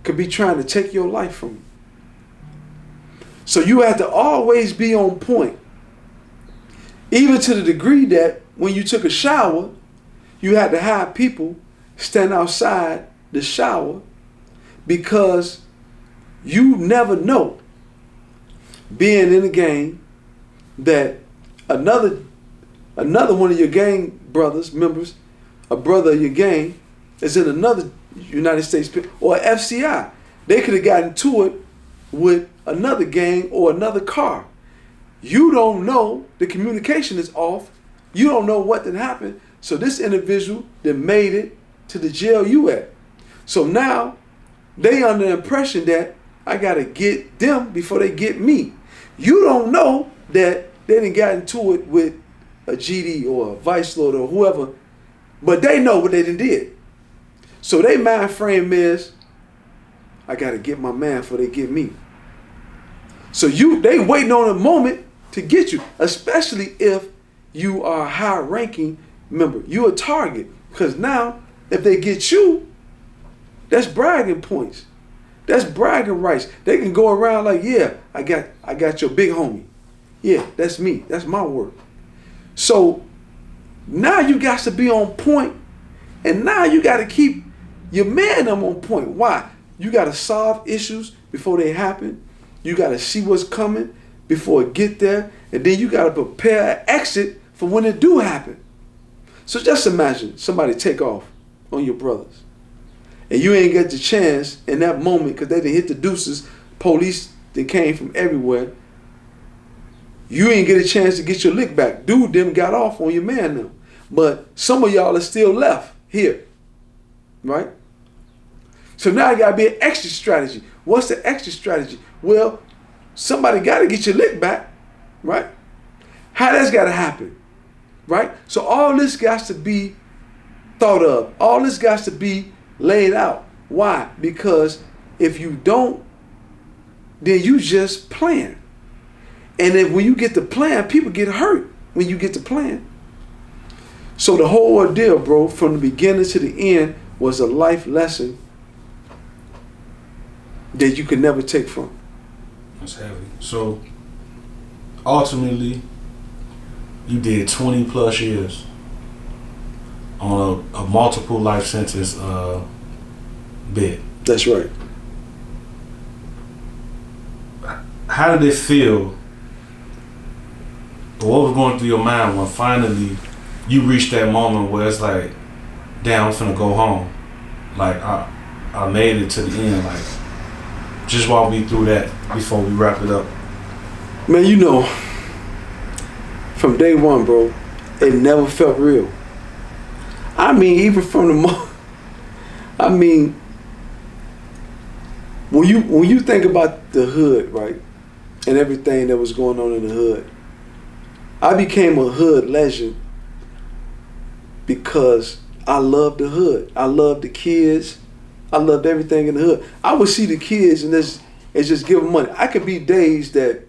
could be trying to take your life from you. So you had to always be on point. Even to the degree that when you took a shower, you had to have people stand outside the shower, because you never know, being in a gang, that another one of your gang members, a brother of your gang, is in another United States or FCI. They could have gotten to it with another gang or another car. You don't know, the communication is off. You don't know what did happen. So this individual that made it to the jail you at. So now they under the impression that I gotta get them before they get me. You don't know that they didn't got into it with a GD or a vice lord or whoever, but they know what they done did. So their mind frame is, I gotta get my man before they get me. So they waiting on a moment to get you, especially if you are a high-ranking member. You're a target, because now if they get you, that's bragging points. That's bragging rights. They can go around like, yeah, I got your big homie. Yeah, that's me. That's my work. So now you got to be on point, and now you got to keep your man on point. Why? You got to solve issues before they happen. You got to see what's coming before it get there, and then you got to prepare an exit for when it do happen. So just imagine somebody take off on your brothers, and you ain't get the chance in that moment because they done hit the deuces. Police that came from everywhere. You ain't get a chance to get your lick back. Dude them got off on your man now. But some of y'all are still left here, right? So now you got to be an extra strategy. What's the extra strategy? Well, somebody got to get your lick back, right? How that's got to happen, right? So all this got to be thought of. All this got to be laid out. Why? Because if you don't, then you just plan. And then when you get to plan, people get hurt when you get to plan. So the whole ordeal, bro, from the beginning to the end was a life lesson that you can never take from. That's heavy. So ultimately, you did 20 plus years on a multiple life sentence bid. That's right. How did it feel? What was going through your mind when finally you reached that moment where it's like, damn, I'm finna go home. Like I made it to the end. Like, just walk me through that before we wrap it up. Man, you know, from day one, bro, it never felt real. I mean, even from the moment, I mean, when you think about the hood, right, and everything that was going on in the hood, I became a hood legend because I loved the hood. I loved the kids. I loved everything in the hood. I would see the kids and just give them money. I could be days that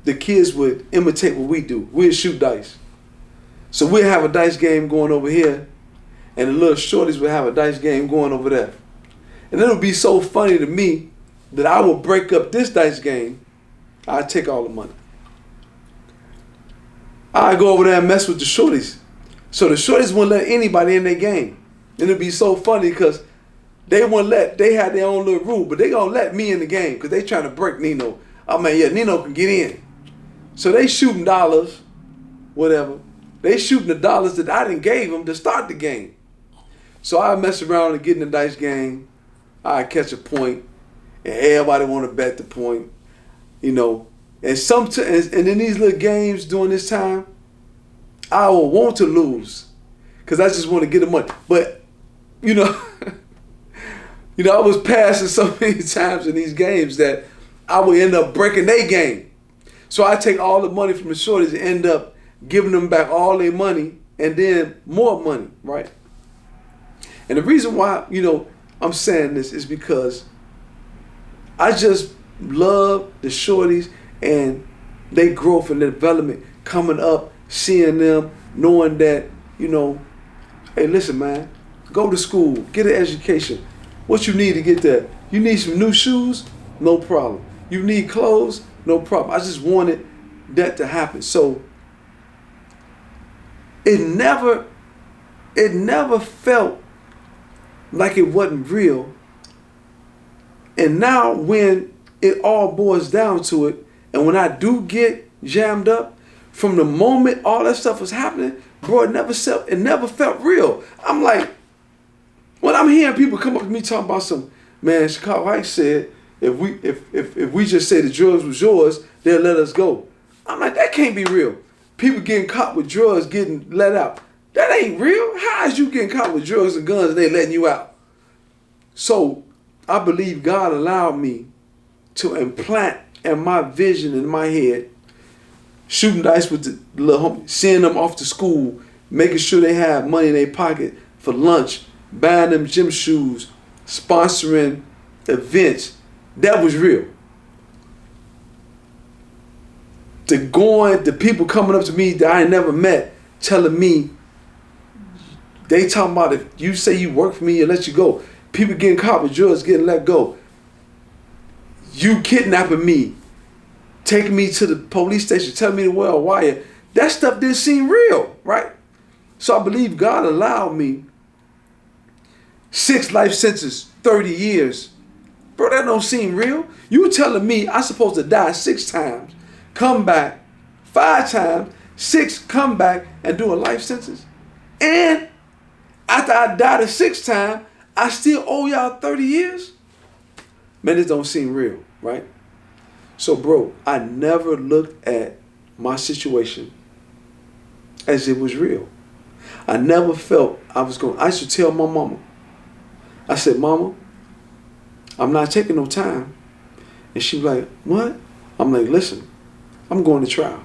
the kids would imitate what we do. We'd shoot dice. So we'd have a dice game going over here, and the little shorties would have a dice game going over there. And it would be so funny to me that I would break up this dice game. I'd take all the money. I go over there and mess with the shorties. So the shorties wouldn't let anybody in their game. And it'd be so funny because they had their own little rule, but they gonna let me in the game because they trying to break Nino. I mean, yeah, Nino can get in. So they shooting dollars, whatever. They shooting the dollars that I didn't gave them to start the game. So I mess around and get in the dice game. I catch a point, and everybody want to bet the point, you know. And and in these little games during this time, I will want to lose, cause I just want to get the money. But, you know, I was passing so many times in these games that I would end up breaking their game. So I take all the money from the shorties and end up giving them back all their money and then more money, right? And the reason why, you know, I'm saying this is because I just love the shorties and their growth and their development coming up, seeing them, knowing that, you know, hey, listen, man, go to school, get an education. What you need to get there? You need some new shoes? No problem. You need clothes? No problem. I just wanted that to happen. So it never felt like it wasn't real. And now when it all boils down to it, and when I do get jammed up, from the moment all that stuff was happening, bro, it never felt real. I'm like, when I'm hearing people come up to me talking about some, man, Chicago Heights said, if we just say the drugs was yours, they'll let us go. I'm like, that can't be real. People getting caught with drugs getting let out. That ain't real. How is you getting caught with drugs and guns and they letting you out? So I believe God allowed me to implant in my vision in my head, shooting dice with the little homie, seeing them off to school, making sure they have money in their pocket for lunch, buying them gym shoes, sponsoring events. That was real. The people coming up to me that I ain't never met, telling me, they talking about if you say you work for me, I'll let you go. People getting caught with drugs, getting let go. You kidnapping me, taking me to the police station, telling me to wear a wire. That stuff didn't seem real, right? So I believe God allowed me 6 life sentences, 30 years. Bro, that don't seem real. You telling me I'm supposed to die 6 times, come back 5 times, 6 come back and do a life sentence? And after I died the 6th time, I still owe y'all 30 years? Man, this don't seem real, right? So, bro, I never looked at my situation as it was real. I never felt I used to tell my mama, I said, Mama, I'm not taking no time. And she was like, what? I'm like, listen, I'm going to trial.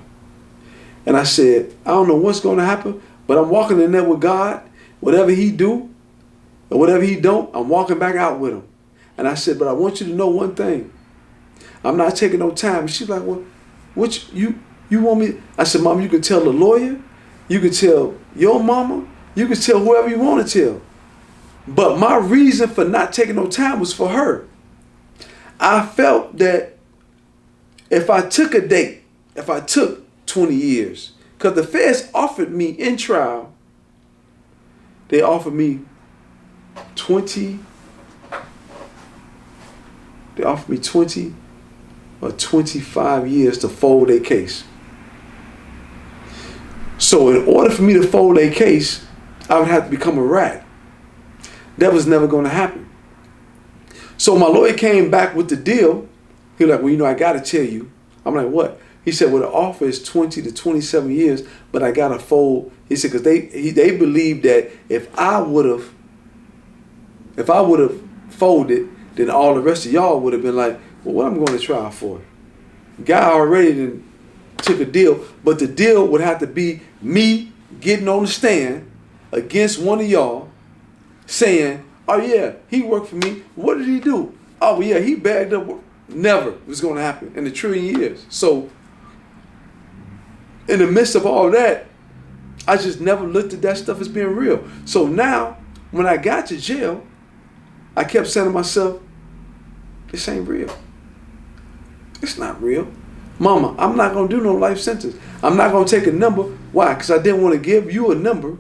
And I said, I don't know what's going to happen, but I'm walking in there with God. Whatever he do, or whatever he don't, I'm walking back out with him. And I said, but I want you to know one thing. I'm not taking no time. And she's like, well, what you want me? I said, Mom, you can tell the lawyer, you can tell your mama, you can tell whoever you want to tell. But my reason for not taking no time was for her. I felt that if I took a date, if I took 20 years, because the feds offered me in trial, they offered me 20 or 25 years to fold their case. So in order for me to fold their case, I would have to become a rat. That was never going to happen. So my lawyer came back with the deal. He was like, well, I got to tell you. I'm like, what? He said, well, the offer is 20 to 27 years, but I got to fold. He said, because they believed that if I would have folded, then all the rest of y'all would have been like, well, what I'm going to trial for? Guy already took a deal, but the deal would have to be me getting on the stand against one of y'all saying, oh yeah, he worked for me. What did he do? Oh yeah, he bagged up. Never was going to happen in a trillion years. So in the midst of all that, I just never looked at that stuff as being real. So now, when I got to jail, I kept saying to myself, this ain't real. It's not real. Mama, I'm not going to do no life sentence. I'm not going to take a number Why? Because I didn't want to give you a number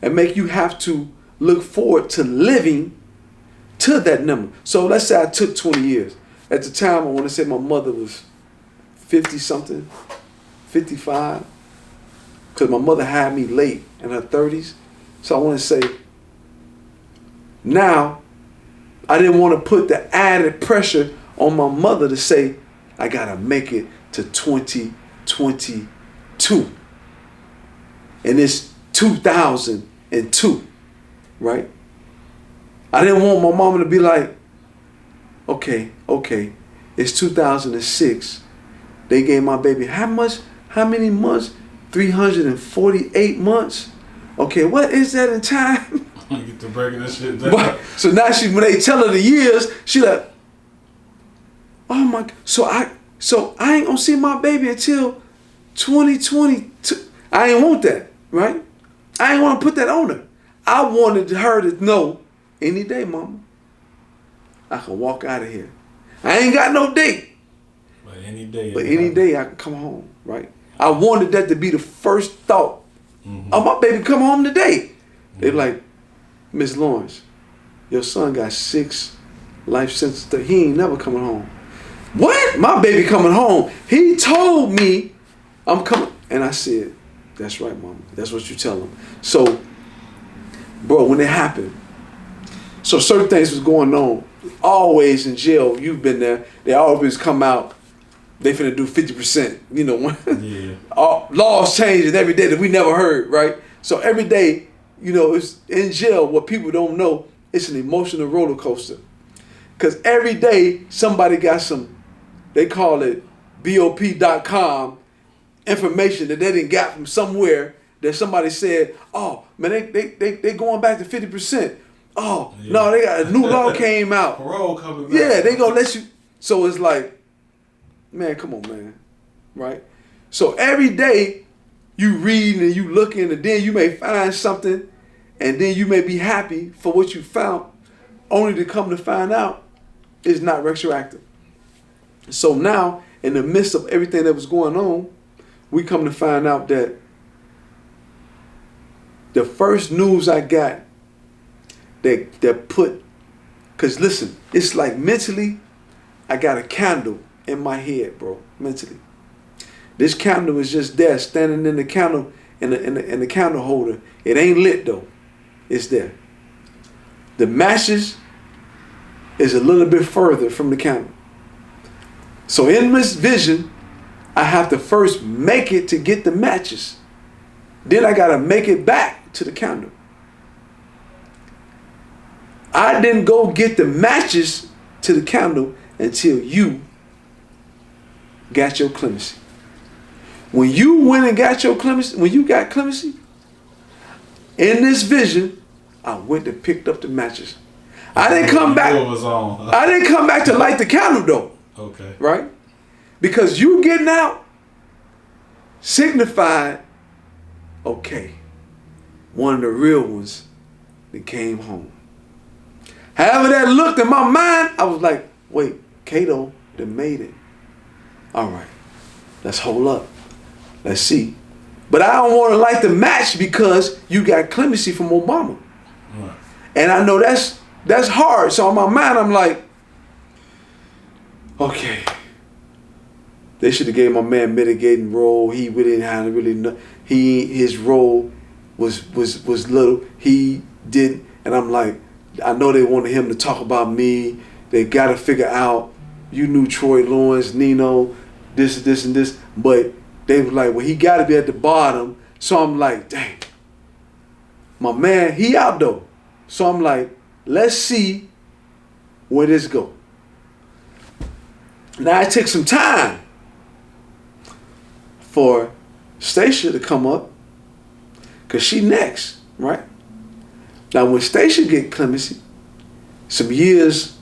and make you have to look forward to living to that number. So let's say I took 20 years. At the time, I want to say my mother was 50 something, 55, because my mother had me late in her 30s. So I want to say, now, I didn't want to put the added pressure on my mother to say, I got to make it to 2022. And it's 2002, right? I didn't want my mama to be like, okay, it's 2006. They gave my baby how many months? 348 months? Okay, what is that in time? Get to breaking this shit down. So now when they tell her the years, she like, oh my, so I ain't gonna see my baby until 2022. I ain't want that, right? I ain't want to put that on her. I wanted her to know, any day, mama, I can walk out of here. I ain't got no date. But any day I can come home, right? I wanted that to be the first thought. Oh, my baby come home today. They're like, Miss Lawrence, your son got 6 life sentences. He ain't never coming home. What? My baby coming home. He told me I'm coming. And I said, that's right, mama. That's what you tell him. So, bro, when it happened, so certain things was going on. Always in jail, you've been there. They always come out. They finna do 50%. You know, yeah. Laws changing every day that we never heard, right? So every day, you know, it's in jail. What people don't know, it's an emotional roller coaster. Because every day somebody got some, they call it BOP.com information that they didn't got from somewhere that somebody said, oh man, they going back to 50%. Oh yeah. No, they got a new law came out. Parole coming back. Yeah, they gonna let you. So it's like, man, come on, man, right? So every day you read and you looking, and then you may find something, and then you may be happy for what you found, only to come to find out it's not retroactive. So now, in the midst of everything that was going on, we come to find out that the first news I got that put, because listen, it's like mentally, I got a candle in my head, bro, mentally. This candle is just there, standing in the candle, in the candle holder. It ain't lit though, it's there. The matches is a little bit further from the candle. So in this vision, I have to first make it to get the matches. Then I gotta make it back to the candle. I didn't go get the matches to the candle until you got your clemency. When you went and got your clemency, when you got clemency, in this vision, I went and picked up the matches. I didn't come back. I didn't come back to light the candle though. Okay. Right? Because you getting out signified, okay, one of the real ones that came home. However that looked in my mind, I was like, wait, Kato done made it. All right, let's hold up. Let's see. But I don't want to light the match because you got clemency from Obama. Right. And I know that's hard. So in my mind, I'm like, okay, they should have gave my man mitigating role. He didn't have to really know. His role was little. He didn't. And I'm like, I know they wanted him to talk about me. They got to figure out, you knew Troy Lawrence, Nino, this and this. But they were like, well, he got to be at the bottom. So I'm like, dang, my man, he out though. So I'm like, let's see where this go. Now it took some time for Stacia to come up, because she next, right? Now when Stacia get clemency, some years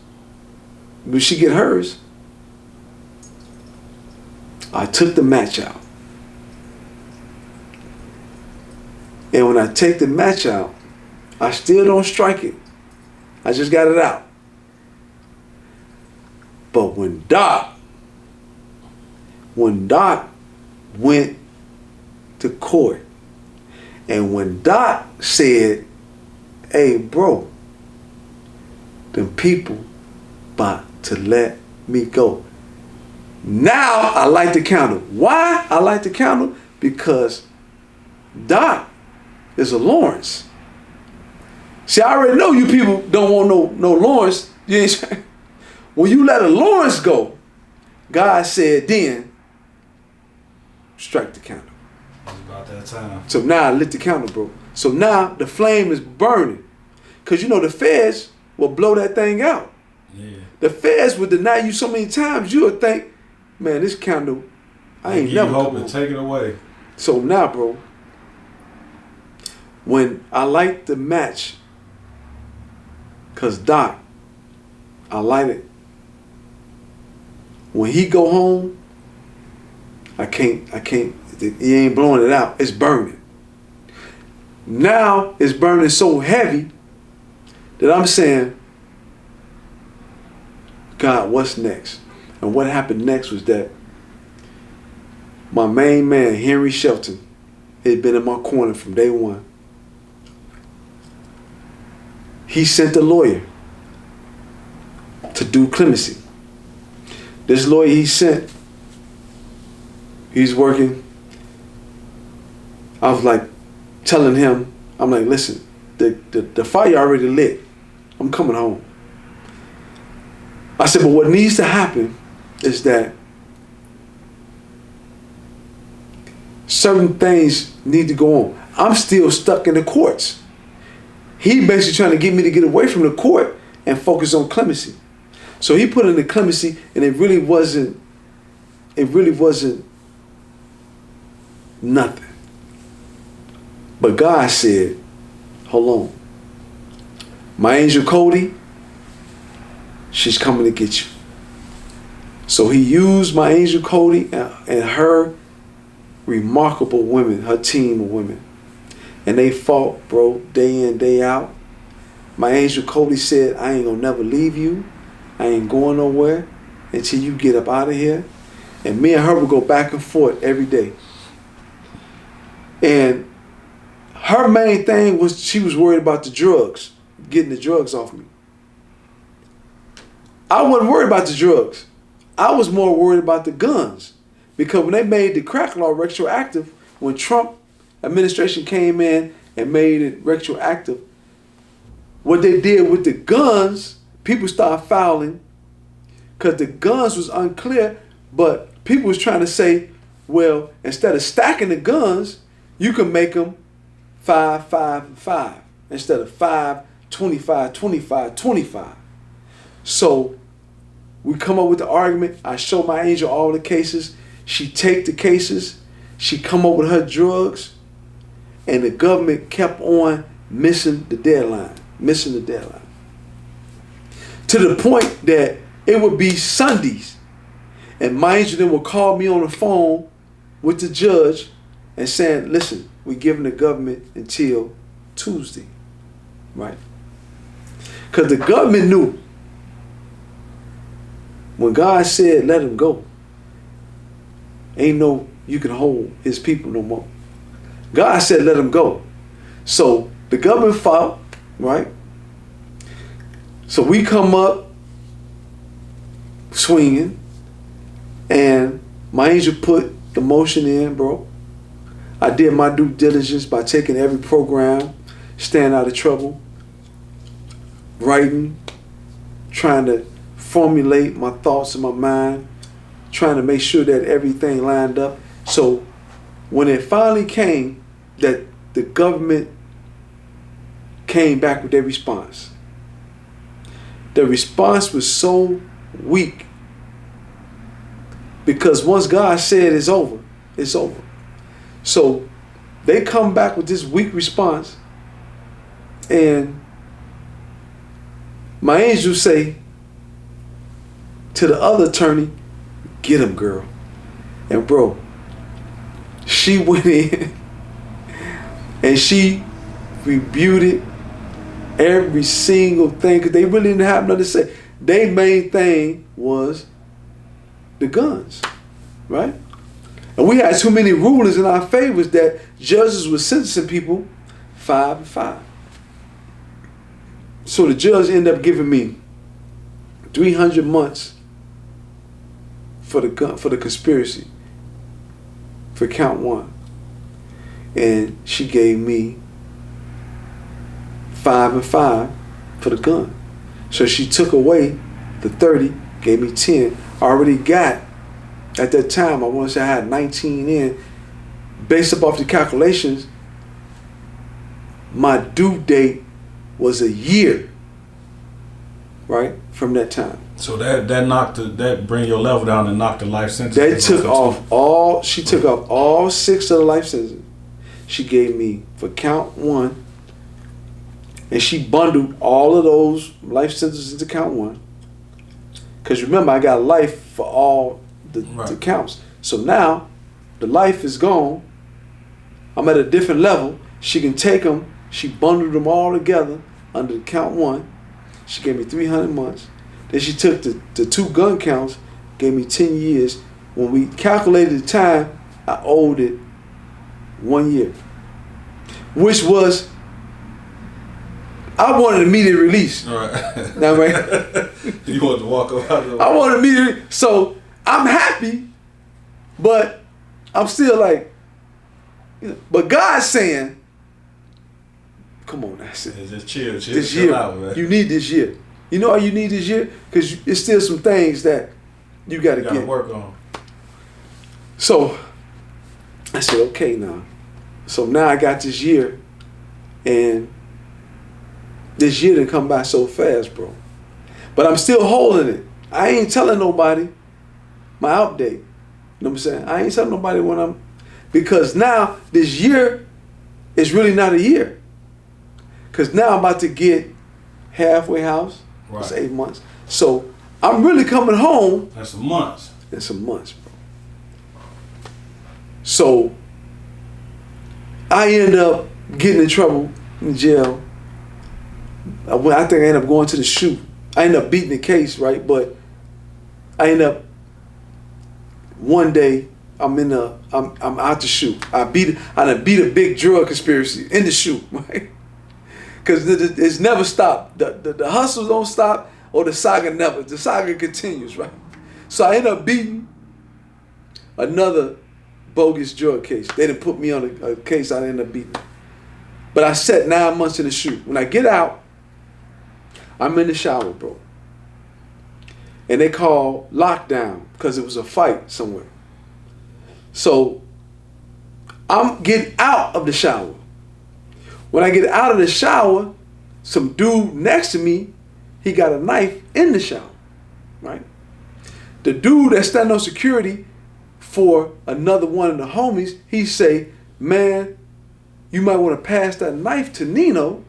when she get hers, I took the match out. And when I take the match out, I still don't strike it. I just got it out. But when Doc went to court. And when Doc said, hey, bro, them people about to let me go. Now I light the candle. Why I light the candle? Because Doc is a Lawrence. See, I already know you people don't want no Lawrence. You ain't saying. When you let a Lawrence go, God said then, strike the candle. It's about that time. So now I lit the candle, bro. So now the flame is burning. Because you know the feds will blow that thing out. Yeah. The feds will deny you so many times, you would think, man, this candle, I ain't never hope come and home. take it away. So now, bro, when I light the match, cause Doc, I light it. When he go home, I can't, he ain't blowing it out. It's burning. Now it's burning so heavy that I'm saying, God, what's next? And what happened next was that my main man, Henry Shelton, had been in my corner from day one. He sent a lawyer to do clemency. This lawyer he sent, he's working. I was like telling him, I'm like, listen, the fire already lit. I'm coming home. I said, but what needs to happen is that certain things need to go on. I'm still stuck in the courts. He basically trying to get me to get away from the court and focus on clemency. So he put in the clemency, and it really wasn't nothing. But God said, hold on. My angel Cody, she's coming to get you. So he used my angel Cody and her remarkable women, her team of women. And they fought, bro, day in, day out. My angel Cody said, I ain't gonna never leave you. I ain't going nowhere until you get up out of here. And me and her would go back and forth every day. And her main thing was she was worried about the drugs, getting the drugs off me. I wasn't worried about the drugs. I was more worried about the guns. Because when they made the crack law retroactive, when Trump administration came in and made it retroactive, what they did with the guns, people started fouling because the guns was unclear, but people was trying to say, well, instead of stacking the guns, you can make them 5, 5, and 5 instead of 5, 25, 25, 25. So we come up with the argument. I show my angel all the cases. She take the cases. She come up with her drugs. And the government kept on missing the deadline. To the point that it would be Sundays. And my angel then would call me on the phone with the judge and saying, listen, we're giving the government until Tuesday. Right? Because the government knew when God said, let him go, ain't no you can hold his people no more. God said, let him go. So the government fought, right? So we come up swinging, and my angel put the motion in, bro. I did my due diligence by taking every program, staying out of trouble, writing, trying to formulate my thoughts in my mind, trying to make sure that everything lined up. So when it finally came that the government came back with their response, the response was so weak because once God said it's over, it's over. So they come back with this weak response, and my angels say to the other attorney, get him, girl. And bro, she went in and she rebuked every single thing because they really didn't have nothing to say. Their main thing was the guns, right? And we had too many rulers in our favors that judges were sentencing people 5 and 5. So the judge ended up giving me 300 months for the conspiracy, for count 1. And she gave me 5 and 5 for the gun. So she took away the 30, gave me 10. I already got, at that time, I want to say I had 19 in. Based off the calculations, my due date was a year, right, from that time. So that bring your level down and knocked the life sentence. They took off all, she took off all 6 of the life sentences. She gave me for count 1, and she bundled all of those life sentences into count 1. Because remember, I got life for all the counts. So now, the life is gone. I'm at a different level. She can take them. She bundled them all together under count 1. She gave me 300 months. Then she took the 2 gun counts, gave me 10 years. When we calculated the time, I owed it 1 year. Which was, I wanted immediate release. All right. Now, right? You wanted to walk out. I wanted immediate. So I'm happy, but I'm still like, you know, but God's saying, come on, that's it. Just chill This year, out, man. you need this year. You know why you need this year? Because it's still some things that you got to get. Work on. So I said, okay, now. So now I got this year, and this year didn't come by so fast, bro. But I'm still holding it. I ain't telling nobody my update. You know what I'm saying? I ain't telling nobody when I'm, because now this year is really not a year. Because now I'm about to get halfway house. Right. It's 8 months. So I'm really coming home. That's some months. In some months, bro. So I end up getting in trouble in jail. I think I ended up going to the shoot. I ended up beating the case, right? But I ended up one day I'm out the shoot. I beat a big drug conspiracy in the shoot, right? Because it's never stopped. The hustles don't stop, or the saga continues, right? So I end up beating another bogus drug case. They didn't put me on a case I ended up beating. But I sat 9 months in the shoot. When I get out, I'm in the shower, bro. And they call lockdown because it was a fight somewhere. So I'm getting out of the shower. When I get out of the shower, some dude next to me, he got a knife in the shower, right? The dude that's standing on security for another one of the homies, he say, man, you might want to pass that knife to Nino,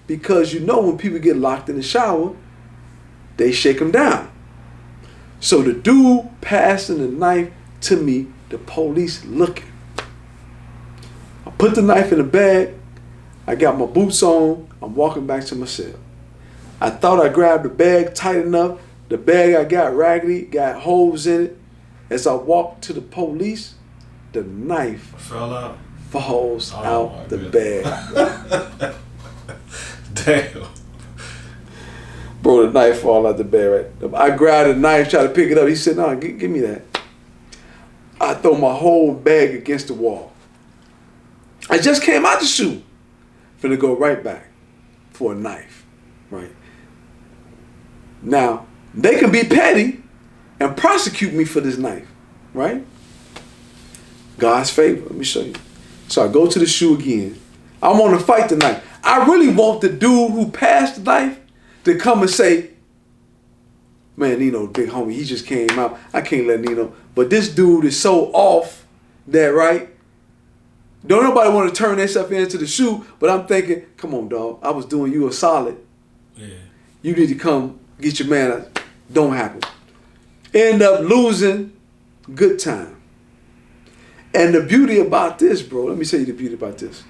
because you know when people get locked in the shower, they shake them down. So the dude passing the knife to me, the police looking. I put the knife in the bag. I got my boots on. I'm walking back to my cell. I thought I grabbed the bag tight enough. The bag I got raggedy, got holes in it. As I walked to the police, the knife fell out. Falls out the bag. Damn. Bro, the knife fall out the bag, right? I grabbed the knife, tried to pick it up. He said, no, give me that. I throw my whole bag against the wall. I just came out the shoot. Finna go right back for a knife, right? Now, they can be petty and prosecute me for this knife, right? God's favor, let me show you. So I go to the shoe again. I want to fight the knife. I really want the dude who passed the knife to come and say, man, Nino, big homie, he just came out. I can't let Nino. But this dude is so off that, right? Don't nobody want to turn themselves into the shoe, but I'm thinking, come on, dog. I was doing you a solid. Yeah. You need to come get your man. Don't happen. End up losing good time. And the beauty about this, bro, let me tell you the beauty about this.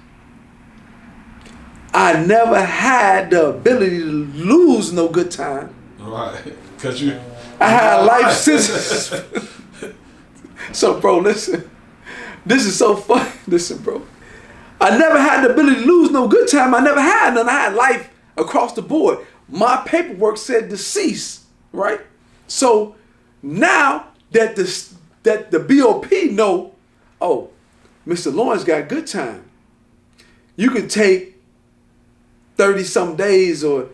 I never had the ability to lose no good time. Right. Because you... I had life sentences. So, bro, listen. This is so funny. Listen, bro. I never had the ability to lose no good time. I never had none. I had life across the board. My paperwork said deceased, right? So now that the BOP know, oh, Mr. Lawrence got good time. You can take 30-some days or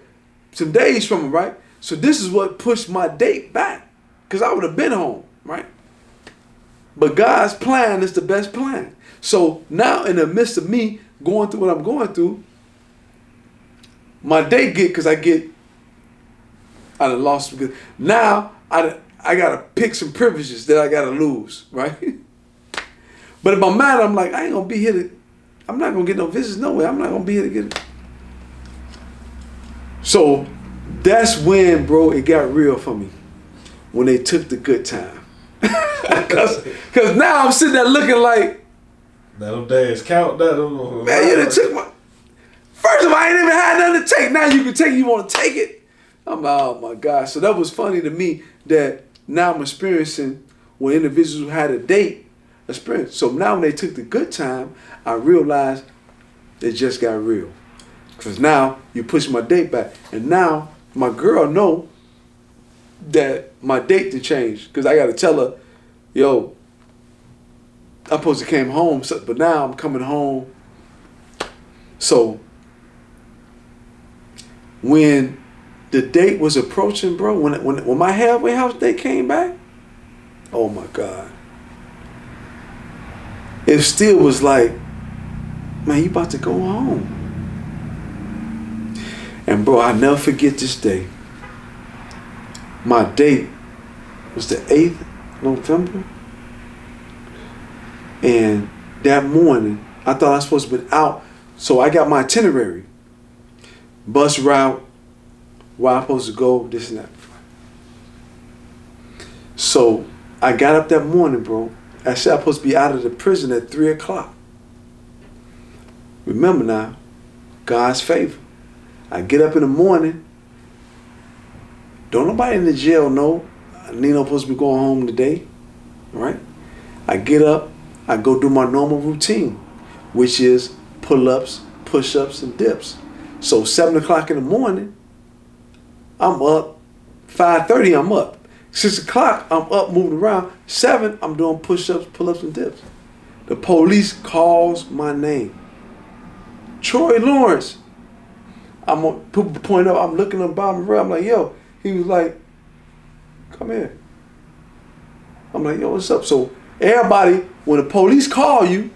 some days from him, right? So this is what pushed my date back, because I would have been home, right? But God's plan is the best plan. So now in the midst of me going through what I'm going through, my date because I done lost, because now I gotta pick some privileges that I gotta lose, right? But in my mind, I'm like, I ain't gonna be here I'm not gonna get no visits nowhere. I'm not gonna be here to get it. So that's when, bro, it got real for me. When they took the good time. Cause now I'm sitting there looking like, Them days count that. man, you done took my. First of all, I ain't even had nothing to take. Now you can take it, you want to take it. I'm like, oh my God. So that was funny to me that now I'm experiencing when individuals who had a date experience. So now when they took the good time, I realized it just got real. Because now you push my date back. And now my girl know that my date to change. Because I got to tell her, yo, I'm supposed to came home, but now I'm coming home. So when the date was approaching, bro, when my halfway house date came back, oh my God. It still was like, man, you about to go home. And bro, I'll never forget this day. My date was the 8th November. And that morning, I thought I was supposed to be out. So I got my itinerary. Bus route, where I'm supposed to go, this and that. So I got up that morning, bro. I said I'm supposed to be out of the prison at 3 o'clock. Remember now, God's favor. I get up in the morning. Don't nobody in the jail know Nino supposed to be going home today, right? I get up, I go do my normal routine, which is pull-ups, push-ups, and dips. So 7 o'clock in the morning, I'm up. 5:30, I'm up. 6 o'clock, I'm up moving around. 7, I'm doing push-ups, pull-ups, and dips. The police calls my name. Troy Lawrence. People point up, I'm looking about me, I'm like, yo. He was like, come here. I'm like, yo, what's up? So everybody, when the police call you,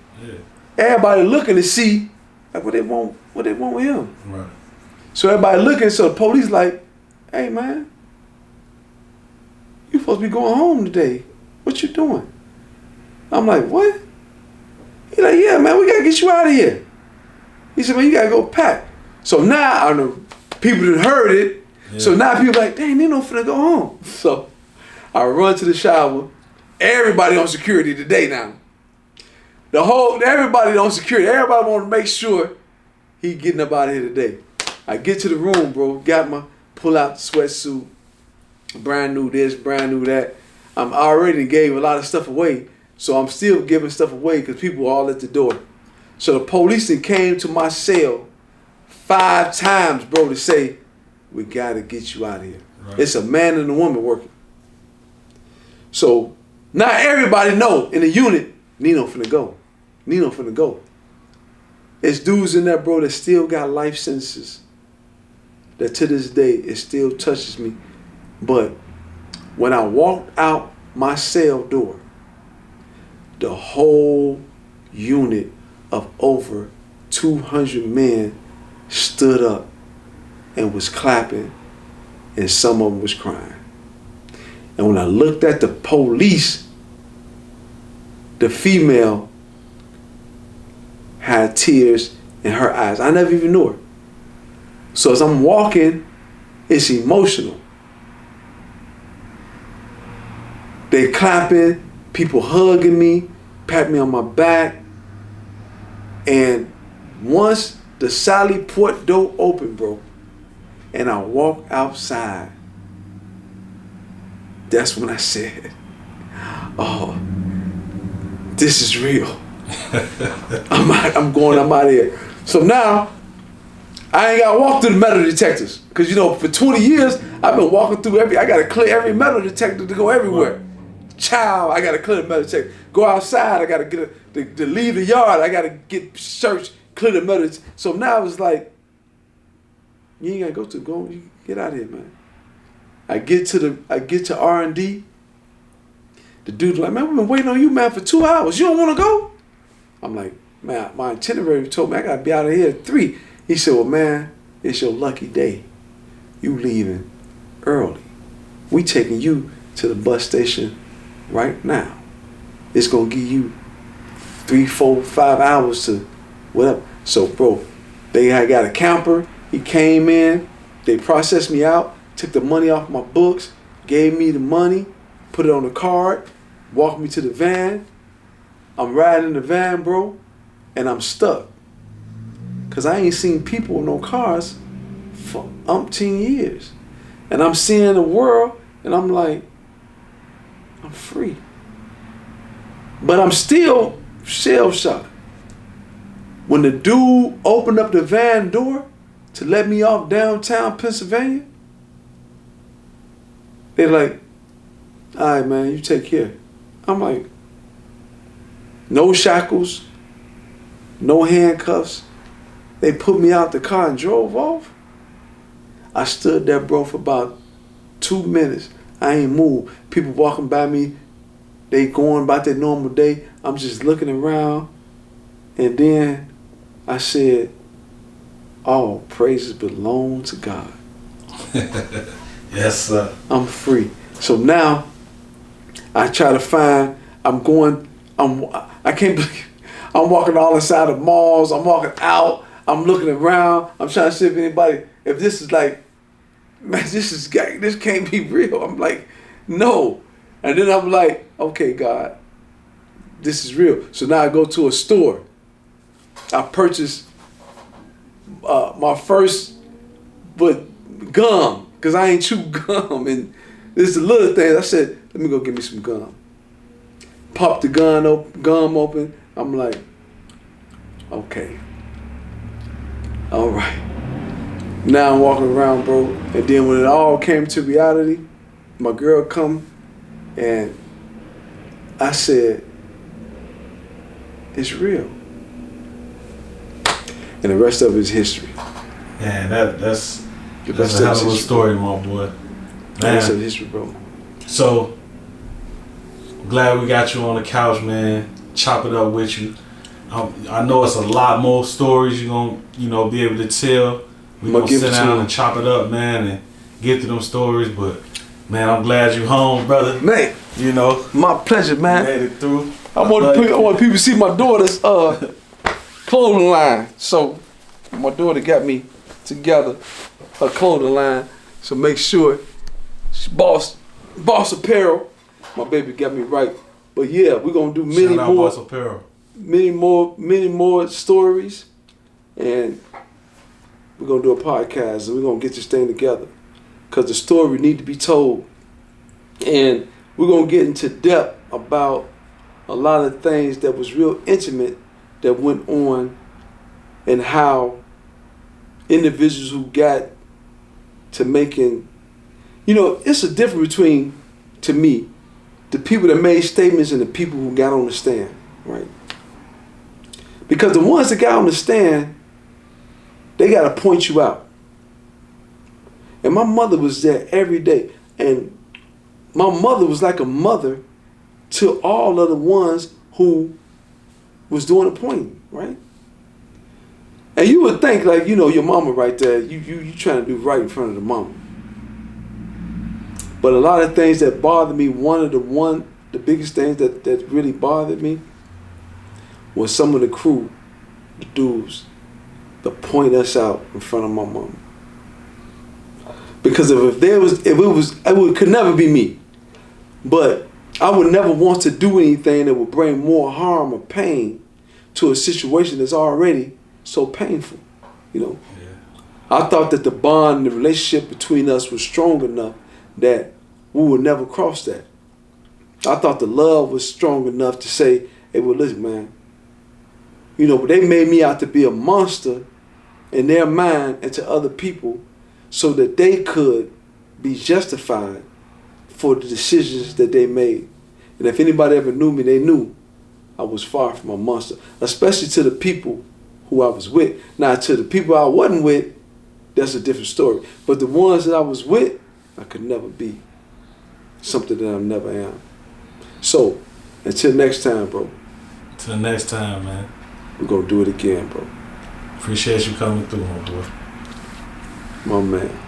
everybody looking to see like what they want with him. Right. So everybody looking, so the police like, hey man, you supposed to be going home today. What you doing? I'm like, what? He like, yeah man, we gotta get you out of here. He said, man, you gotta go pack. So now I know people that heard it. Yeah. So now people like, dang, Nino finna go home. So I run to the shower. Everybody on security today now. Everybody on security. Everybody want to make sure he getting up out of here today. I get to the room, bro. Pull out the sweatsuit. Brand new this, brand new that. I'm already gave a lot of stuff away. So I'm still giving stuff away because people are all at the door. So the police came to my cell 5 times, bro, to say, we gotta get you out of here. Right. It's a man and a woman working. So now everybody know in the unit, Nino finna go. Nino finna go. It's dudes in there, bro, that still got life sentences. That to this day, it still touches me. But when I walked out my cell door, the whole unit of over 200 men stood up and was clapping, and some of them was crying. And when I looked at the police, the female had tears in her eyes. I never even knew her. So as I'm walking, it's emotional. They clapping, people hugging me, pat me on my back. And once the Sally Port door opened, bro, and I walked outside, that's when I said, oh, this is real. I'm out of here. So now, I ain't got to walk through the metal detectors. Because, for 20 years, I've been walking through I got to clear every metal detector to go everywhere. Child, I got to clear the metal detector. Go outside, I got to get to leave the yard, I got to get search, clear the metal detector. So now it's like, you ain't got to go, you get out of here, man. I get to R&D. The dude's like, man, we've been waiting on you, man, for 2 hours. You don't want to go? I'm like, man, my itinerary told me I got to be out of here at 3. He said, well, man, it's your lucky day. You leaving early. We taking you to the bus station right now. It's going to give you 3, 4, 5 hours to whatever. So, bro, I got a camper. He came in. They processed me out, took the money off my books, gave me the money, put it on the card, walked me to the van. I'm riding in the van, bro, and I'm stuck. Because I ain't seen people with no cars for umpteen years. And I'm seeing the world, and I'm like, I'm free. But I'm still shell-shocked. When the dude opened up the van door to let me off downtown Pennsylvania, they're like, all right, man, you take care. I'm like, no shackles, no handcuffs. They put me out the car and drove off. I stood there, bro, for about 2 minutes. I ain't moved. People walking by me, they going about their normal day. I'm just looking around. And then I said, all praises belong to God. Yes, sir. I'm free. So now I try to find, I can't believe, I'm walking all inside of malls. I'm walking out. I'm looking around. I'm trying to see if this is like, man, this can't be real. I'm like, no. And then I'm like, okay, God, this is real. So now I go to a store. I purchased my first gum, because I ain't chew gum. And this is the little thing. I said, let me go get me some gum. Pop the gum open. I'm like, okay. All right. Now I'm walking around, bro. And then when it all came to reality, my girl come and I said, it's real. And the rest of it is history. Man, that's a hell of a story, my boy. The rest of it is history, bro. So, glad we got you on the couch, man. Chop it up with you. I know it's a lot more stories you're gonna be able to tell. We're gonna sit down and chop it up, man, and get to them stories. But man, I'm glad you home, brother. Man, my pleasure, man. Made it through. I want people to see my daughter's clothing line. So my daughter got me together her clothing line. So make sure she boss apparel. My baby got me right. But yeah, we're gonna do many Shout out more. Boss Apparel. Many more stories, and we're gonna do a podcast, and we're gonna get this thing together, cause the story need to be told, and we're gonna get into depth about a lot of things that was real intimate that went on, and how individuals who got to making, it's a difference between, to me, the people that made statements and the people who got on the stand, right? Because the ones that got on the stand, they got to point you out. And my mother was there every day. And my mother was like a mother to all of the ones who was doing the pointing, right? And you would think, like, your mama right there, you trying to do right in front of the mama. But a lot of things that bothered me, the biggest things that really bothered me was some of the crew, the dudes, to point us out in front of my mom. Because it could never be me. But I would never want to do anything that would bring more harm or pain to a situation that's already so painful. Yeah. I thought that the bond and the relationship between us was strong enough that we would never cross that. I thought the love was strong enough to say, hey, well, listen, man, But they made me out to be a monster in their mind and to other people so that they could be justified for the decisions that they made. And if anybody ever knew me, they knew I was far from a monster, especially to the people who I was with. Now, to the people I wasn't with, that's a different story. But the ones that I was with, I could never be something that I never am. So, until next time, bro. Till next time, man. We're going to do it again, bro. Appreciate you coming through, my boy. My man.